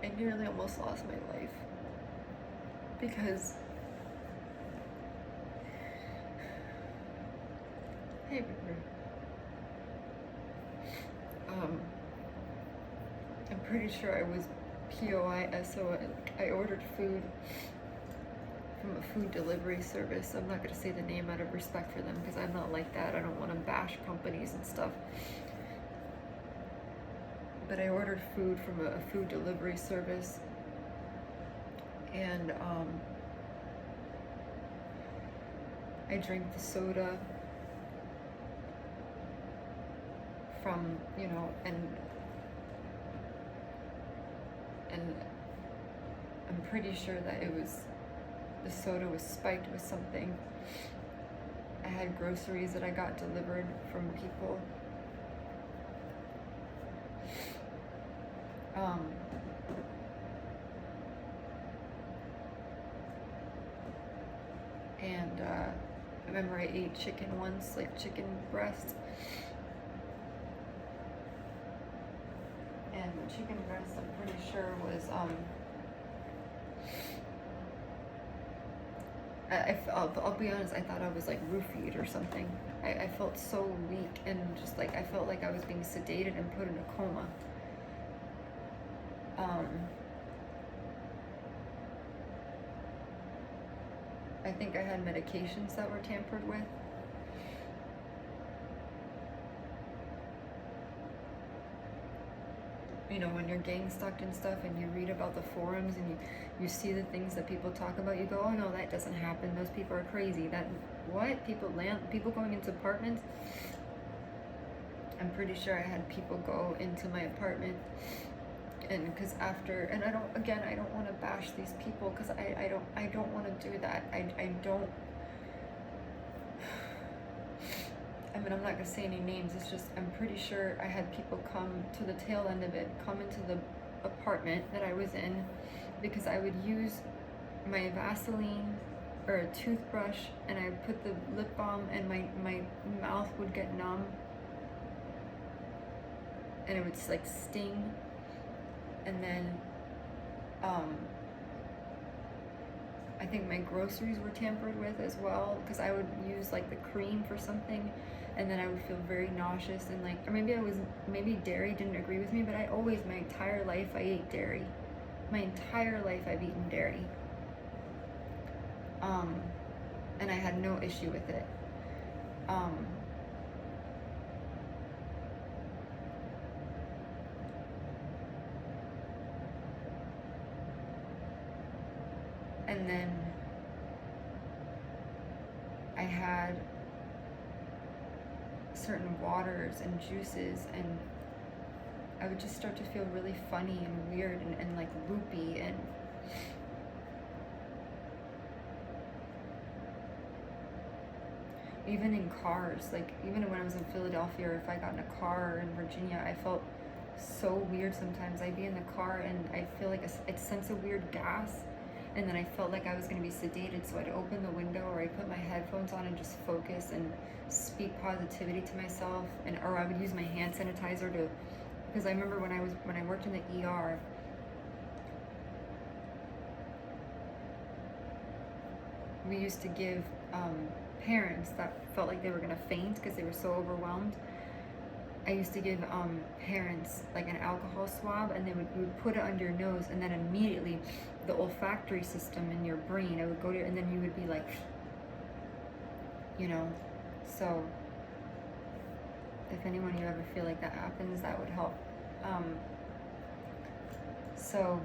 I nearly almost lost my life because, hey, River. I'm pretty sure I was POISO. I ordered food from a food delivery service. I'm not going to say the name out of respect for them, because I'm not like that. I don't want to bash companies and stuff. But I ordered food from a food delivery service, and I drank the soda from, you know, and I'm pretty sure that the soda was spiked with something. I had groceries that I got delivered from people. And I remember I ate chicken once, like chicken breast. And the chicken breast, I'm pretty sure was, I'll be honest, I thought I was like roofied or something. I felt so weak, and just like, I felt like I was being sedated and put in a coma. I think I had medications that were tampered with. You know, when you're gang stalked and stuff, and you read about the forums, and you see the things that people talk about, you go, oh no, that doesn't happen. Those people are crazy. That, what? People going into apartments? I'm pretty sure I had people go into my apartment, and because after, and I don't want to bash these people, because I don't want to do that. I don't. I mean, I'm not gonna say any names. It's just, I'm pretty sure I had people come to the tail end of it, come into the apartment that I was in, because I would use my Vaseline or a toothbrush, and I would put the lip balm, and my mouth would get numb, and it would like sting. And then I think my groceries were tampered with as well, because I would use like the cream for something, and then I would feel very nauseous, and like, or maybe dairy didn't agree with me, but I always, my entire life, I ate dairy. My entire life I've eaten dairy. And I had no issue with it. And then I had certain waters and juices, and I would just start to feel really funny and weird and like loopy, and even in cars, like even when I was in Philadelphia, or if I got in a car in Virginia, I felt so weird sometimes. I'd be in the car and I'd feel like I'd sense a weird gas, and then I felt like I was going to be sedated, so I'd open the window or I'd put my headphones on and just focus and speak positivity to myself, or I would use my hand sanitizer to, because I remember when I worked in the ER, we used to give parents that felt like they were gonna faint because they were so overwhelmed. I used to give parents like an alcohol swab, and we would put it under your nose, and then immediately the olfactory system in your brain, it would go to, and then you would be like, you know, so if anyone, you ever feel like that happens, that would help. So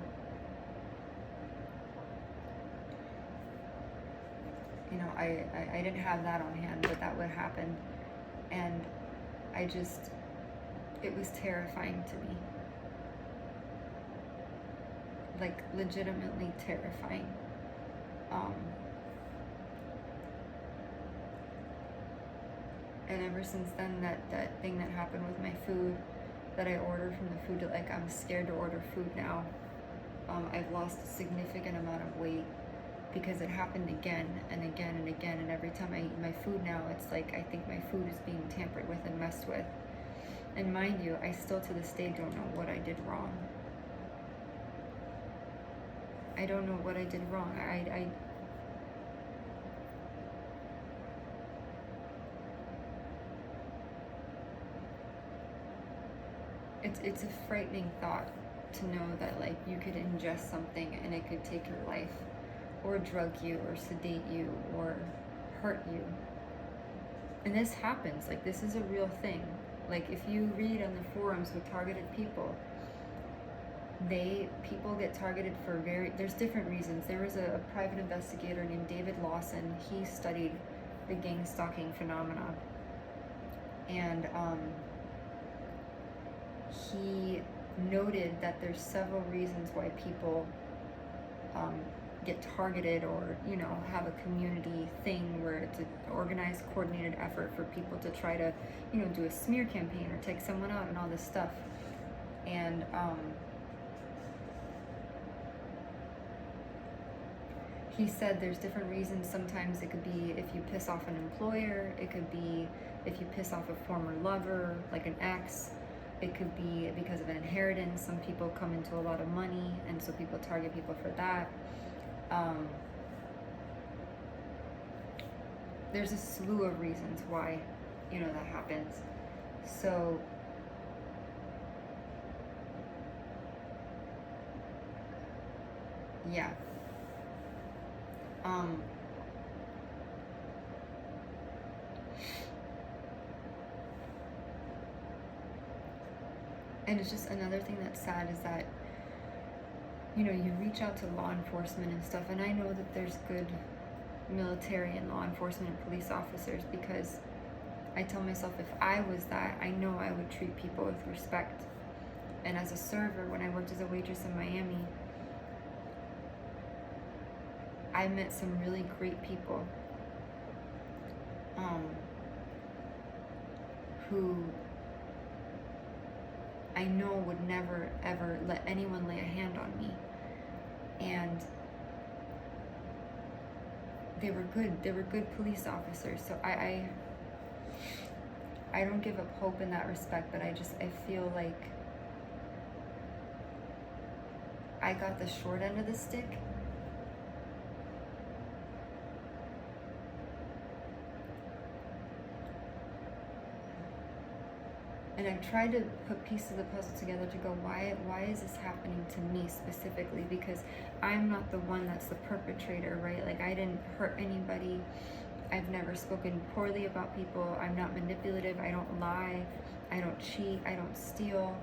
you know, I didn't have that on hand, but that would happen, and it was terrifying to me, like legitimately terrifying. And ever since then, that thing that happened with my food, that I ordered from the food, like I'm scared to order food now. I've lost a significant amount of weight because it happened again and again and again, and every time I eat my food now, it's like I think my food is being tampered with and messed with. And mind you, I still to this day don't know what I did wrong. I don't know what I did wrong. It's a frightening thought to know that like you could ingest something and it could take your life, or drug you, or sedate you, or hurt you. And this happens, like this is a real thing. Like if you read on the forums with targeted people, people get targeted for there's different reasons. There was a private investigator named David Lawson. He studied the gang stalking phenomena, and he noted that there's several reasons why people get targeted, or you know, have a community thing where it's an organized, coordinated effort for people to try to, you know, do a smear campaign or take someone out and all this stuff. And he said there's different reasons. Sometimes it could be if you piss off an employer, it could be if you piss off a former lover, like an ex. It could be because of an inheritance. Some people come into a lot of money, and so people target people for that. There's a slew of reasons why, you know, that happens. So yeah. And it's just another thing that's sad is that, you know, you reach out to law enforcement and stuff, and I know that there's good military and law enforcement and police officers, because I tell myself if I was that, I know I would treat people with respect. And as a server, when I worked as a waitress in Miami, I met some really great people who I know would never ever let anyone lay a hand on me. And they were good police officers. So I don't give up hope in that respect, but I feel like I got the short end of the stick. And I've tried to put pieces of the puzzle together to go, why is this happening to me specifically? Because I'm not the one that's the perpetrator, right? Like, I didn't hurt anybody. I've never spoken poorly about people. I'm not manipulative. I don't lie. I don't cheat. I don't steal.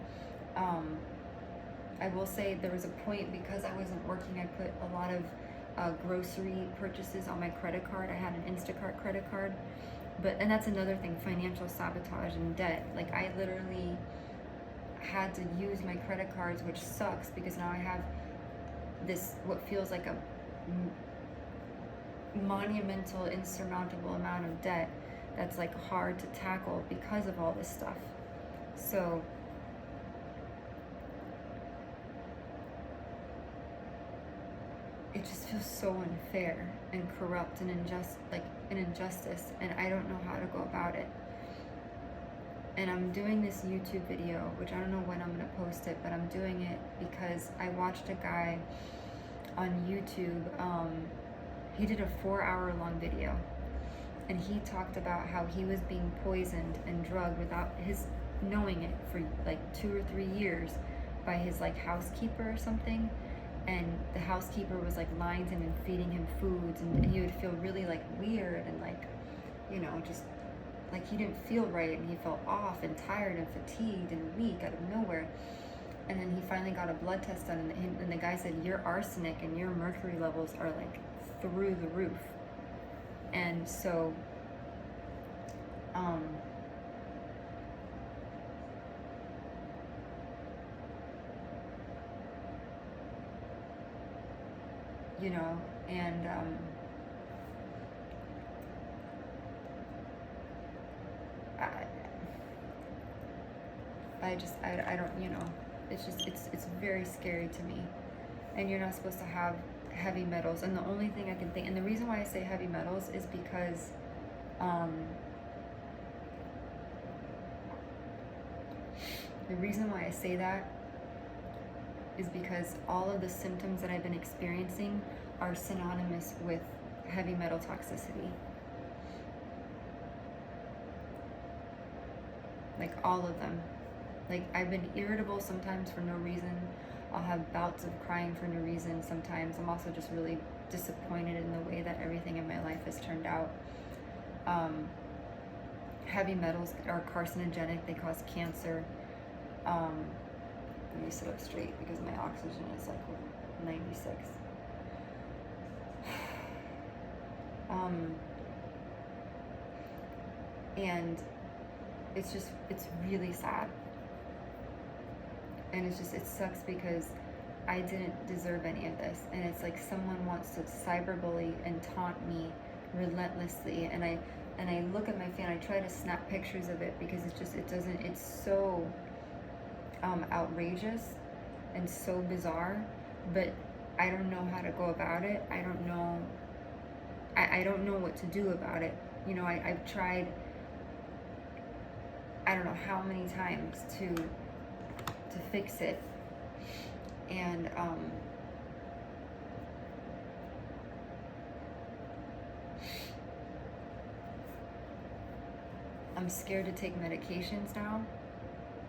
I will say there was a point, because I wasn't working, I put a lot of grocery purchases on my credit card. I had an Instacart credit card. And that's another thing, financial sabotage and debt. Like, I literally had to use my credit cards, which sucks because now I have this, what feels like a monumental, insurmountable amount of debt that's like hard to tackle because of all this stuff. So it just feels so unfair and corrupt and an injustice, and I don't know how to go about it. And I'm doing this YouTube video, which I don't know when I'm gonna post it, but I'm doing it because I watched a guy on YouTube. He did a 4-hour-long video, and he talked about how he was being poisoned and drugged without his knowing it for like 2 or 3 years by his like housekeeper or something. And the housekeeper was like lying to him and feeding him foods, and he would feel really like weird and like, you know, just like he didn't feel right, and he felt off and tired and fatigued and weak out of nowhere. And then he finally got a blood test done, and the guy said, your arsenic and your mercury levels are like through the roof. And so you know, and I don't, you know, it's just, it's very scary to me. And you're not supposed to have heavy metals. And the only thing I can think, and the reason why I say heavy metals is because the reason why I say that is because all of the symptoms that I've been experiencing are synonymous with heavy metal toxicity. Like, all of them. Like, I've been irritable sometimes for no reason. I'll have bouts of crying for no reason sometimes. I'm also just really disappointed in the way that everything in my life has turned out. Heavy metals are carcinogenic. They cause cancer. Let me sit up straight because my oxygen is like 96. And it's really sad. And it sucks because I didn't deserve any of this. And it's like someone wants to cyberbully and taunt me relentlessly. And I look at my fan, I try to snap pictures of it because it's so outrageous and so bizarre, but I don't know how to go about it. I don't know what to do about it. You know, I've tried, I don't know how many times to fix it, and I'm scared to take medications now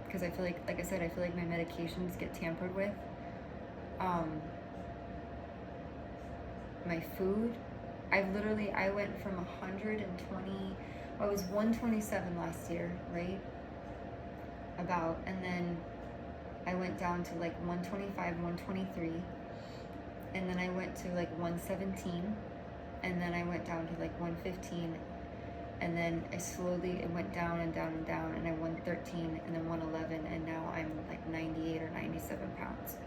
because I feel like I said, I feel like my medications get tampered with. My food, I went from 120, I was 127 last year, right? And then I went down to like 125, 123, and then I went to like 117, and then I went down to like 115, and then it went down and down and down, and I 113, and then 111, and now I'm like 98 or 97 pounds.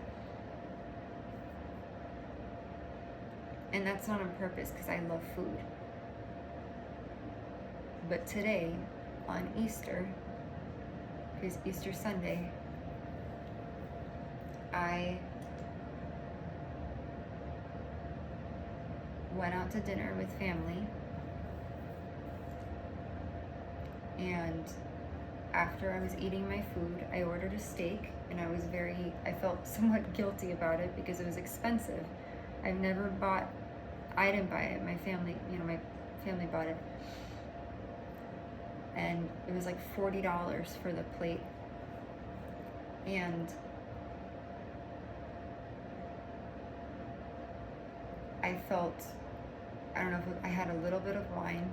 And that's not on purpose because I love food. But today, on Easter, because Easter Sunday, I went out to dinner with family, and after I was eating my food, I ordered a steak, and I felt somewhat guilty about it because it was expensive. I didn't buy it, my family bought it. and it was like $40 for the plate. And I felt, I don't know if I had a little bit of wine.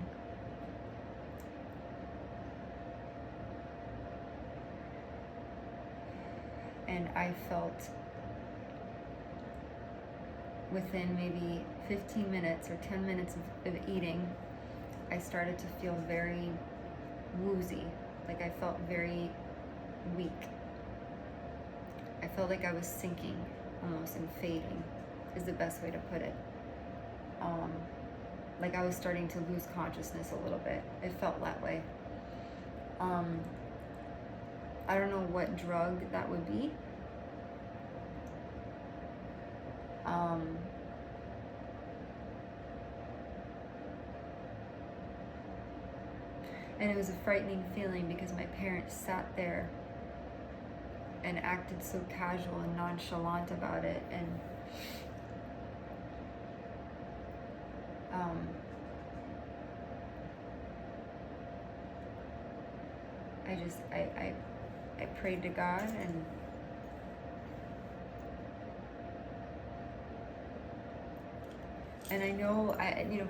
And I felt within maybe 15 minutes or 10 minutes of eating, I started to feel very woozy. Like I felt very weak. I felt like I was sinking almost and fading is the best way to put it. Like I was starting to lose consciousness a little bit. It felt that way. I don't know what drug that would be. And it was a frightening feeling because my parents sat there and acted so casual and nonchalant about it, and I prayed to God, and I know,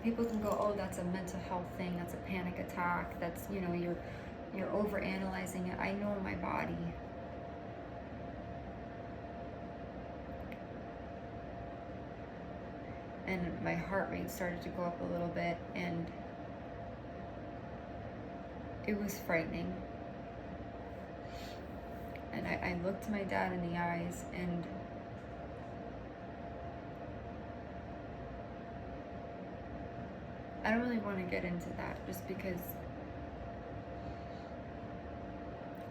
people can go, oh, that's a mental health thing, that's a panic attack, that's, you're over analyzing it. I know my body. And my heart rate started to go up a little bit, and it was frightening. And I looked my dad in the eyes, and I don't really want to get into that just because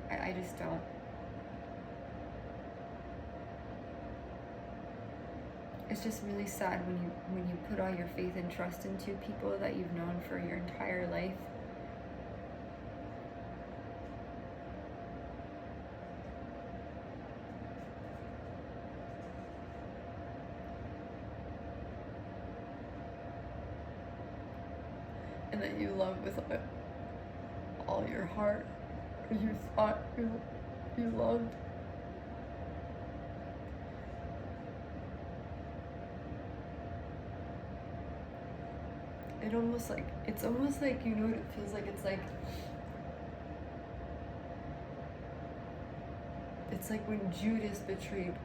I just don't. It's just really sad when you put all your faith and trust into people that you've known for your entire life. And that you love with all your heart, or you thought you loved. It's almost like, you know what it feels like? It's like when Judas betrayed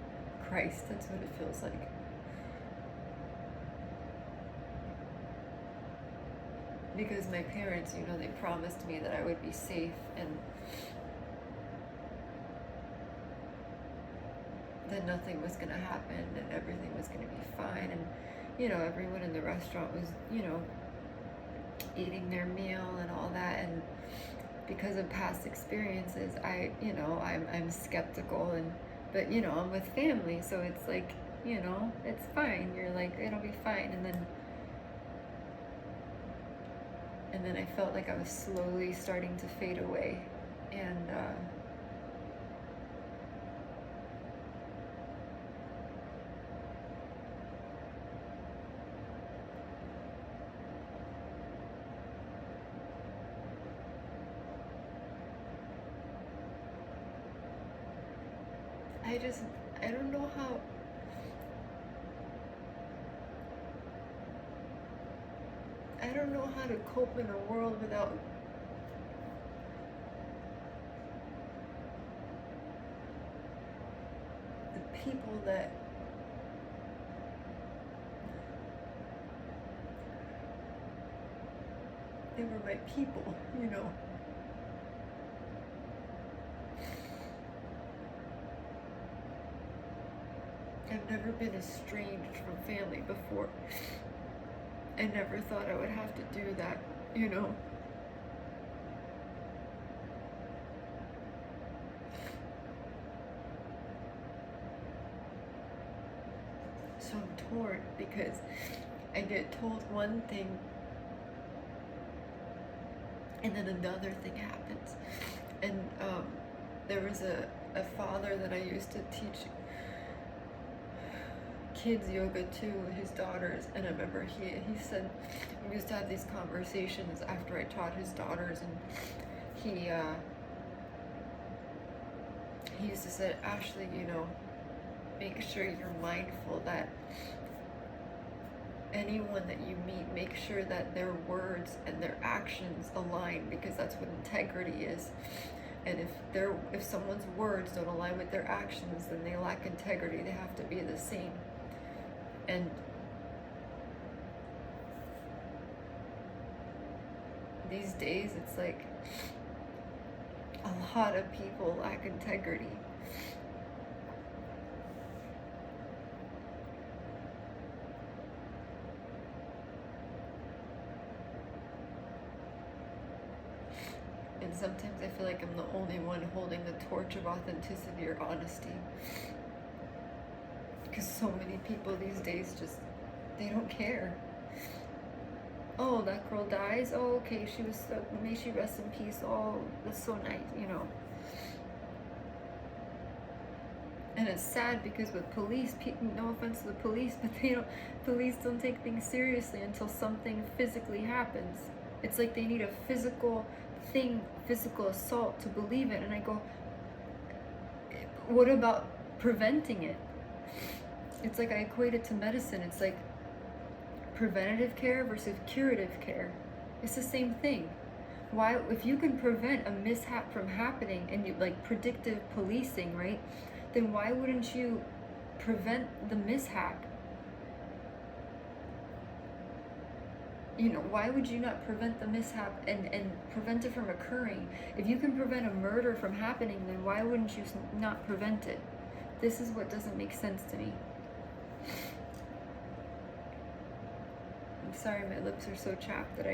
Christ. That's what it feels like. Because my parents, they promised me that I would be safe, and that nothing was gonna happen and everything was gonna be fine, and everyone in the restaurant was eating their meal and all that, and because of past experiences, I'm skeptical, but I'm with family, so it's like, it's fine. You're like, it'll be fine, and then I felt like I was slowly starting to fade away, and I don't know how. I don't know how to cope in a world without the people that they were my people, I've never been estranged from family before. I never thought I would have to do that, So I'm torn because I get told one thing and then another thing happens. And there was a father that I used to teach kids yoga to, his daughters, and I remember he said we used to have these conversations after I taught his daughters, and he used to say, Ashley, you know, make sure you're mindful that anyone that you meet, make sure that their words and their actions align, because that's what integrity is. And if someone's words don't align with their actions, then they lack integrity. They have to be the same. And these days, it's like a lot of people lack integrity. And sometimes I feel like I'm the only one holding the torch of authenticity or honesty. Because so many people these days just, they don't care. Oh, that girl dies? Oh, okay, she was so, may she rest in peace. Oh, that's so nice, you know. And it's sad because with police, no offense to the police, but police don't take things seriously until something physically happens. It's like they need a physical thing, physical assault to believe it. And I go, what about preventing it? It's like I equate it to medicine. It's like preventative care versus curative care. It's the same thing. Why, if you can prevent a mishap from happening and you like predictive policing, right? Then why wouldn't you prevent the mishap? You know, why would you not prevent the mishap and prevent it from occurring? If you can prevent a murder from happening, then why wouldn't you not prevent it? This is what doesn't make sense to me. I'm sorry, my lips are so chapped that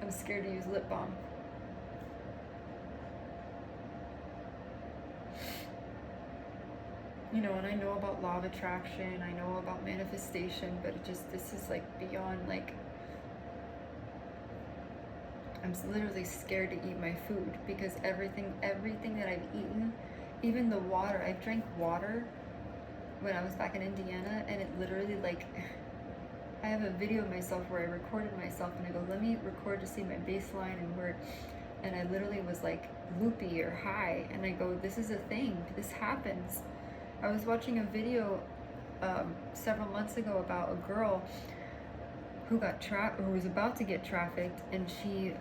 I'm scared to use lip balm. You know, and I know about law of attraction, I know about manifestation, but it just, this is like beyond, like, I'm literally scared to eat my food because everything that I've eaten, even the water, I've drank water when I was back in Indiana, and it literally, like, I have a video of myself where I recorded myself and I go, let me record to see my baseline and where, and I literally was like loopy or high, and I go, this is a thing, this happens. I was watching a video several months ago about a girl who got who was about to get trafficked, and she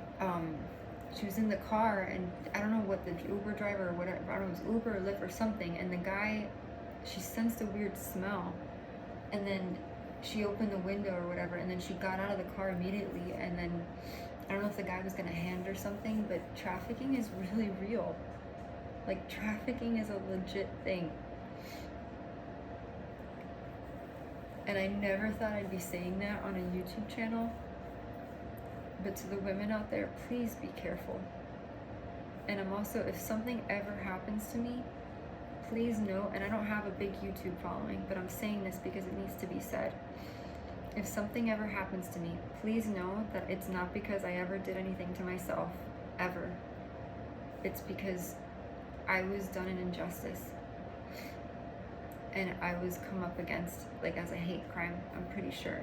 was in the car, and I don't know what the Uber driver or whatever, I don't know, it was Uber or Lyft or something, and the guy, she sensed a weird smell, and then she opened the window or whatever, and then she got out of the car immediately, and then I don't know if the guy was gonna hand her something, but trafficking is really real. Like, trafficking is a legit thing. And I never thought I'd be saying that on a YouTube channel, but to the women out there, please be careful. And I'm also, if something ever happens to me, please know, and I don't have a big YouTube following, but I'm saying this because it needs to be said. If something ever happens to me, please know that it's not because I ever did anything to myself, ever. It's because I was done an injustice. And I was come up against, like, as a hate crime, I'm pretty sure.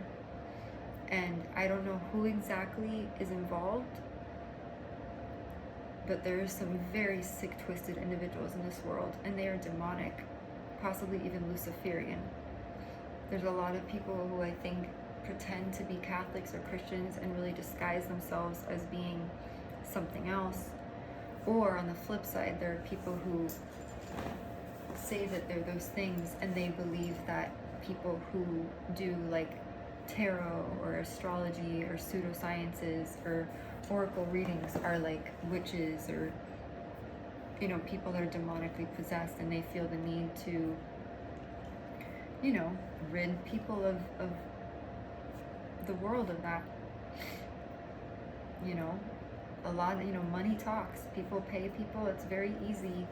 And I don't know who exactly is involved, but there are some very sick, twisted individuals in this world, and they are demonic, possibly even Luciferian. There's a lot of people who I think pretend to be Catholics or Christians and really disguise themselves as being something else. Or on the flip side, there are people who say that they're those things, and they believe that people who do like tarot or astrology or pseudosciences or oracle readings are like witches, or, you know, people that are demonically possessed, and they feel the need to, you know, rid people of the world of that. You know, a lot of, you know, money talks. People pay people. It's very easy.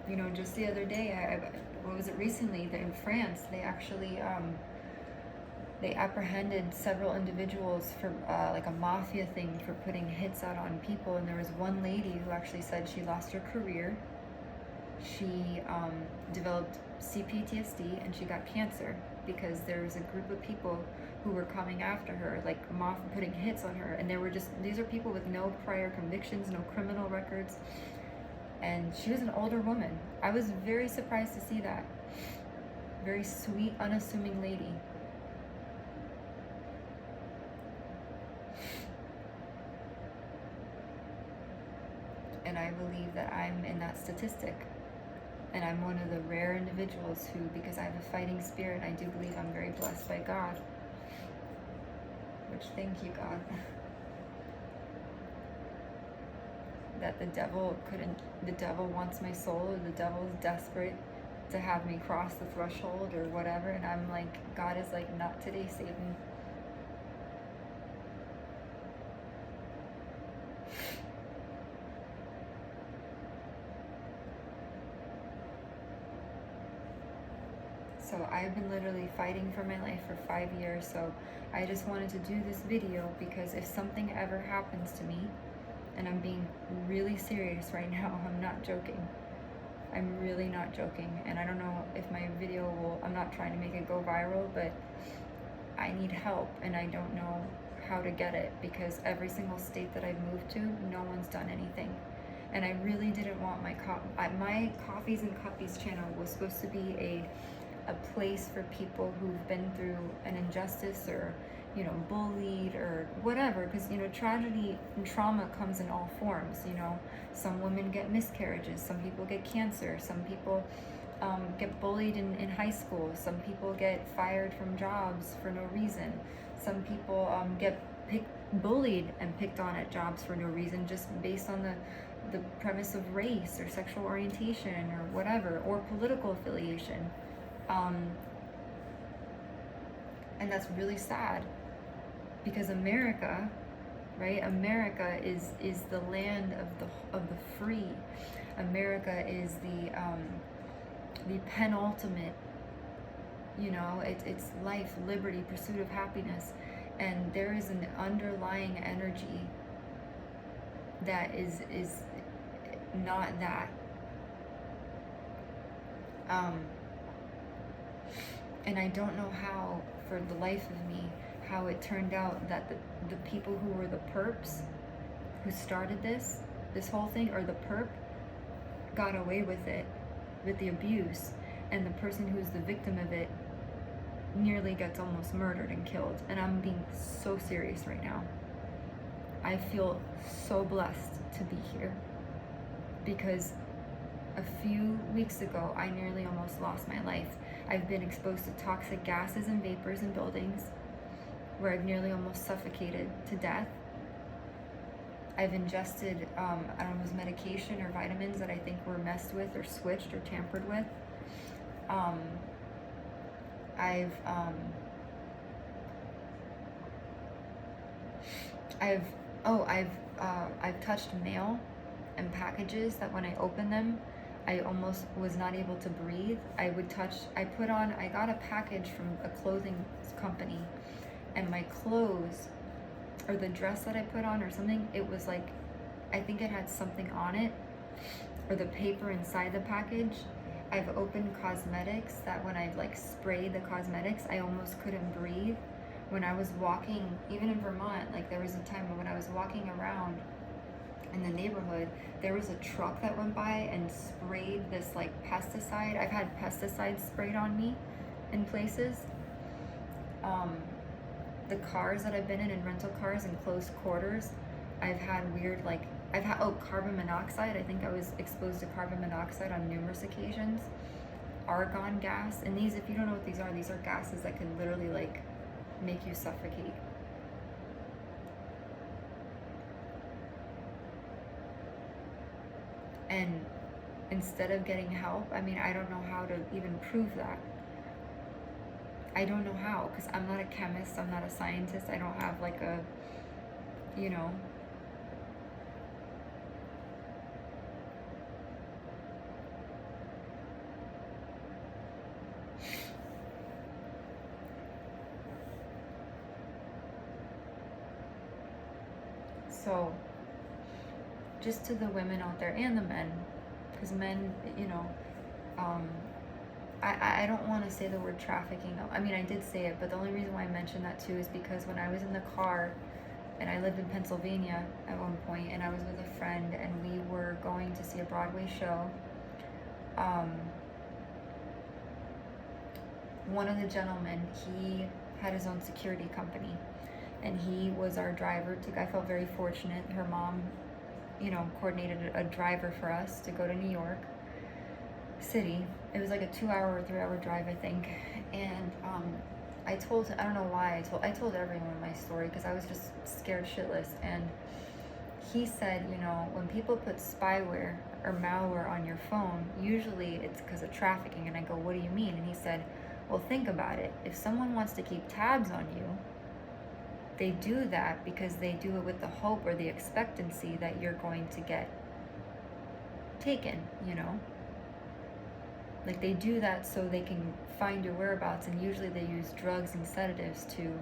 You know, just the other day, what was it recently, that in France, they actually, they apprehended several individuals for like a mafia thing for putting hits out on people. And there was one lady who actually said she lost her career. She developed CPTSD and she got cancer. because there was a group of people who were coming after her, like putting hits on her, and these are people with no prior convictions, no criminal records, and she was an older woman. I was very surprised to see that. Very sweet, unassuming lady. And I believe that I'm in that statistic. And I'm one of the rare individuals who, because I have a fighting spirit, I do believe I'm very blessed by God. Which, thank you, God. That the devil wants my soul, or the devil is desperate to have me cross the threshold or whatever. And I'm like, God is like, not today, Satan. So I've been literally fighting for my life for 5 years. So I just wanted to do this video because if something ever happens to me, and I'm being really serious right now, I'm not joking. I'm really not joking. And I don't know if my video will, I'm not trying to make it go viral, but I need help and I don't know how to get it because every single state that I've moved to, no one's done anything. And I really didn't want my Coffees and Cuppies channel was supposed to be a place for people who've been through an injustice or, you know, bullied or whatever, because, you know, tragedy and trauma comes in all forms. You know, some women get miscarriages, some people get cancer, some people get bullied in high school, some people get fired from jobs for no reason, some people get bullied and picked on at jobs for no reason, just based on the premise of race or sexual orientation or whatever, or political affiliation. And that's really sad because America, right? America is the land of the free. America is the penultimate, you know, it's life, liberty, pursuit of happiness. And there is an underlying energy that is not that. And I don't know how, for the life of me, how it turned out that the people who were the perps, who started this whole thing, or the perp, got away with it, with the abuse, and the person who's the victim of it nearly gets almost murdered and killed. And I'm being so serious right now. I feel so blessed to be here because a few weeks ago, I nearly almost lost my life. I've been exposed to toxic gases and vapors in buildings where I've nearly almost suffocated to death. I've ingested, I don't know if it was medication or vitamins that I think were messed with or switched or tampered with. I've touched mail and packages that when I open them, I almost was not able to breathe. I got a package from a clothing company, and my clothes, or the dress that I put on or something, it was like, I think it had something on it, or the paper inside the package. I've opened cosmetics that when I like sprayed the cosmetics, I almost couldn't breathe. When I was walking, even in Vermont, like there was a time when I was walking around in the neighborhood, there was a truck that went by and sprayed this like pesticide. I've had pesticides sprayed on me in places. The cars that I've been in rental cars in close quarters, I've had weird carbon monoxide. I think I was exposed to carbon monoxide on numerous occasions. Argon gas, and these, if you don't know what these are gases that can literally like make you suffocate. And instead of getting help, I mean, I don't know how to even prove that. I don't know how, because I'm not a chemist, I'm not a scientist, I don't have like a, you know. So, just to the women out there and the men, because men, you know, I don't want to say the word trafficking. I mean, I did say it, but the only reason why I mentioned that too is because when I was in the car, and I lived in Pennsylvania at one point, and I was with a friend, and we were going to see a Broadway show. One of the gentlemen, he had his own security company, and he was our driver. I felt very fortunate. Her mom, coordinated a driver for us to go to New York City. It was like a 2-hour or 3-hour drive, I think. And I don't know why I told everyone my story because I was just scared shitless. And he said, when people put spyware or malware on your phone, usually it's because of trafficking. And I go, what do you mean? And he said, well, think about it. If someone wants to keep tabs on you, they do that because they do it with the hope or the expectancy that you're going to get taken, Like they do that so they can find your whereabouts, and usually they use drugs and sedatives to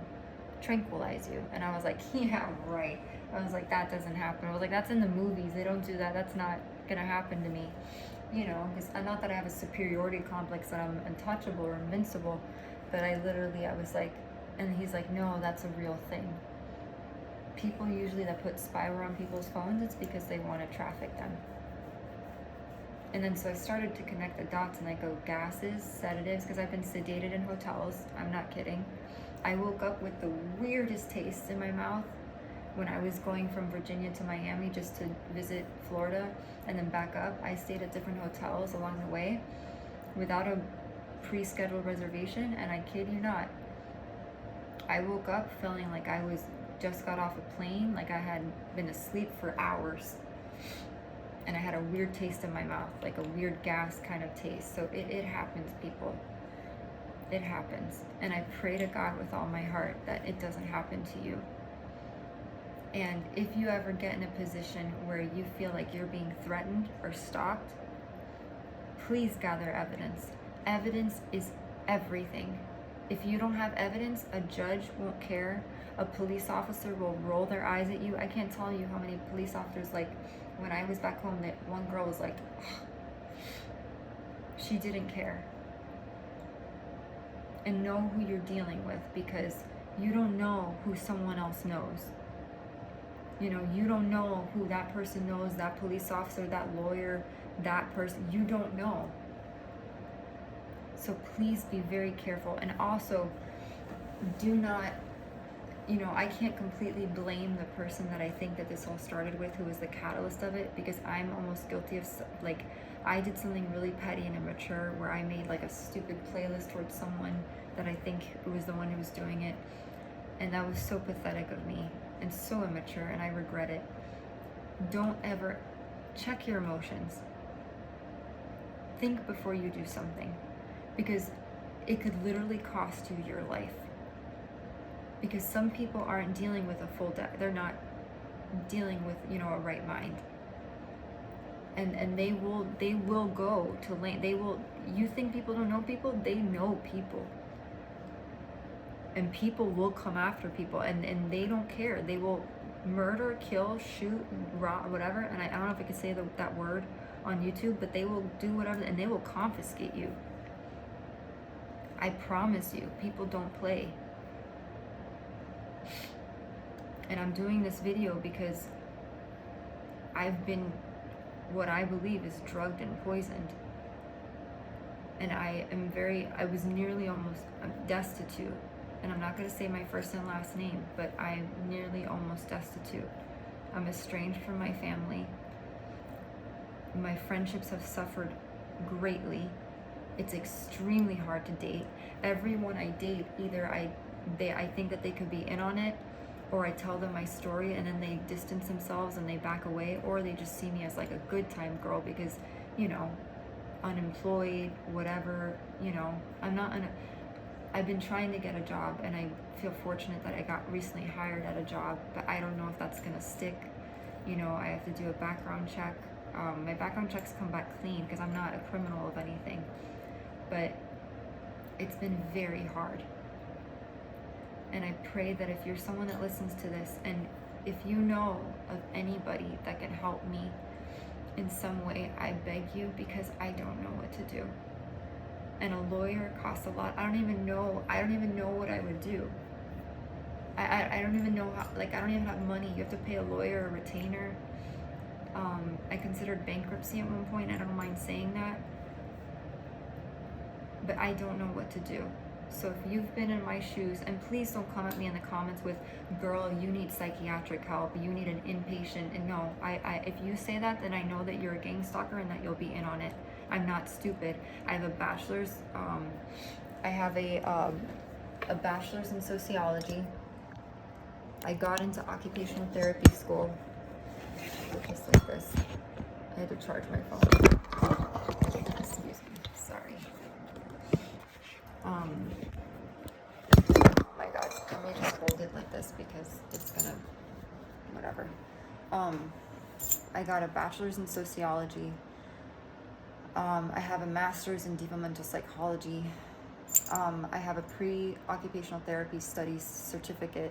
tranquilize you. And I was like, yeah, right. I was like, that doesn't happen. I was like, that's in the movies. They don't do that. That's not gonna happen to me. Because not that I have a superiority complex that I'm untouchable or invincible, but I was like, and he's like, no, that's a real thing. People usually that put spyware on people's phones, it's because they want to traffic them. And then so I started to connect the dots, and I go, gases, sedatives, because I've been sedated in hotels. I'm not kidding. I woke up with the weirdest taste in my mouth when I was going from Virginia to Miami just to visit Florida and then back up. I stayed at different hotels along the way without a pre-scheduled reservation, and I kid you not, I woke up feeling like I was just got off a plane, like I had been asleep for hours. And I had a weird taste in my mouth, like a weird gas kind of taste. So it happens, people. It happens. And I pray to God with all my heart that it doesn't happen to you. And if you ever get in a position where you feel like you're being threatened or stalked, please gather evidence. Evidence is everything. If you don't have evidence, a judge won't care. A police officer will roll their eyes at you. I can't tell you how many police officers, like when I was back home, that one girl was like, she didn't care. And know who you're dealing with, because you don't know who someone else knows. You don't know who that person knows, that police officer, that lawyer, that person. You don't know. So please be very careful. And also, do not, I can't completely blame the person that I think that this all started with, who was the catalyst of it, because I'm almost guilty of, like, I did something really petty and immature where I made like a stupid playlist towards someone that I think was the one who was doing it. And that was so pathetic of me and so immature, and I regret it. Don't ever check your emotions. Think before you do something, because it could literally cost you your life. Because some people aren't dealing with a full they're not dealing with, a right mind. And they will go to lane. You think people don't know people? They know people. And people will come after people, and they don't care. They will murder, kill, shoot, rob, whatever. And I don't know if I can say that word on YouTube, but they will do whatever, and they will confiscate you. I promise you, people don't play. And I'm doing this video because I've been, what I believe is drugged and poisoned. And I was nearly almost destitute. And I'm not going to say my first and last name, but I'm nearly almost destitute. I'm estranged from my family. My friendships have suffered greatly. It's extremely hard to date. Everyone I date, either I think that they could be in on it, or I tell them my story and then they distance themselves and they back away, or they just see me as like a good time girl because, unemployed, whatever, I've been trying to get a job, and I feel fortunate that I got recently hired at a job, but I don't know if that's gonna stick. I have to do a background check. My background checks come back clean because I'm not a criminal of anything, but it's been very hard. And I pray that if you're someone that listens to this, and if you know of anybody that can help me in some way, I beg you, because I don't know what to do. and a lawyer costs a lot. I don't even know what I would do. I don't even know how, like, I don't even have money. You have to pay a lawyer, a retainer. I considered bankruptcy at one point. I don't mind saying that, but I don't know what to do. So if you've been in my shoes, and please don't come at me in the comments with, girl, you need psychiatric help, you need an inpatient. And no, if you say that, then I know that you're a gang stalker and that you'll be in on it. I'm not stupid. I have a bachelor's, I have a bachelor's in sociology. I got into occupational therapy school, just like this. I had to charge my phone. Excuse me, sorry. My God, let me just hold it like this because it's gonna, whatever. I got a bachelor's in sociology. I have a master's in developmental psychology. I have a pre-occupational therapy studies certificate.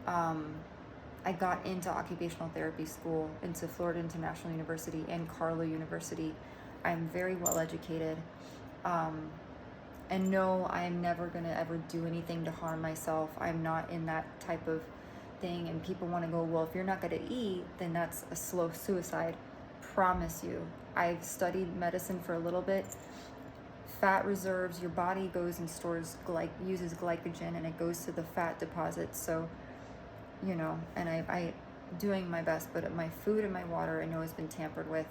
I got into occupational therapy school, into Florida International University and Carlow University. I'm very well educated. And no, I am never going to ever do anything to harm myself. I'm not in that type of thing. And people want to go, well, if you're not going to eat, then that's a slow suicide. Promise you. I've studied medicine for a little bit. Fat reserves, your body goes and stores, uses glycogen, and it goes to the fat deposits. So, you know, and I doing my best, but my food and my water I know has been tampered with.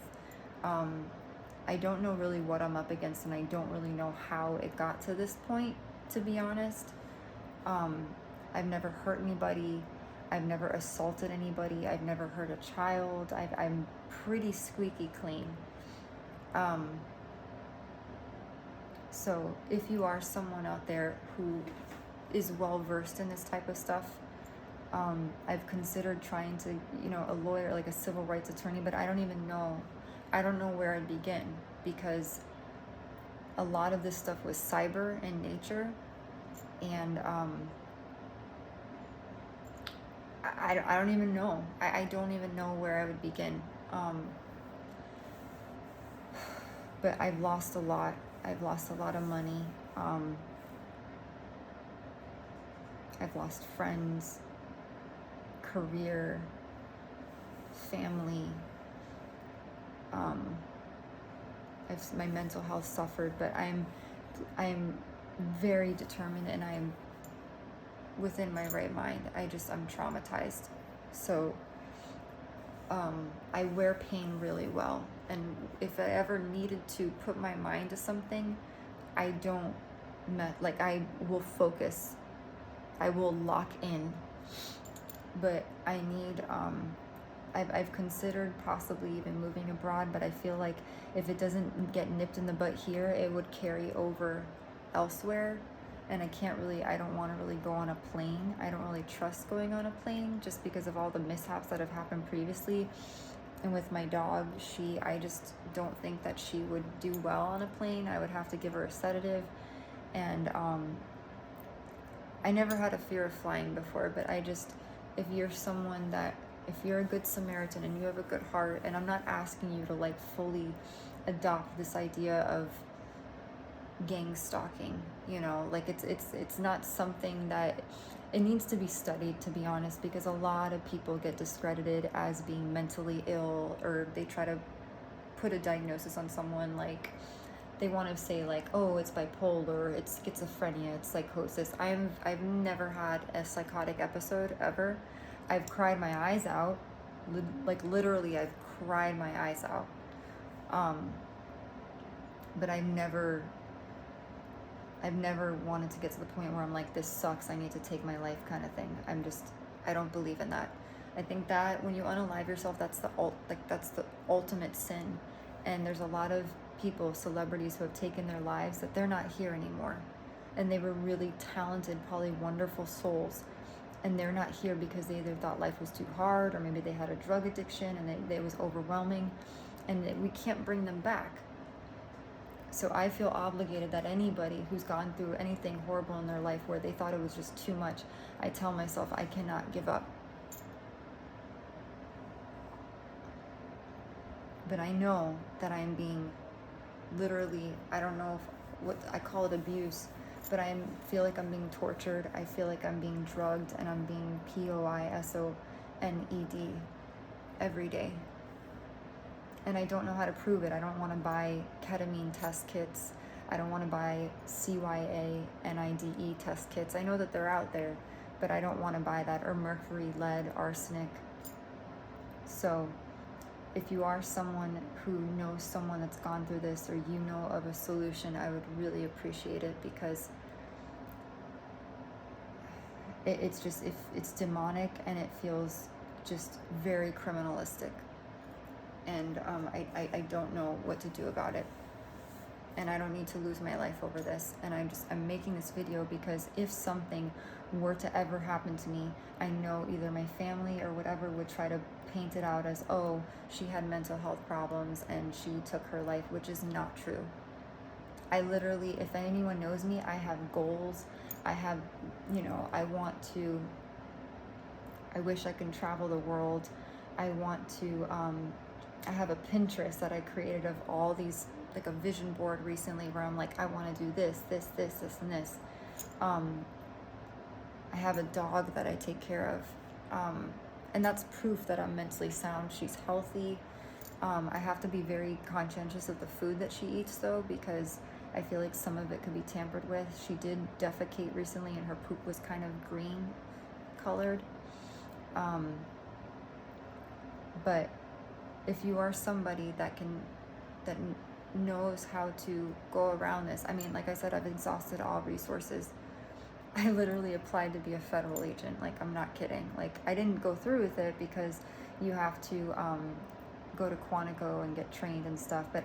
I don't know really what I'm up against, and I don't really know how it got to this point, to be honest. I've never hurt anybody. I've never assaulted anybody. I've never hurt a child. I'm pretty squeaky clean. So if you are someone out there who is well versed in this type of stuff, I've considered trying to, a lawyer, like a civil rights attorney, but I don't even know. I don't know where I'd begin, because a lot of this stuff was cyber in nature, and I don't even know. I don't even know where I would begin. But I've lost a lot. I've lost a lot of money. I've lost friends, career, family. My mental health suffered, but I'm very determined, and I'm within my right mind. I'm traumatized. So I wear pain really well, and if I ever needed to put my mind to something, I will focus. I will lock in, but I need, I've considered possibly even moving abroad, but I feel like if it doesn't get nipped in the butt here, it would carry over elsewhere. And I don't want to really go on a plane. I don't really trust going on a plane, just because of all the mishaps that have happened previously. And with my dog, I just don't think that she would do well on a plane. I would have to give her a sedative. And I never had a fear of flying before, but if you're a good Samaritan and you have a good heart, and I'm not asking you to fully adopt this idea of gang stalking, it's not something that it needs to be studied, to be honest, because a lot of people get discredited as being mentally ill, or they try to put a diagnosis on someone, they want to say oh, it's bipolar, it's schizophrenia, it's psychosis. I've never had a psychotic episode ever. I've cried my eyes out, literally I've cried my eyes out, but I've never wanted to get to the point where I'm this sucks, I need to take my life kind of thing. I don't believe in that. I think that when you unalive yourself, that's the ultimate sin. And there's a lot of people, celebrities, who have taken their lives that they're not here anymore. And they were really talented, probably wonderful souls. And they're not here because they either thought life was too hard, or maybe they had a drug addiction and it was overwhelming, and we can't bring them back. So I feel obligated that anybody who's gone through anything horrible in their life where they thought it was just too much, I tell myself I cannot give up. But I know that I'm being literally, I don't know what I call it abuse, but I feel like I'm being tortured. I feel like I'm being drugged, and I'm being POISONED every day. And I don't know how to prove it. I don't want to buy ketamine test kits. I don't want to buy CYA, NIDE test kits. I know that they're out there, but I don't want to buy that, or mercury, lead, arsenic. So if you are someone who knows someone that's gone through this, or you know of a solution, I would really appreciate it, because it's just, if it's demonic, and it feels just very criminalistic. And I don't know what to do about it. And I don't need to lose my life over this. And I'm making this video because if something were to ever happen to me, I know either my family or whatever would try to paint it out as, oh, she had mental health problems and she took her life, which is not true. I literally, if anyone knows me, I have goals. I have, I wish I can travel the world. I want to, I have a Pinterest that I created of all these, like a vision board recently, where I'm like, I want to do this, this, this, this, and this. I have a dog that I take care of. And that's proof that I'm mentally sound. She's healthy. I have to be very conscientious of the food that she eats, though, because I feel like some of it could be tampered with. She did defecate recently, and her poop was kind of green colored. But if you are somebody that knows how to go around this, I mean, like I said, I've exhausted all resources. I literally applied to be a federal agent. Like, I'm not kidding. Like, I didn't go through with it because you have to go to Quantico and get trained and stuff. But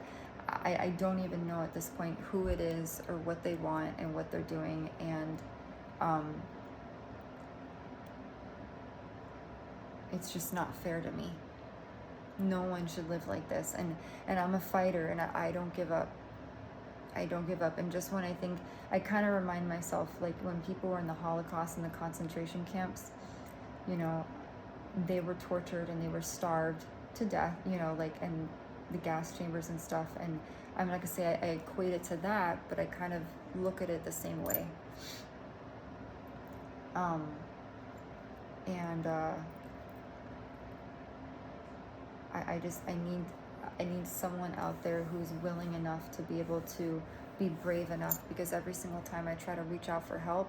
I don't even know at this point who it is or what they want and what they're doing. And it's just not fair to me. No one should live like this. And I'm a fighter, and I don't give up. I don't give up. And just when I think, I kind of remind myself, like when people were in the Holocaust and the concentration camps, they were tortured and they were starved to death, like, and the gas chambers and stuff. And I'm not gonna say I equate it to that, but I kind of look at it the same way. I need someone out there who's willing enough to be able to be brave enough, because every single time I try to reach out for help,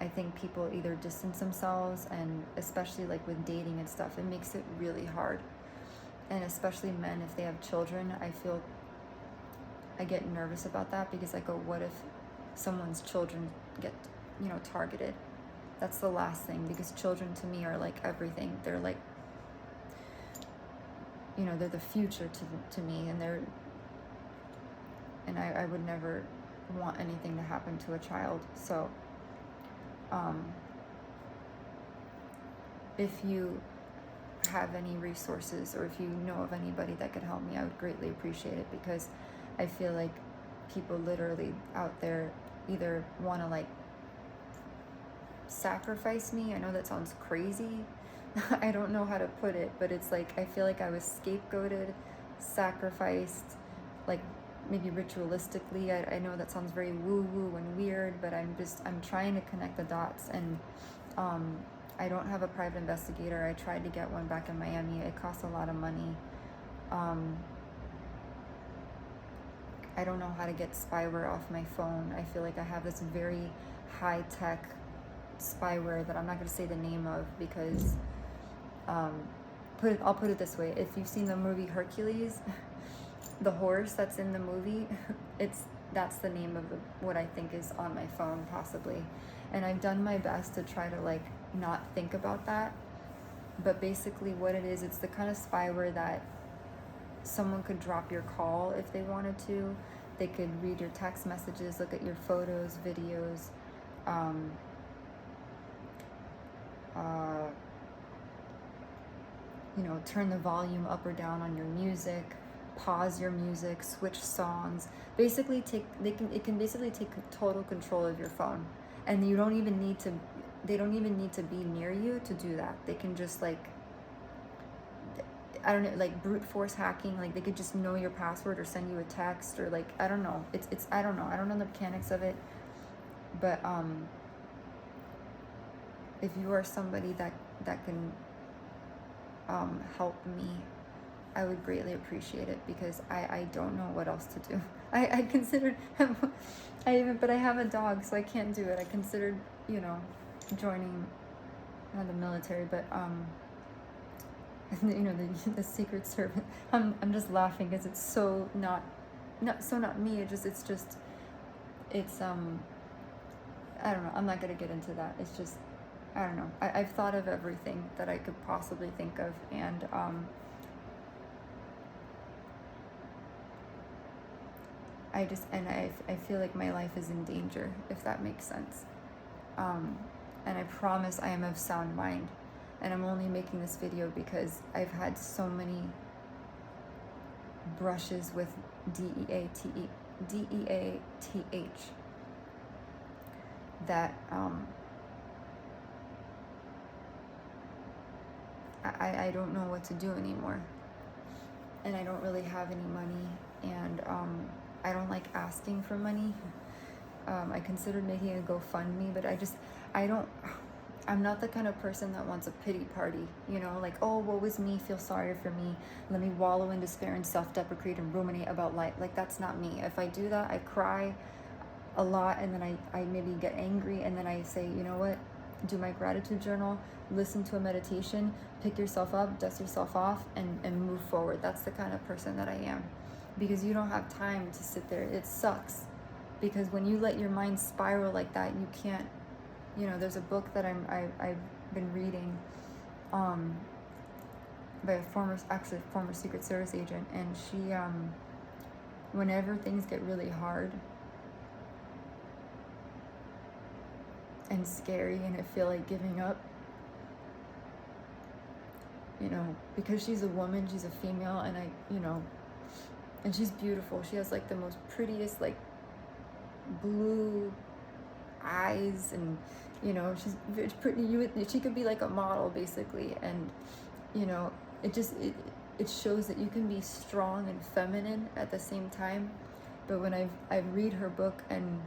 I think people either distance themselves, and especially like with dating and stuff, it makes it really hard. And especially men, if they have children, I get nervous about that, because I go, what if someone's children get, targeted? That's the last thing, because children to me are like everything. They're like, they're the future to me, and I would never want anything to happen to a child. So, if you have any resources, or if you know of anybody that could help me, I would greatly appreciate it, because I feel like people literally out there either want to like sacrifice me. I know that sounds crazy. I don't know how to put it, but it's like, I feel like I was scapegoated, sacrificed, like maybe ritualistically. I know that sounds very woo-woo and weird, but I'm trying to connect the dots. And I don't have a private investigator. I tried to get one back in Miami. It costs a lot of money. I don't know how to get spyware off my phone. I feel like I have this very high-tech spyware that I'm not going to say the name of, because I'll put it this way. If you've seen the movie Hercules, the horse that's in the movie, that's the name of what I think is on my phone, possibly. And I've done my best to try to like not think about that. But basically what it is, it's the kind of spyware that someone could drop your call if they wanted to. They could read your text messages, look at your photos, videos, turn the volume up or down on your music, pause your music, switch songs. Basically it can basically take total control of your phone. And they don't even need to be near you to do that. They can just like, I don't know, like brute force hacking, like they could just know your password or send you a text, or like, I don't know, it's I don't know the mechanics of it, but if you are somebody that can help me, I would greatly appreciate it, because I don't know what else to do. I considered, but I have a dog, so I can't do it. I considered, you know, joining the military, but you know, the Secret Service. I'm just laughing because it's so not me. It's I don't know. I'm not gonna get into that. It's just, I don't know. I've thought of everything that I could possibly think of, and I feel like my life is in danger, if that makes sense. And I promise I am of sound mind, and I'm only making this video because I've had so many brushes with DEATH that I don't know what to do anymore, and I don't really have any money, and I don't like asking for money. I considered making a GoFundMe, but I'm not the kind of person that wants a pity party, you know, like, oh, woe is me, feel sorry for me, let me wallow in despair and self-deprecate and ruminate about life. Like, that's not me. If I do that, I cry a lot, and then I maybe get angry, and then I say, you know what, do my gratitude journal, listen to a meditation, pick yourself up, dust yourself off, and move forward. That's the kind of person that I am, because you don't have time to sit there. It sucks, because when you let your mind spiral like that, you can't, you know, there's a book that I've been reading by a former Secret Service agent, and she whenever things get really hard and scary and I feel like giving up, you know, because she's a woman, she's a female, and and she's beautiful. She has like the most prettiest, like, blue eyes, and you know, she's pretty. She could be like a model basically, and you know, it shows that you can be strong and feminine at the same time. But when I read her book, and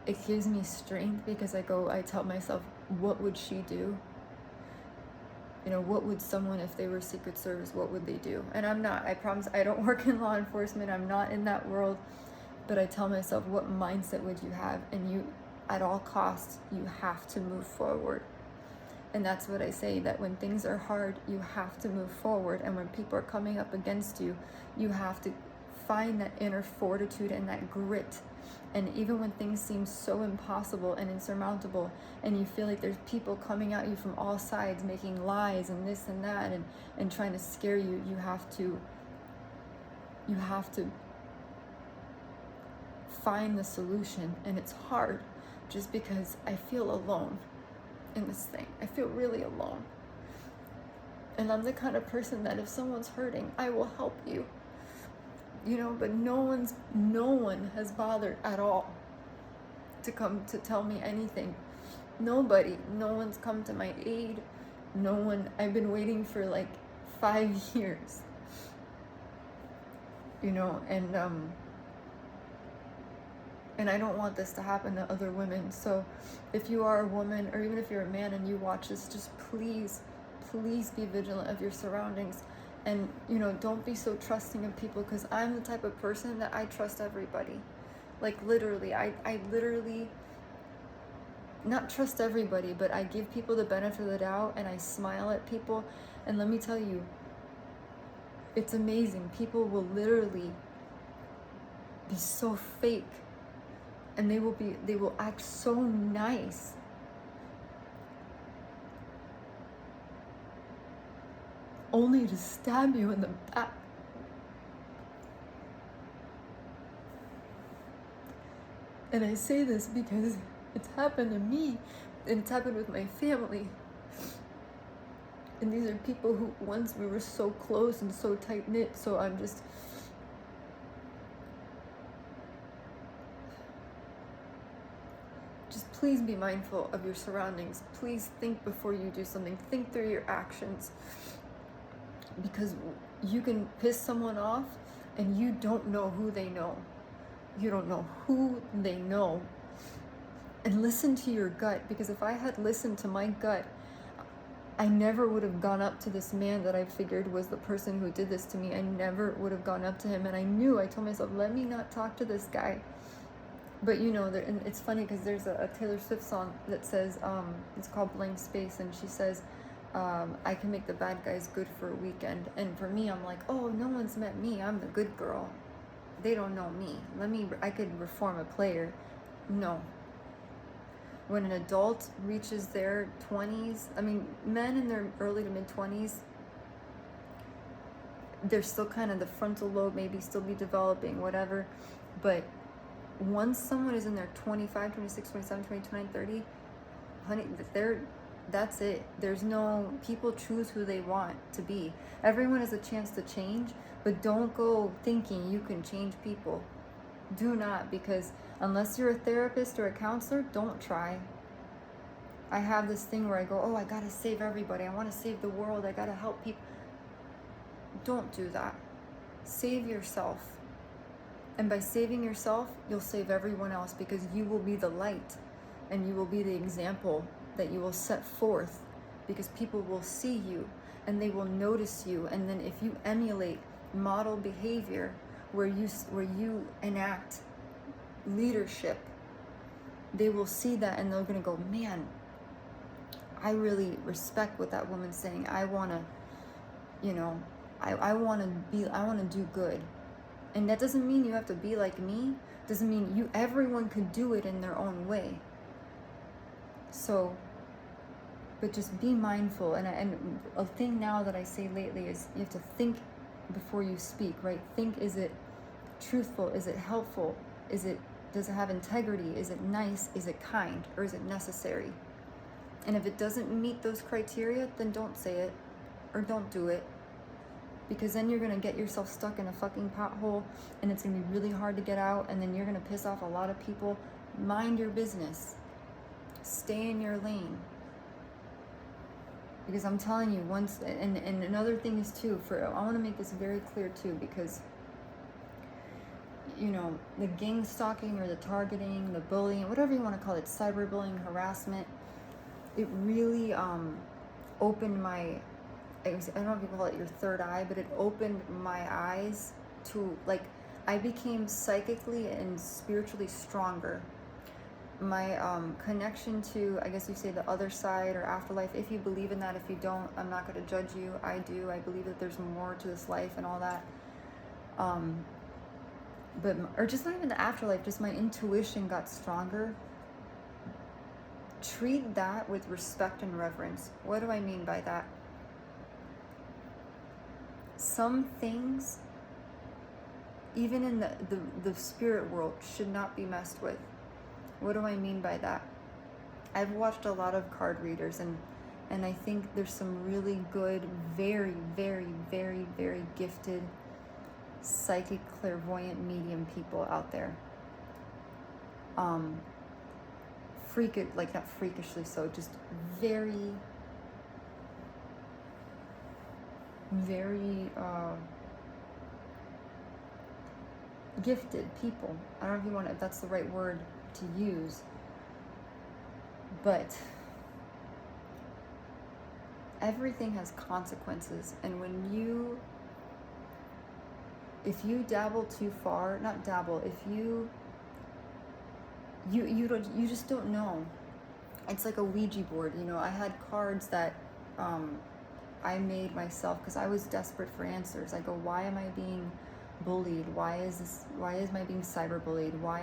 it gives me strength, because I tell myself, what would she do? You know, what would someone, if they were Secret Service, what would they do? And I'm not, I promise, I don't work in law enforcement, I'm not in that world, but I tell myself, what mindset would you have? And you, at all costs, you have to move forward. And that's what I say, that when things are hard, you have to move forward. And when people are coming up against you, you have to find that inner fortitude and that grit. And even when things seem so impossible and insurmountable, and you feel like there's people coming at you from all sides, making lies and this and that, and trying to scare you, you have to find the solution. And it's hard, just because I feel alone in this thing. I feel really alone. And I'm the kind of person that if someone's hurting, I will help you. You know, but no one has bothered at all to come to tell me anything. Nobody. No one's come to my aid. No one. I've been waiting for like 5 years. You know, and I don't want this to happen to other women. So if you are a woman, or even if you're a man and you watch this, just please be vigilant of your surroundings. And, you know, don't be so trusting of people, because I'm the type of person that I trust everybody. Like, literally, I literally, not trust everybody, but I give people the benefit of the doubt, and I smile at people. And let me tell you, it's amazing. People will literally be so fake, and they will act so nice, only to stab you in the back. And I say this because it's happened to me, and it's happened with my family. And these are people who once we were so close and so tight-knit, so I'm just Please be mindful of your surroundings. Please think before you do something. Think through your actions. Because you can piss someone off and you don't know who they know. You don't know who they know. And listen to your gut, because if I had listened to my gut, I never would have gone up to this man that I figured was the person who did this to me. I never would have gone up to him. And I told myself, let me not talk to this guy. But you know, and it's funny because there's a Taylor Swift song that says, it's called Blank Space, and she says, I can make the bad guys good for a weekend. And for me, I'm like, oh, no one's met me. I'm the good girl. They don't know me. I could reform a player. No. When an adult reaches their 20s, I mean, men in their early to mid 20s, they're still kind of, the frontal lobe maybe still be developing, whatever. But once someone is in their 25, 26, 27, 29, 30, honey, that's it. There's no, people choose who they want to be. Everyone has a chance to change, but don't go thinking you can change people. Do not, because unless you're a therapist or a counselor, don't try. I have this thing where I go, oh, I gotta save everybody. I want to save the world. I gotta help people. Don't do that. Save yourself. And by saving yourself, you'll save everyone else, because you will be the light and you will be the example that you will set forth, because people will see you and they will notice you. And then if you emulate model behavior where you enact leadership, they will see that and they're going to go, man, I really respect what that woman's saying. I want to, you know, I want to do good. And that doesn't mean you have to be like me. Doesn't mean everyone can do it in their own way. So, but just be mindful. And a thing now that I say lately is you have to think before you speak, right? Think, is it truthful? Is it helpful? Does it have integrity? Is it nice? Is it kind? Or is it necessary? And if it doesn't meet those criteria, then don't say it or don't do it. Because then you're going to get yourself stuck in a fucking pothole and it's going to be really hard to get out, and then you're going to piss off a lot of people. Mind your business. Stay in your lane. Because I'm telling you, once, and another thing is too, I want to make this very clear too, because, you know, the gang stalking or the targeting, the bullying, whatever you want to call it, cyberbullying, harassment, it really opened my, I don't know if you call it your third eye, but it opened my eyes to, like, I became psychically and spiritually stronger. My connection to, I guess you say, the other side or afterlife, if you believe in that. If you don't, I'm not going to judge you. I do. I believe that there's more to this life and all that. Or just not even the afterlife, just my intuition got stronger. Treat that with respect and reverence. What do I mean by that? Some things, even in the spirit world, should not be messed with. What do I mean by that? I've watched a lot of card readers, and I think there's some really good, very, very, very, very gifted psychic, clairvoyant, medium people out there. Not freakishly so, just very, very gifted people. I don't know if that's the right word to use, but everything has consequences, and if you dabble too far, not dabble, if you just don't know. It's like a Ouija board, you know. I had cards that I made myself because I was desperate for answers. I go, why am I being bullied? Why am I being cyberbullied? Why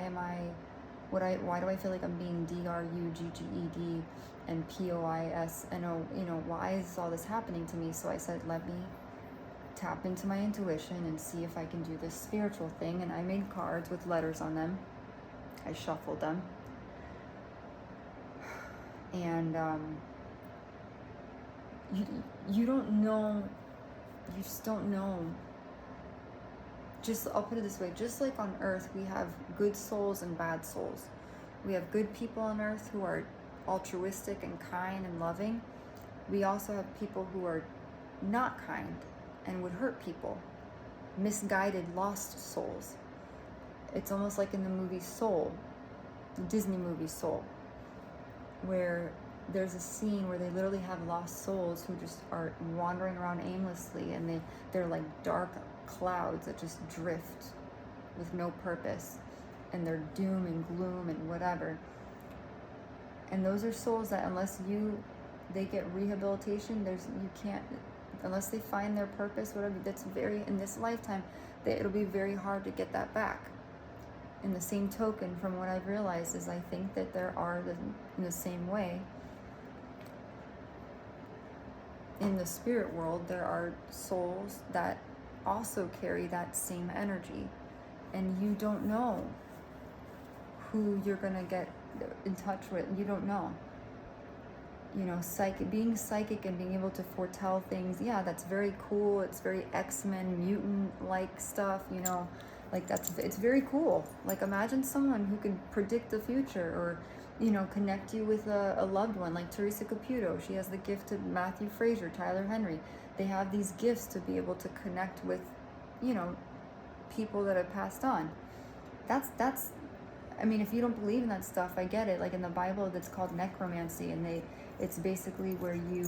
do I feel like I'm being DRUGGED and POIS? And why is all this happening to me? So I said, let me tap into my intuition and see if I can do this spiritual thing. And I made cards with letters on them. I shuffled them. And you don't know. You just don't know. I'll put it this way, just like on earth we have good souls and bad souls. We have good people on earth who are altruistic and kind and loving. We also have people who are not kind and would hurt people, misguided, lost souls. It's almost like in the movie Soul, the Disney movie Soul, where there's a scene where they literally have lost souls who just are wandering around aimlessly, and they're like dark clouds that just drift with no purpose, and they're doom and gloom and whatever. And those are souls that unless they get rehabilitation, you can't, unless they find their purpose, whatever, that's very, in this lifetime, it'll be very hard to get that back. In the same token, from what I've realized, is I think that there are, in the same way, in the spirit world, there are souls that also carry that same energy. And you don't know who you're going to get in touch with. You don't know. You know, being psychic and being able to foretell things, yeah, that's very cool. It's very X-Men, mutant-like stuff, you know. Like, it's very cool. Like, imagine someone who can predict the future, or, you know, connect you with a loved one, like Teresa Caputo. She has the gift of Matthew Fraser, Tyler Henry. They have these gifts to be able to connect with, you know, people that have passed on. That's I mean, if you don't believe in that stuff, I get it. Like in the Bible, that's called necromancy, and it's basically where you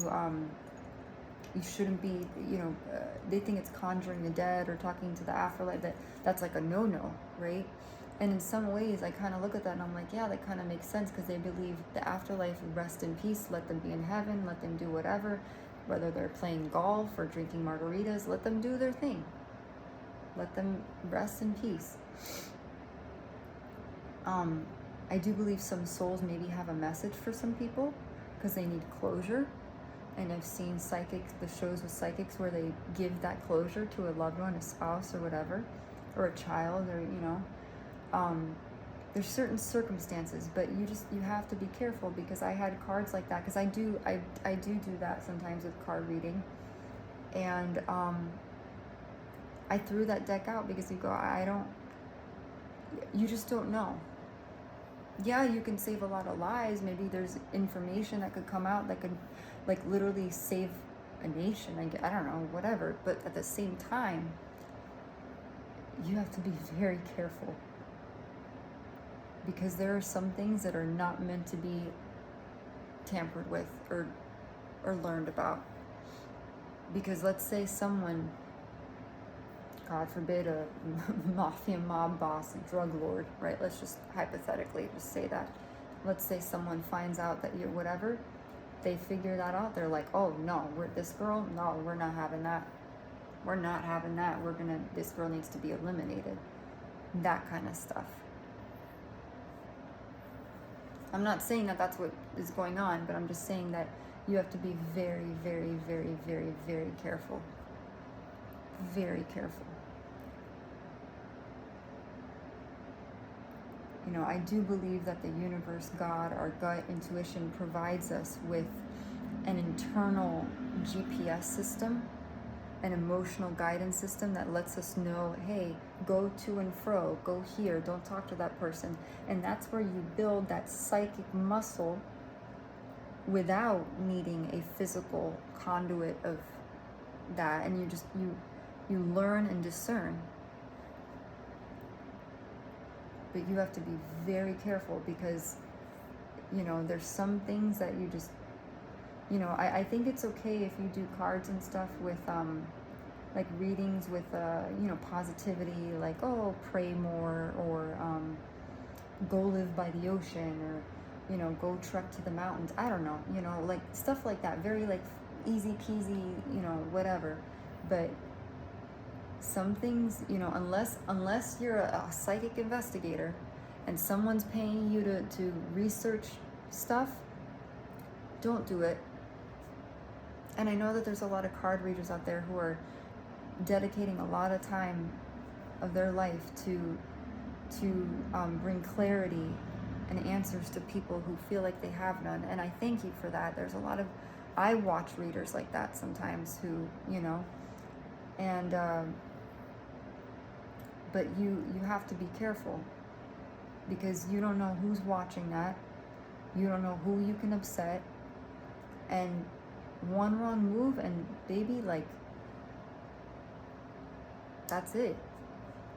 shouldn't be, you know, they think it's conjuring the dead or talking to the afterlife. That's like a no-no, right? And in some ways, I kind of look at that and I'm like, yeah, that kind of makes sense, because they believe the afterlife would rest in peace. Let them be in heaven. Let them do whatever, whether they're playing golf or drinking margaritas. Let them do their thing. Let them rest in peace. I do believe some souls maybe have a message for some people because they need closure. And I've seen the shows with psychics where they give that closure to a loved one, a spouse or whatever, or a child, or, you know, there's certain circumstances, but you have to be careful, because I had cards like that, because I do that sometimes with card reading. And, I threw that deck out because you just don't know. Yeah, you can save a lot of lives. Maybe there's information that could come out that could, like, literally save a nation. I don't know, whatever. But at the same time, you have to be very careful, because there are some things that are not meant to be tampered with or learned about. Because let's say someone, God forbid, a mafia mob boss, a drug lord, right? Let's just hypothetically just say that. Let's say someone finds out that you're whatever, they figure that out. They're like, oh no, this girl, no, we're not having that. We're not having that. This girl needs to be eliminated. That kind of stuff. I'm not saying that that's what is going on, but I'm just saying that you have to be very, very, very, very, very careful. Very careful. You know, I do believe that the universe, God, our gut intuition provides us with an internal GPS system, an emotional guidance system that lets us know, hey, go to and fro, go here, don't talk to that person. And that's where you build that psychic muscle without needing a physical conduit of that. And you learn and discern. But you have to be very careful, because, you know, there's some things that you just, you know, I think it's okay if you do cards and stuff with, like readings with, you know, positivity, like, oh, pray more, or go live by the ocean, or, you know, go trek to the mountains. I don't know, you know, like stuff like that. Very like easy peasy, you know, whatever. But some things, you know, unless you're a psychic investigator and someone's paying you to research stuff, don't do it. And I know that there's a lot of card readers out there who are dedicating a lot of time of their life to bring clarity and answers to people who feel like they have none. And I thank you for that. There's a lot of, I watch readers like that sometimes who, you know, and but you have to be careful, because you don't know who's watching that. You don't know who you can upset. And one wrong move and baby, like, that's it.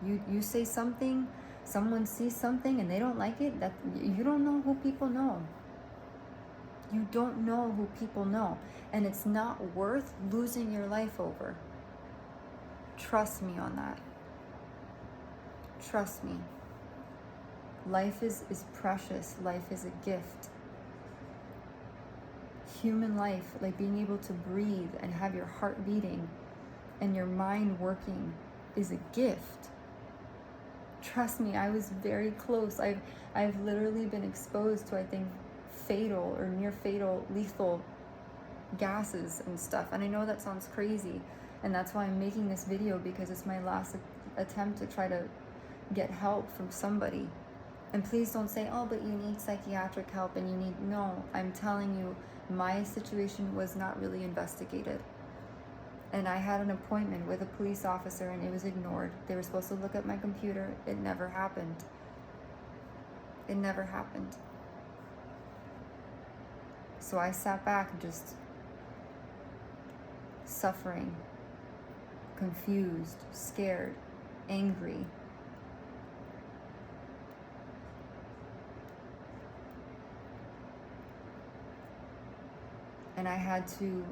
You say something, someone sees something and they don't like it, that you don't know who people know. You don't know who people know. And it's not worth losing your life over. Trust me on that. Trust me. Life is precious. Life is a gift. Human life, like being able to breathe and have your heart beating and your mind working, is a gift. Trust me, I was very close. I've literally been exposed to, I think, fatal or near fatal, lethal gases and stuff. And I know that sounds crazy. And that's why I'm making this video, because it's my last attempt to try to get help from somebody. And please don't say, oh, but you need psychiatric help and you need, no, I'm telling you, my situation was not really investigated. And I had an appointment with a police officer and it was ignored. They were supposed to look at my computer. It never happened. It never happened. So I sat back just suffering, confused, scared, angry. And I had to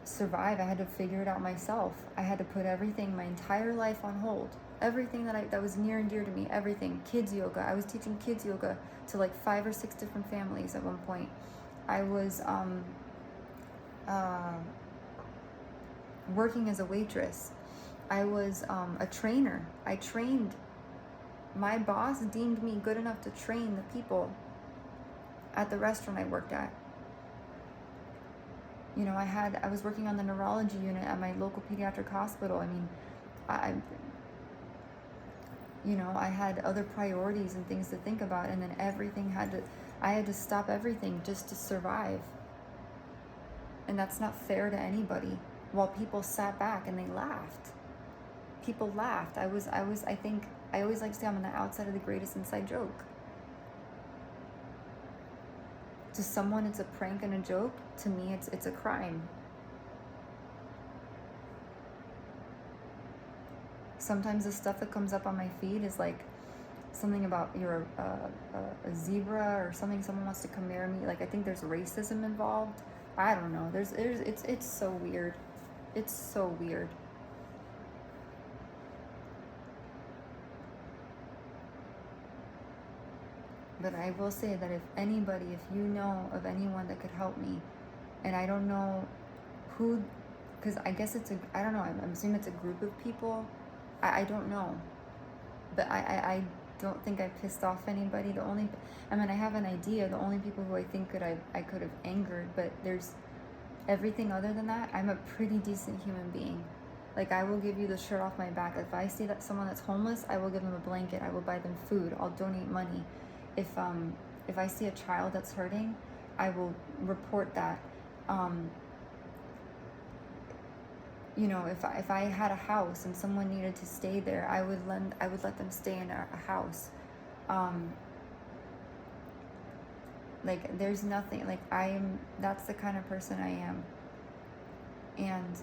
survive. I had to figure it out myself. I had to put everything, my entire life on hold. Everything that was near and dear to me, everything. Kids yoga. I was teaching kids yoga to like 5 or 6 different families at one point. I was working as a waitress. I was a trainer. I trained. My boss deemed me good enough to train the people at the restaurant I worked at. You know, I was working on the neurology unit at my local pediatric hospital. I mean, I had other priorities and things to think about, and then I had to stop everything just to survive. And that's not fair to anybody. While people sat back and they laughed. People laughed. I think, I always like to say I'm on the outside of the greatest inside joke. To someone, it's a prank and a joke. To me, it's a crime. Sometimes the stuff that comes up on my feed is like something about you're a zebra or something. Someone wants to come near me. Like, I think there's racism involved. I don't know. It's so weird. It's so weird. But I will say that if you know of anyone that could help me, and I don't know who, because I guess I don't know, I'm assuming it's a group of people. I don't know. But I don't think I pissed off anybody. I have an idea. The only people who I think I could have angered, but there's everything other than that, I'm a pretty decent human being. Like, I will give you the shirt off my back. If I see that someone that's homeless, I will give them a blanket. I will buy them food. I'll donate money. If I see a child that's hurting, I will report that. If I had a house and someone needed to stay there, I would let them stay in a house. Like, there's nothing, like, that's the kind of person I am. And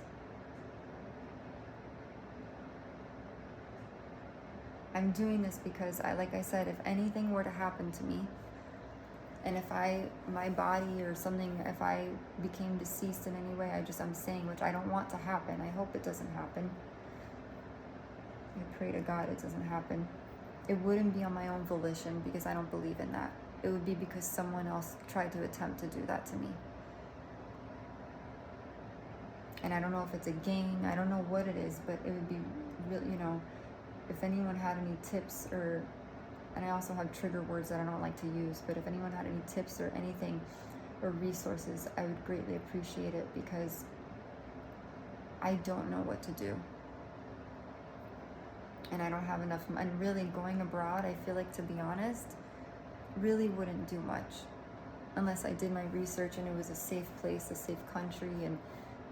I'm doing this because like I said, if anything were to happen to me, and if my body or something, if I became deceased in any way, I'm saying, which I don't want to happen. I hope it doesn't happen. I pray to God it doesn't happen. It wouldn't be on my own volition, because I don't believe in that. It would be because someone else tried to attempt to do that to me. And I don't know if it's a gang, I don't know what it is, but it would be really, if anyone had any tips, and I also have trigger words that I don't like to use, but if anyone had any tips or anything or resources, I would greatly appreciate it, because I don't know what to do. And I don't have enough, and really going abroad, I feel like, to be honest, really wouldn't do much unless I did my research and it was a safe place, a safe country, and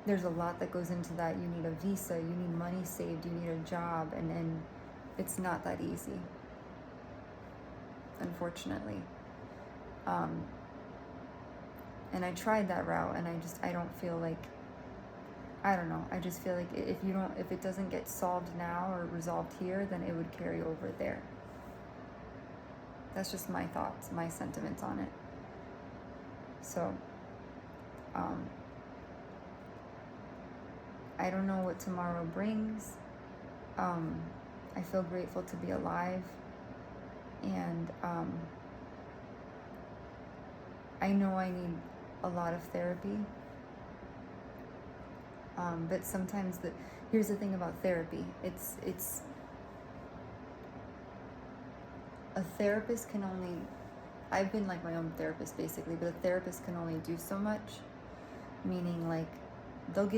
there's a lot that goes into that. You need a visa, you need money saved, you need a job, and It's not that easy, unfortunately. And I tried that route, and I don't feel like, I don't know, I just feel like if it doesn't get solved now or resolved here, then it would carry over there. That's just my thoughts, my sentiments on it. So, I don't know what tomorrow brings. I feel grateful to be alive, and I know I need a lot of therapy, but sometimes here's the thing about therapy. It's a therapist can only, I've been like my own therapist basically, but a therapist can only do so much, meaning like they'll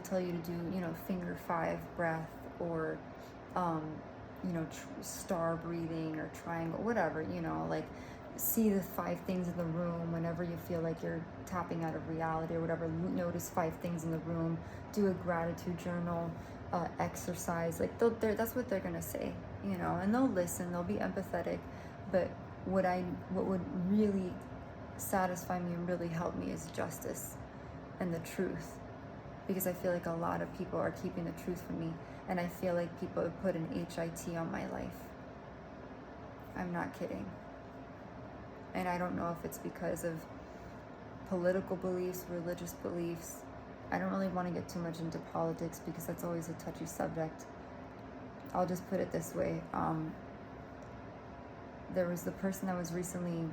tell you to do, finger 5 breath, or star breathing or triangle, whatever, like see the 5 things in the room whenever you feel like you're tapping out of reality or whatever. Notice 5 things in the room, do a gratitude journal, exercise. Like that's what they're gonna say, and they'll listen, they'll be empathetic. But what would really satisfy me and really help me is justice and the truth, because I feel like a lot of people are keeping the truth from me, and I feel like people have put an HIT on my life. I'm not kidding. And I don't know if it's because of political beliefs, religious beliefs. I don't really want to get too much into politics because that's always a touchy subject. I'll just put it this way. There was the person that was recently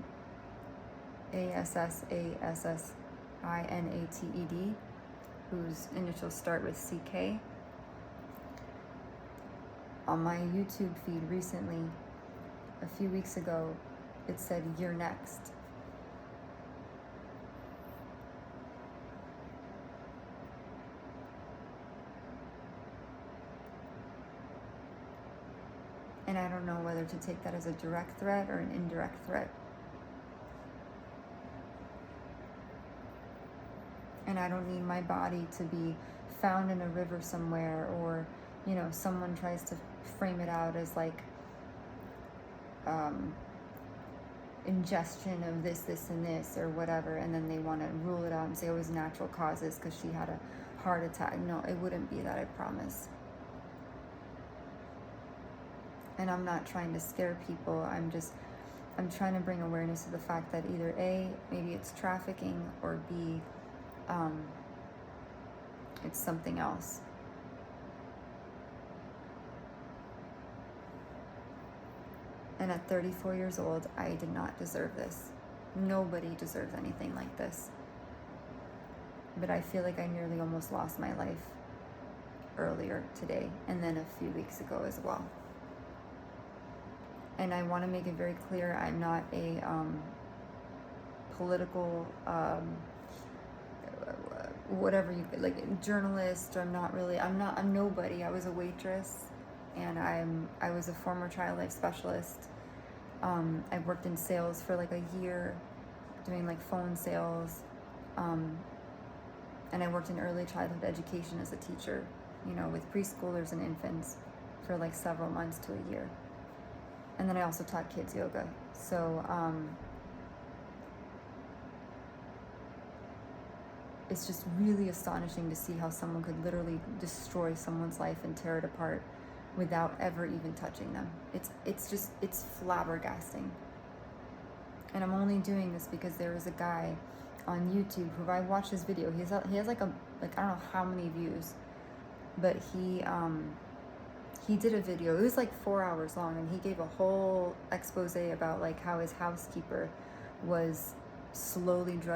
ASSINATED, whose initials start with CK. On my YouTube feed recently, a few weeks ago, it said, "You're next." And I don't know whether to take that as a direct threat or an indirect threat. And I don't need my body to be found in a river somewhere, or, someone tries to frame it out as like ingestion of this, and this, or whatever, and then they want to rule it out and say it was natural causes because she had a heart attack. No, it wouldn't be that, I promise. And I'm not trying to scare people. I'm trying to bring awareness to the fact that either A, maybe it's trafficking, or B, it's something else. And at 34 years old, I did not deserve this. Nobody deserves anything like this. But I feel like I nearly almost lost my life earlier today, and then a few weeks ago as well. And I want to make it very clear, I'm not a political, whatever you, like, journalist, or I'm nobody. I was a waitress, and I was a former child life specialist. I worked in sales for like a year, doing like phone sales, and I worked in early childhood education as a teacher, with preschoolers and infants for like several months to a year. And then I also taught kids yoga. So it's just really astonishing to see how someone could literally destroy someone's life and tear it apart without ever even touching them. It's flabbergasting. And I'm only doing this because there is a guy on YouTube who, I watched his video. He has like I don't know how many views, but he did a video. It was like 4 hours long, and he gave a whole expose about like how his housekeeper was slowly drugged